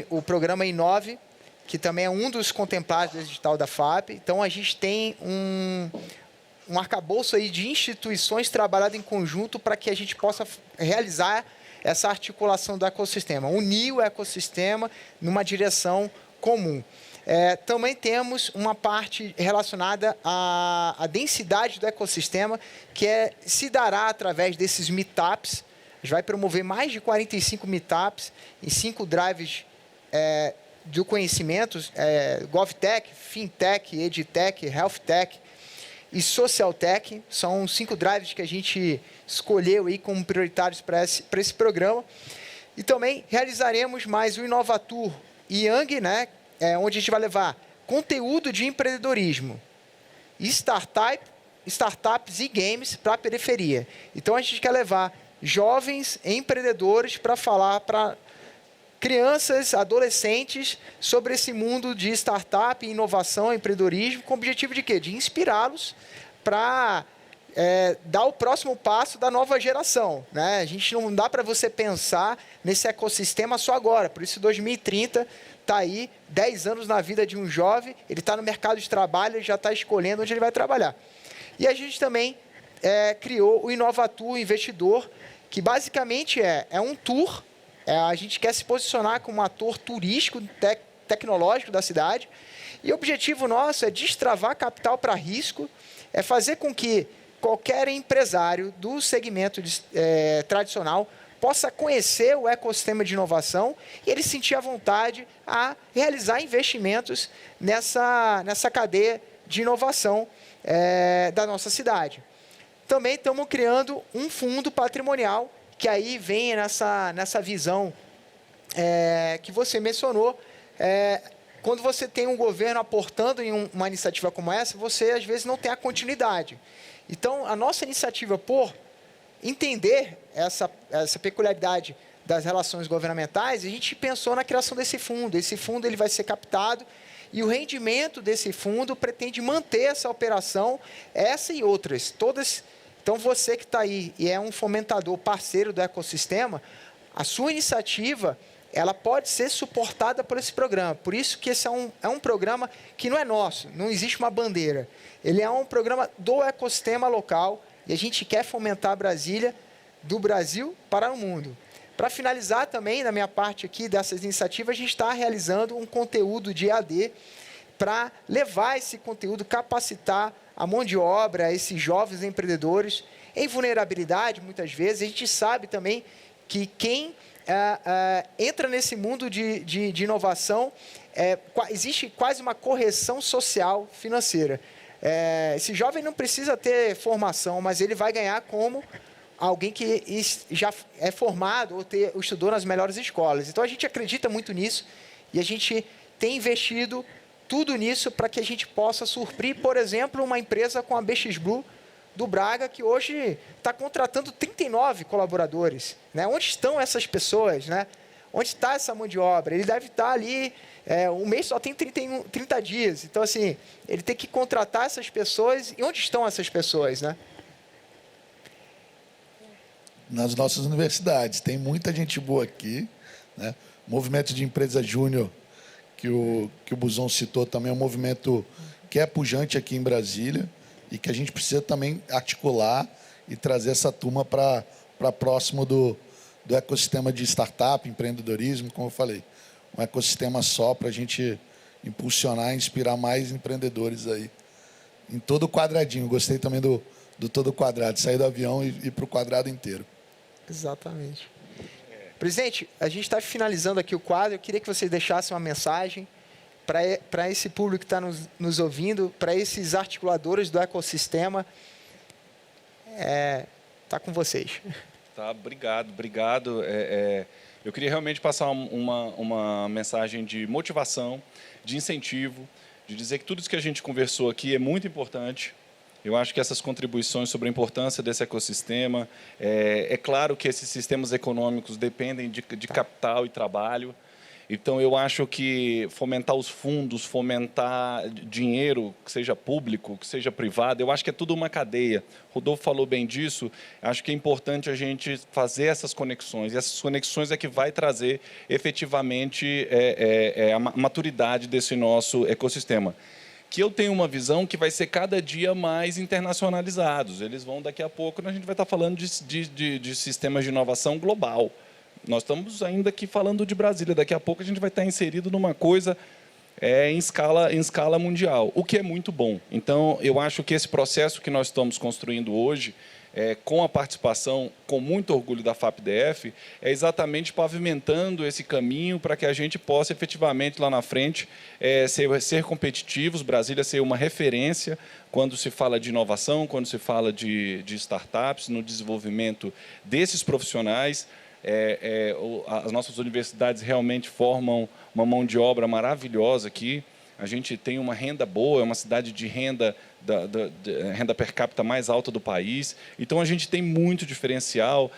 o programa Inove, que também é um dos contemplados do edital da FAP. Então, a gente tem um arcabouço aí de instituições trabalhando em conjunto para que a gente possa realizar essa articulação do ecossistema, unir o ecossistema numa direção comum. Também temos uma parte relacionada à densidade do ecossistema, que se dará através desses meetups. A gente vai promover mais de 45 meetups em 5 drives do conhecimento, GovTech, FinTech, EdTech, HealthTech e SocialTech. São 5 drives que a gente escolheu aí como prioritários para esse programa. E também realizaremos mais o Inovatur Young, né, onde a gente vai levar conteúdo de empreendedorismo, startups e games para a periferia. Então, a gente quer levar jovens empreendedores para falar para crianças, adolescentes, sobre esse mundo de startup, inovação, empreendedorismo, com o objetivo de quê? De inspirá-los para dar o próximo passo da nova geração, né? A gente não dá para você pensar nesse ecossistema só agora. Por isso, 2030 está aí, 10 anos na vida de um jovem, ele está no mercado de trabalho, ele já está escolhendo onde ele vai trabalhar. E a gente também criou o Inovatur Investidor, que basicamente é um tour. A gente quer se posicionar como um ator turístico, tecnológico da cidade. E o objetivo nosso é destravar capital para risco, é fazer com que qualquer empresário do segmento tradicional possa conhecer o ecossistema de inovação e ele sentir a vontade a realizar investimentos nessa cadeia de inovação da nossa cidade. Também estamos criando um fundo patrimonial, que aí vem nessa visão que você mencionou. Quando você tem um governo aportando em uma iniciativa como essa, você às vezes não tem a continuidade. Então, a nossa iniciativa, por entender essa peculiaridade das relações governamentais, a gente pensou na criação desse fundo. Esse fundo ele vai ser captado e o rendimento desse fundo pretende manter essa operação, essa e outras, todas. Então, você que está aí e é um fomentador parceiro do ecossistema, a sua iniciativa ela pode ser suportada por esse programa. Por isso que esse é um programa que não é nosso, não existe uma bandeira. Ele é um programa do ecossistema local e a gente quer fomentar Brasília do Brasil para o mundo. Para finalizar também, na minha parte aqui dessas iniciativas, a gente está realizando um conteúdo de EAD para levar esse conteúdo, capacitar a mão de obra, esses jovens empreendedores em vulnerabilidade, muitas vezes. A gente sabe também que quem entra nesse mundo de inovação, existe quase uma correção social financeira. Esse jovem não precisa ter formação, mas ele vai ganhar como alguém que já é formado ou estudou nas melhores escolas. Então, a gente acredita muito nisso e a gente tem investido tudo nisso para que a gente possa suprir, por exemplo, uma empresa com a BX Blue do Braga, que hoje está contratando 39 colaboradores. Né? Onde estão essas pessoas? Né? Onde está essa mão de obra? Ele deve estar ali, um mês só tem 30 dias. Então, assim, ele tem que contratar essas pessoas. E onde estão essas pessoas? Né? Nas nossas universidades. Tem muita gente boa aqui. Né? O movimento de empresa júnior, que o Buzon citou, também é um movimento que é pujante aqui em Brasília, e que a gente precisa também articular e trazer essa turma para próximo do ecossistema de startup, empreendedorismo, como eu falei. Um ecossistema só para a gente impulsionar e inspirar mais empreendedores aí. Em todo o quadradinho. Gostei também do todo quadrado, sair do avião e ir para o quadrado inteiro. Exatamente. Presidente, a gente está finalizando aqui o quadro. Eu queria que você deixasse uma mensagem para esse público que está nos ouvindo, para esses articuladores do ecossistema. Está com vocês. Tá, obrigado. Eu queria realmente passar uma mensagem de motivação, de incentivo, de dizer que tudo isso que a gente conversou aqui é muito importante. Eu acho que essas contribuições sobre a importância desse ecossistema, é claro que esses sistemas econômicos dependem de capital e trabalho. Então, eu acho que fomentar os fundos, fomentar dinheiro, que seja público, que seja privado, eu acho que é tudo uma cadeia. Rodolfo falou bem disso. Acho que é importante a gente fazer essas conexões. E essas conexões é que vai trazer, efetivamente, a maturidade desse nosso ecossistema. Que eu tenho uma visão que vai ser cada dia mais internacionalizados. Eles vão, daqui a pouco, a gente vai estar falando de sistemas de inovação global. Nós estamos ainda aqui falando de Brasília. Daqui a pouco a gente vai estar inserido numa coisa em escala mundial, o que é muito bom. Então, eu acho que esse processo que nós estamos construindo hoje, com a participação, com muito orgulho da FAPDF, é exatamente pavimentando esse caminho para que a gente possa, efetivamente, lá na frente, ser competitivos, Brasília ser uma referência quando se fala de inovação, quando se fala de startups, no desenvolvimento desses profissionais. As nossas universidades realmente formam uma mão de obra maravilhosa aqui. A gente tem uma renda boa, é uma cidade de renda renda per capita mais alta do país. Então, a gente tem muito diferencial.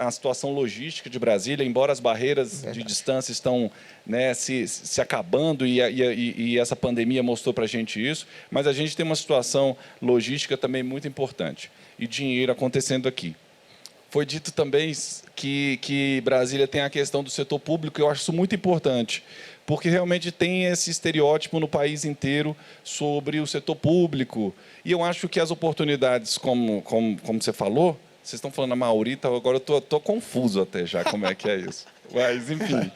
A situação logística de Brasília, embora as barreiras de distância estão, né, se acabando, e essa pandemia mostrou para a gente isso, mas a gente tem uma situação logística também muito importante. E dinheiro acontecendo aqui. Foi dito também que Brasília tem a questão do setor público, e eu acho isso muito importante, porque realmente tem esse estereótipo no país inteiro sobre o setor público. E eu acho que as oportunidades, como você falou, vocês estão falando a Maurita, agora eu estou confuso até já como é que é isso. Mas, enfim.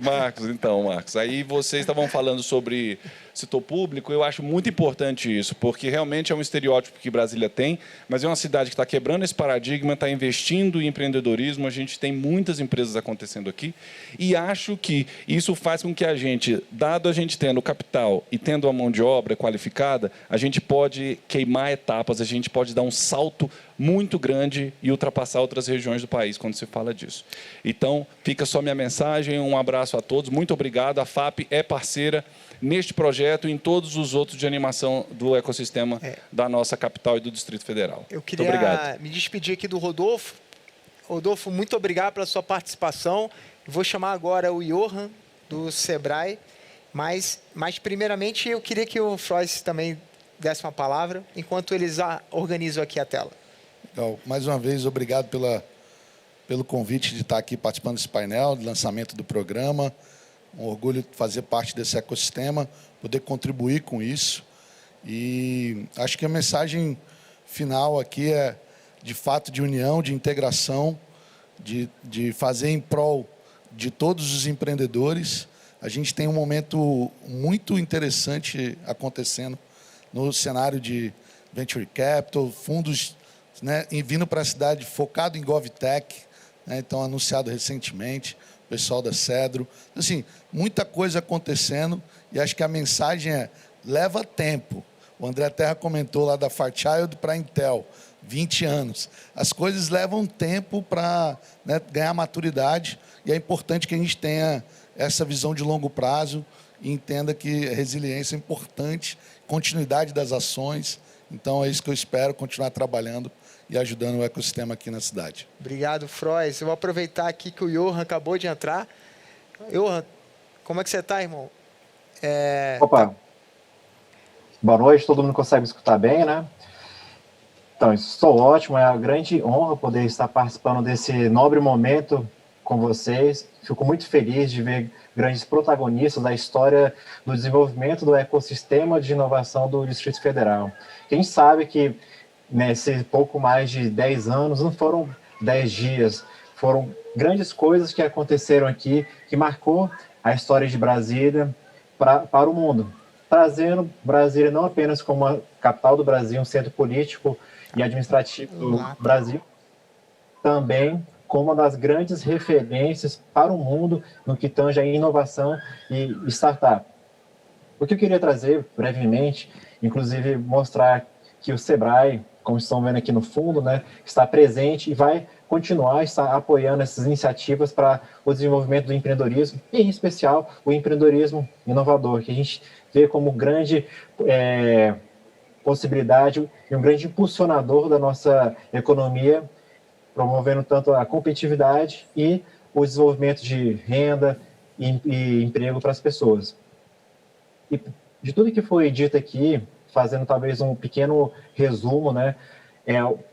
Marcos, aí vocês estavam falando sobre setor público, eu acho muito importante isso, porque realmente é um estereótipo que Brasília tem, mas é uma cidade que está quebrando esse paradigma, está investindo em empreendedorismo, a gente tem muitas empresas acontecendo aqui, e acho que isso faz com que a gente, dado a gente tendo o capital e tendo a mão de obra qualificada, a gente pode queimar etapas, a gente pode dar um salto muito grande e ultrapassar outras regiões do país quando se fala disso. Então, fica só minha mensagem, um abraço a todos, muito obrigado. A FAP é parceira neste projeto e em todos os outros de animação do ecossistema da nossa capital e do Distrito Federal. Eu queria me despedir aqui do Rodolfo. Rodolfo, muito obrigado pela sua participação. Vou chamar agora o Johan, do Sebrae, mas primeiramente eu queria que o Frois também desse uma palavra, enquanto eles organizam aqui a tela. Então, mais uma vez, obrigado pelo convite de estar aqui participando desse painel, de lançamento do programa. Um orgulho fazer parte desse ecossistema, poder contribuir com isso. E acho que a mensagem final aqui é, de fato, de união, de integração, de fazer em prol de todos os empreendedores. A gente tem um momento muito interessante acontecendo no cenário de Venture Capital, fundos, né, vindo para a cidade focado em GovTech, né, então anunciado recentemente, o pessoal da Cedro. Assim, muita coisa acontecendo, e acho que a mensagem é, leva tempo. O André Terra comentou lá da Fairchild para a Intel, 20 anos. As coisas levam tempo para, né, ganhar maturidade, e é importante que a gente tenha essa visão de longo prazo e entenda que a resiliência é importante, continuidade das ações. Então, é isso que eu espero, continuar trabalhando e ajudando o ecossistema aqui na cidade. Obrigado, Frois. Eu vou aproveitar aqui que o Johan acabou de entrar. Johan, como é que você está, irmão? Opa, boa noite, todo mundo consegue me escutar bem, né? Então, estou ótimo, é uma grande honra poder estar participando desse nobre momento com vocês. Fico muito feliz de ver grandes protagonistas da história do desenvolvimento do ecossistema de inovação do Distrito Federal. Quem sabe que nesse pouco mais de 10 anos, não foram 10 dias, foram grandes coisas que aconteceram aqui, que marcou a história de Brasília para o mundo, trazendo Brasília não apenas como a capital do Brasil, um centro político e administrativo do Brasil, também como uma das grandes referências para o mundo no que tange a inovação e startup. O que eu queria trazer brevemente, inclusive mostrar que o Sebrae, como estão vendo aqui no fundo, né, está presente e vai continuar estar apoiando essas iniciativas para o desenvolvimento do empreendedorismo, e em especial o empreendedorismo inovador, que a gente vê como grande possibilidade e um grande impulsionador da nossa economia, promovendo tanto a competitividade e o desenvolvimento de renda e emprego para as pessoas. E de tudo que foi dito aqui, fazendo talvez um pequeno resumo, né,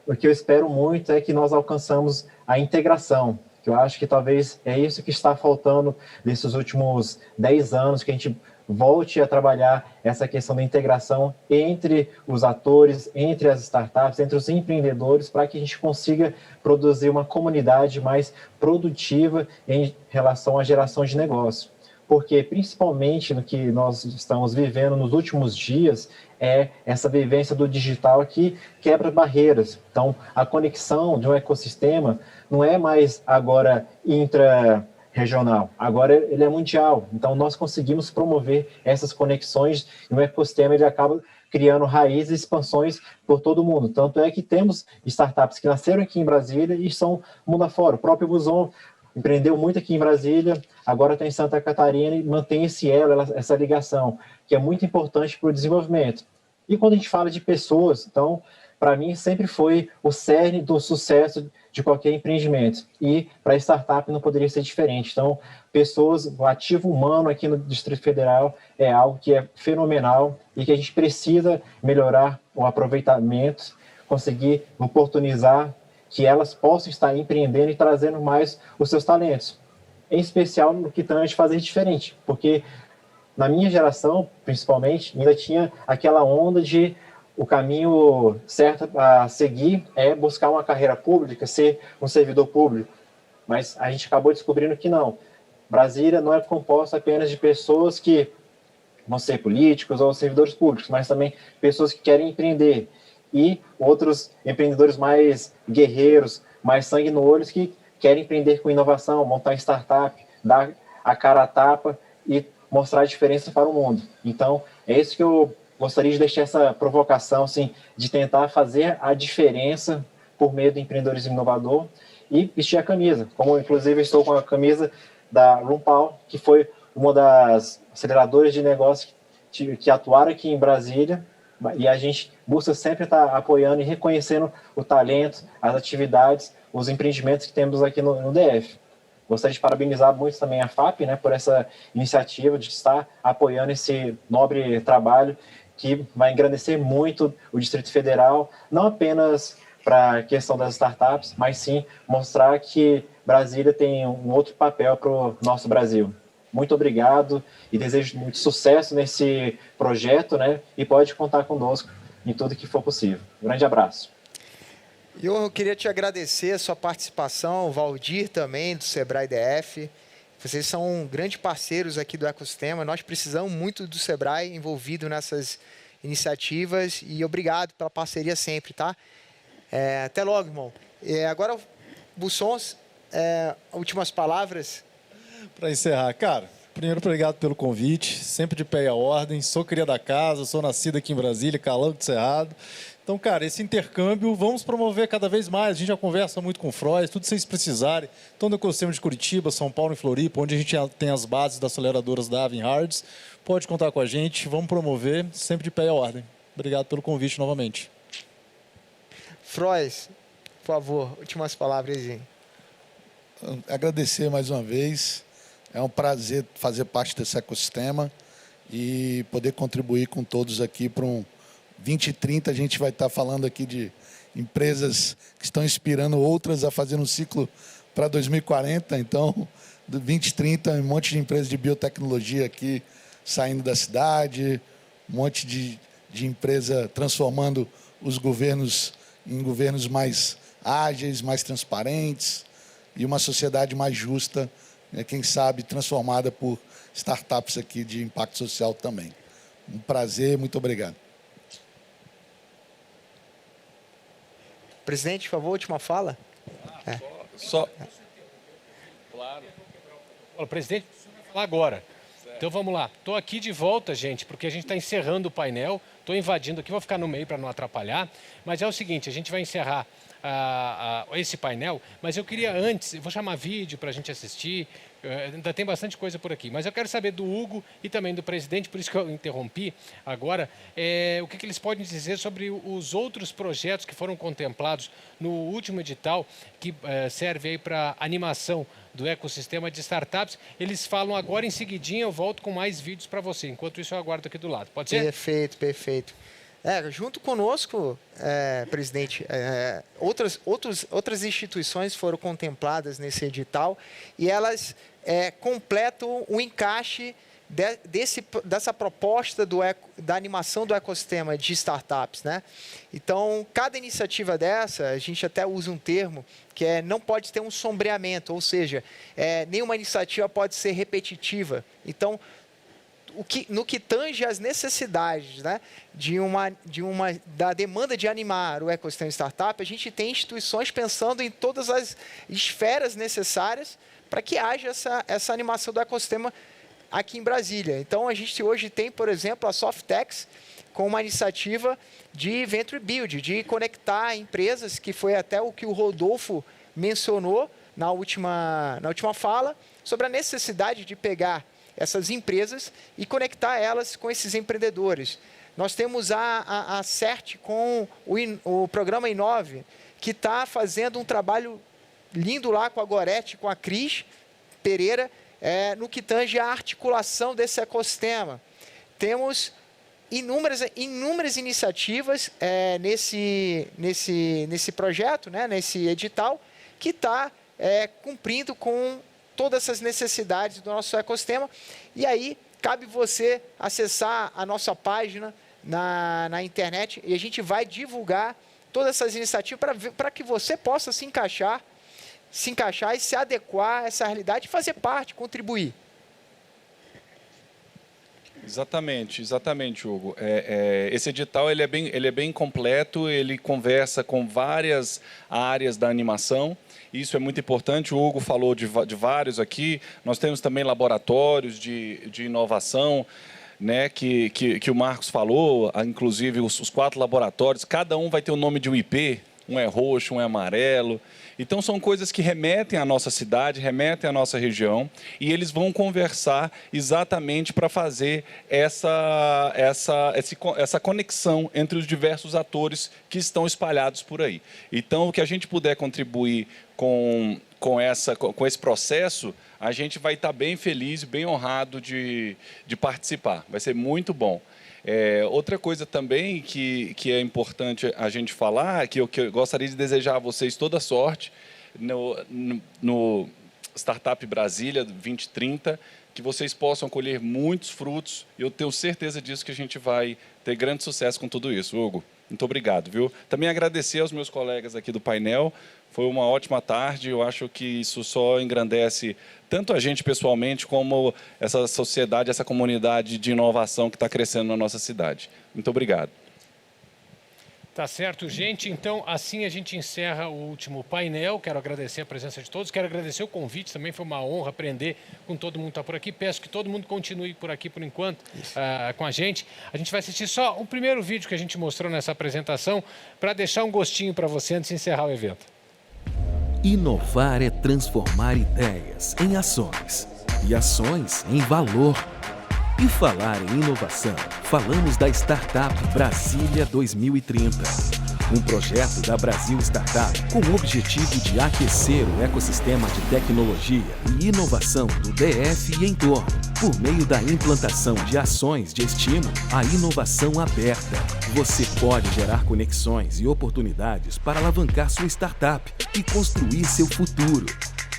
o que eu espero muito é que nós alcançamos a integração, que eu acho que talvez é isso que está faltando nesses últimos 10 anos, que a gente volte a trabalhar essa questão da integração entre os atores, entre as startups, entre os empreendedores, para que a gente consiga produzir uma comunidade mais produtiva em relação à geração de negócio. Porque, principalmente no que nós estamos vivendo nos últimos dias, é essa vivência do digital que quebra barreiras. Então, a conexão de um ecossistema não é mais agora intra-regional, agora ele é mundial. Então, nós conseguimos promover essas conexões e o ecossistema ele acaba criando raízes e expansões por todo o mundo. Tanto é que temos startups que nasceram aqui em Brasília e estão mundo afora. O próprio Buzon empreendeu muito aqui em Brasília, agora está em Santa Catarina e mantém esse elo, essa ligação, que é muito importante para o desenvolvimento. E quando a gente fala de pessoas, então, para mim, sempre foi o cerne do sucesso de qualquer empreendimento. E para a startup não poderia ser diferente. Então, pessoas, o ativo humano aqui no Distrito Federal é algo que é fenomenal e que a gente precisa melhorar o aproveitamento, conseguir oportunizar que elas possam estar empreendendo e trazendo mais os seus talentos. Em especial no que tange fazer diferente, porque na minha geração, principalmente, ainda tinha aquela onda de o caminho certo a seguir é buscar uma carreira pública, ser um servidor público. Mas a gente acabou descobrindo que não. Brasília não é composta apenas de pessoas que vão ser políticos ou servidores públicos, mas também pessoas que querem empreender. E outros empreendedores mais guerreiros, mais sangue no olho, que querem empreender com inovação, montar startup, dar a cara a tapa e mostrar a diferença para o mundo. Então, é isso que eu gostaria de deixar essa provocação, assim, de tentar fazer a diferença por meio do empreendedorismo inovador e vestir a camisa. Como, inclusive, estou com a camisa da Rumpal, que foi uma das aceleradoras de negócios que atuaram aqui em Brasília, e a gente busca sempre estar apoiando e reconhecendo o talento, as atividades, os empreendimentos que temos aqui no DF. Gostaria de parabenizar muito também a FAP, né, por essa iniciativa de estar apoiando esse nobre trabalho que vai engrandecer muito o Distrito Federal, não apenas para a questão das startups, mas sim mostrar que Brasília tem um outro papel para o nosso Brasil. Muito obrigado e desejo muito sucesso nesse projeto, né, e pode contar conosco em tudo que for possível. Um grande abraço. Eu queria te agradecer a sua participação, o Valdir também, do Sebrae DF. Vocês são grandes parceiros aqui do ecossistema. Nós precisamos muito do Sebrae envolvido nessas iniciativas e obrigado pela parceria sempre, tá? Até logo, irmão. Agora, Bussons, últimas palavras. Para encerrar, cara, primeiro, obrigado pelo convite, sempre de pé e à ordem. Sou cria da casa, sou nascido aqui em Brasília, Calango do Cerrado. Então, cara, esse intercâmbio vamos promover cada vez mais. A gente já conversa muito com o Frois, tudo vocês precisarem. Então, no ecossistema de Curitiba, São Paulo e Floripa, onde a gente tem as bases das aceleradoras da Avin Hards, pode contar com a gente, vamos promover, sempre de pé e à ordem. Obrigado pelo convite novamente. Frois, por favor, últimas palavras aí. Agradecer mais uma vez. É um prazer fazer parte desse ecossistema e poder contribuir com todos aqui para um 2030. A gente vai estar falando aqui de empresas que estão inspirando outras a fazer um ciclo para 2040. Então, do 2030, um monte de empresas de biotecnologia aqui saindo da cidade, um monte de empresa transformando os governos em governos mais ágeis, mais transparentes e uma sociedade mais justa, quem sabe transformada por startups aqui de impacto social também. Um prazer, muito obrigado. Presidente, por favor, última fala. Claro. O presidente vai falar agora. Então vamos lá. Estou aqui de volta, gente, porque a gente está encerrando o painel. Estou invadindo aqui, vou ficar no meio para não atrapalhar. Mas é o seguinte, a gente vai encerrar esse painel, mas eu queria antes, eu vou chamar vídeo para a gente assistir, ainda tem bastante coisa por aqui, mas eu quero saber do Hugo e também do presidente, por isso que eu interrompi agora, o que eles podem dizer sobre os outros projetos que foram contemplados no último edital, que serve aí para animação do ecossistema de startups. Eles falam agora, em seguidinha eu volto com mais vídeos para você, enquanto isso eu aguardo aqui do lado, pode ser? Perfeito, perfeito. Junto conosco, presidente, outras instituições foram contempladas nesse edital e elas completam o encaixe dessa proposta da animação do ecossistema de startups, né? Então, cada iniciativa dessa, a gente até usa um termo que não pode ter um sombreamento, ou seja, nenhuma iniciativa pode ser repetitiva. Então, no que tange às necessidades, né, da demanda de animar o ecossistema startup, a gente tem instituições pensando em todas as esferas necessárias para que haja essa animação do ecossistema aqui em Brasília. Então, a gente hoje tem, por exemplo, a Softex com uma iniciativa de Venture Build, de conectar empresas, que foi até o que o Rodolfo mencionou na última fala, sobre a necessidade de pegar essas empresas e conectar elas com esses empreendedores. Nós temos a CERT com o programa Inove, que está fazendo um trabalho lindo lá com a Gorete, com a Cris Pereira, no que tange a articulação desse ecossistema. Temos inúmeras iniciativas nesse projeto, né, nesse edital, que está cumprindo com todas essas necessidades do nosso ecossistema. E aí, cabe você acessar a nossa página na internet e a gente vai divulgar todas essas iniciativas para que você possa se encaixar e se adequar a essa realidade e fazer parte, contribuir. Exatamente, Hugo. Esse edital ele é bem completo, ele conversa com várias áreas da animação. Isso é muito importante. O Hugo falou de vários aqui. Nós temos também laboratórios de inovação, né, que o Marcos falou, inclusive os 4 laboratórios. Cada um vai ter o nome de um IP. Um é roxo, um é amarelo. Então, são coisas que remetem à nossa cidade, remetem à nossa região, e eles vão conversar exatamente para fazer essa conexão entre os diversos atores que estão espalhados por aí. Então, o que a gente puder contribuir com esse processo, a gente vai estar bem feliz, bem honrado de participar. Vai ser muito bom. Outra coisa também que é importante a gente falar, que eu gostaria de desejar a vocês toda sorte no Startup Brasília 2030, que vocês possam colher muitos frutos. Eu tenho certeza disso, que a gente vai ter grande sucesso com tudo isso. Hugo, muito obrigado, viu? Também agradecer aos meus colegas aqui do painel. Foi uma ótima tarde. Eu acho que isso só engrandece tanto a gente pessoalmente, como essa sociedade, essa comunidade de inovação que está crescendo na nossa cidade. Muito obrigado. Tá certo, gente. Então, assim a gente encerra o último painel. Quero agradecer a presença de todos. Quero agradecer o convite. Também foi uma honra aprender com todo mundo que está por aqui. Peço que todo mundo continue por aqui, por enquanto, com a gente. A gente vai assistir só o primeiro vídeo que a gente mostrou nessa apresentação, para deixar um gostinho para você antes de encerrar o evento. Inovar é transformar ideias em ações e ações em valor. E falar em inovação, falamos da Startup Brasília 2030. Um projeto da Brasil Startup com o objetivo de aquecer o ecossistema de tecnologia e inovação do DF e entorno, por meio da implantação de ações de estímulo à inovação aberta. Você pode gerar conexões e oportunidades para alavancar sua startup e construir seu futuro.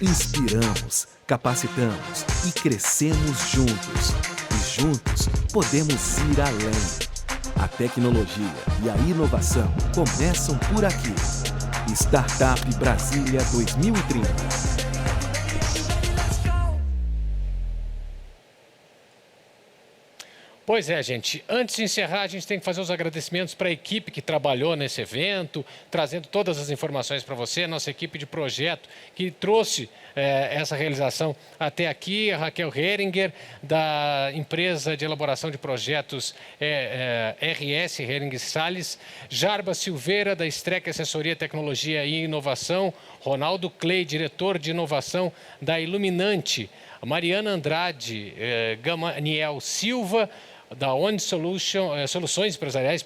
Inspiramos, capacitamos e crescemos juntos. E juntos podemos ir além. A tecnologia e a inovação começam por aqui. Startup Brasília 2030. Pois é, gente. Antes de encerrar, a gente tem que fazer os agradecimentos para a equipe que trabalhou nesse evento, trazendo todas as informações para você, a nossa equipe de projeto que trouxe essa realização até aqui, a Raquel Heringer, da empresa de elaboração de projetos RS Heringer Salles, Jarba Silveira, da Streck Assessoria, Tecnologia e Inovação, Ronaldo Clay, diretor de inovação da Iluminante, Mariana Andrade, Gamaniel Silva, da One Soluções Empresariais,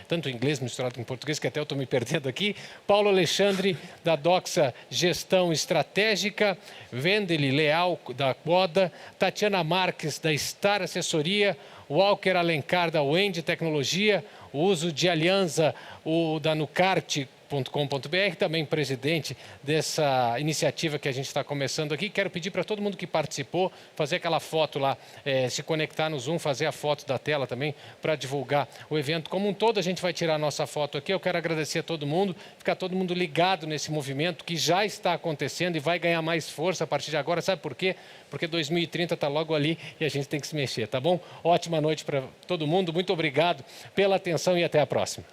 tanto em inglês misturado com português, que até eu estou me perdendo aqui, Paulo Alexandre, da Doxa Gestão Estratégica, Vendeli Leal, da Quoda, Tatiana Marques, da Star Assessoria, Walker Alencar, da Wendy Tecnologia, o uso de aliança, da Nucarte, .com.br, também presidente dessa iniciativa que a gente está começando aqui. Quero pedir para todo mundo que participou, fazer aquela foto lá, se conectar no Zoom, fazer a foto da tela também, para divulgar o evento como um todo. A gente vai tirar a nossa foto aqui. Eu quero agradecer a todo mundo, ficar todo mundo ligado nesse movimento que já está acontecendo e vai ganhar mais força a partir de agora. Sabe por quê? Porque 2030 está logo ali e a gente tem que se mexer, tá bom? Ótima noite para todo mundo. Muito obrigado pela atenção e até a próxima.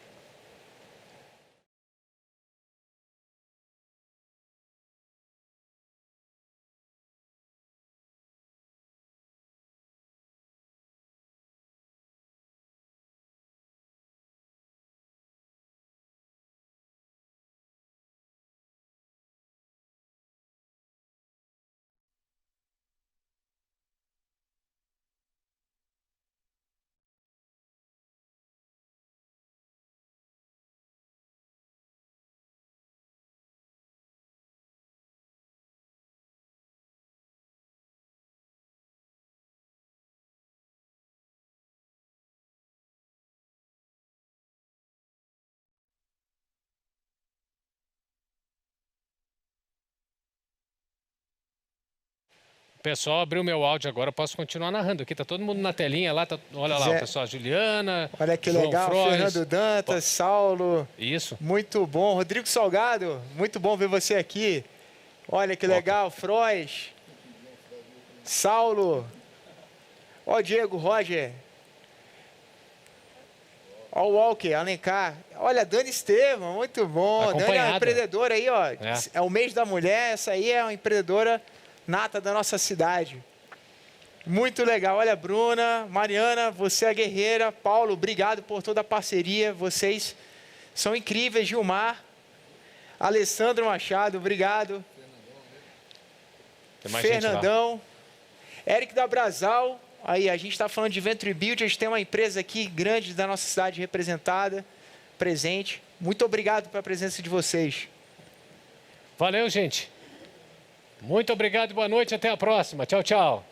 pessoal abriu meu áudio agora, eu posso continuar narrando. Aqui tá todo mundo na telinha lá, olha lá, o pessoal, a Juliana, olha que João legal, Frois. Fernando Dantas, Saulo. Isso. Muito bom. Rodrigo Salgado, muito bom ver você aqui. Olha que legal, Frois. Saulo. Ó, Diego, Roger. Ó, o Walker, Alencar. Olha, Dani Estevam, muito bom. Dani é uma empreendedora aí, ó. É o mês da mulher, essa aí é uma empreendedora nata da nossa cidade. Muito legal. Olha, Bruna, Mariana, você é guerreira. Paulo, obrigado por toda a parceria. Vocês são incríveis. Gilmar. Alessandro Machado, obrigado. Fernandão. Eric da Brasal. Aí, a gente está falando de Venture Build, a gente tem uma empresa aqui grande da nossa cidade representada, presente. Muito obrigado pela presença de vocês. Valeu, gente. Muito obrigado, boa noite, até a próxima. Tchau, tchau.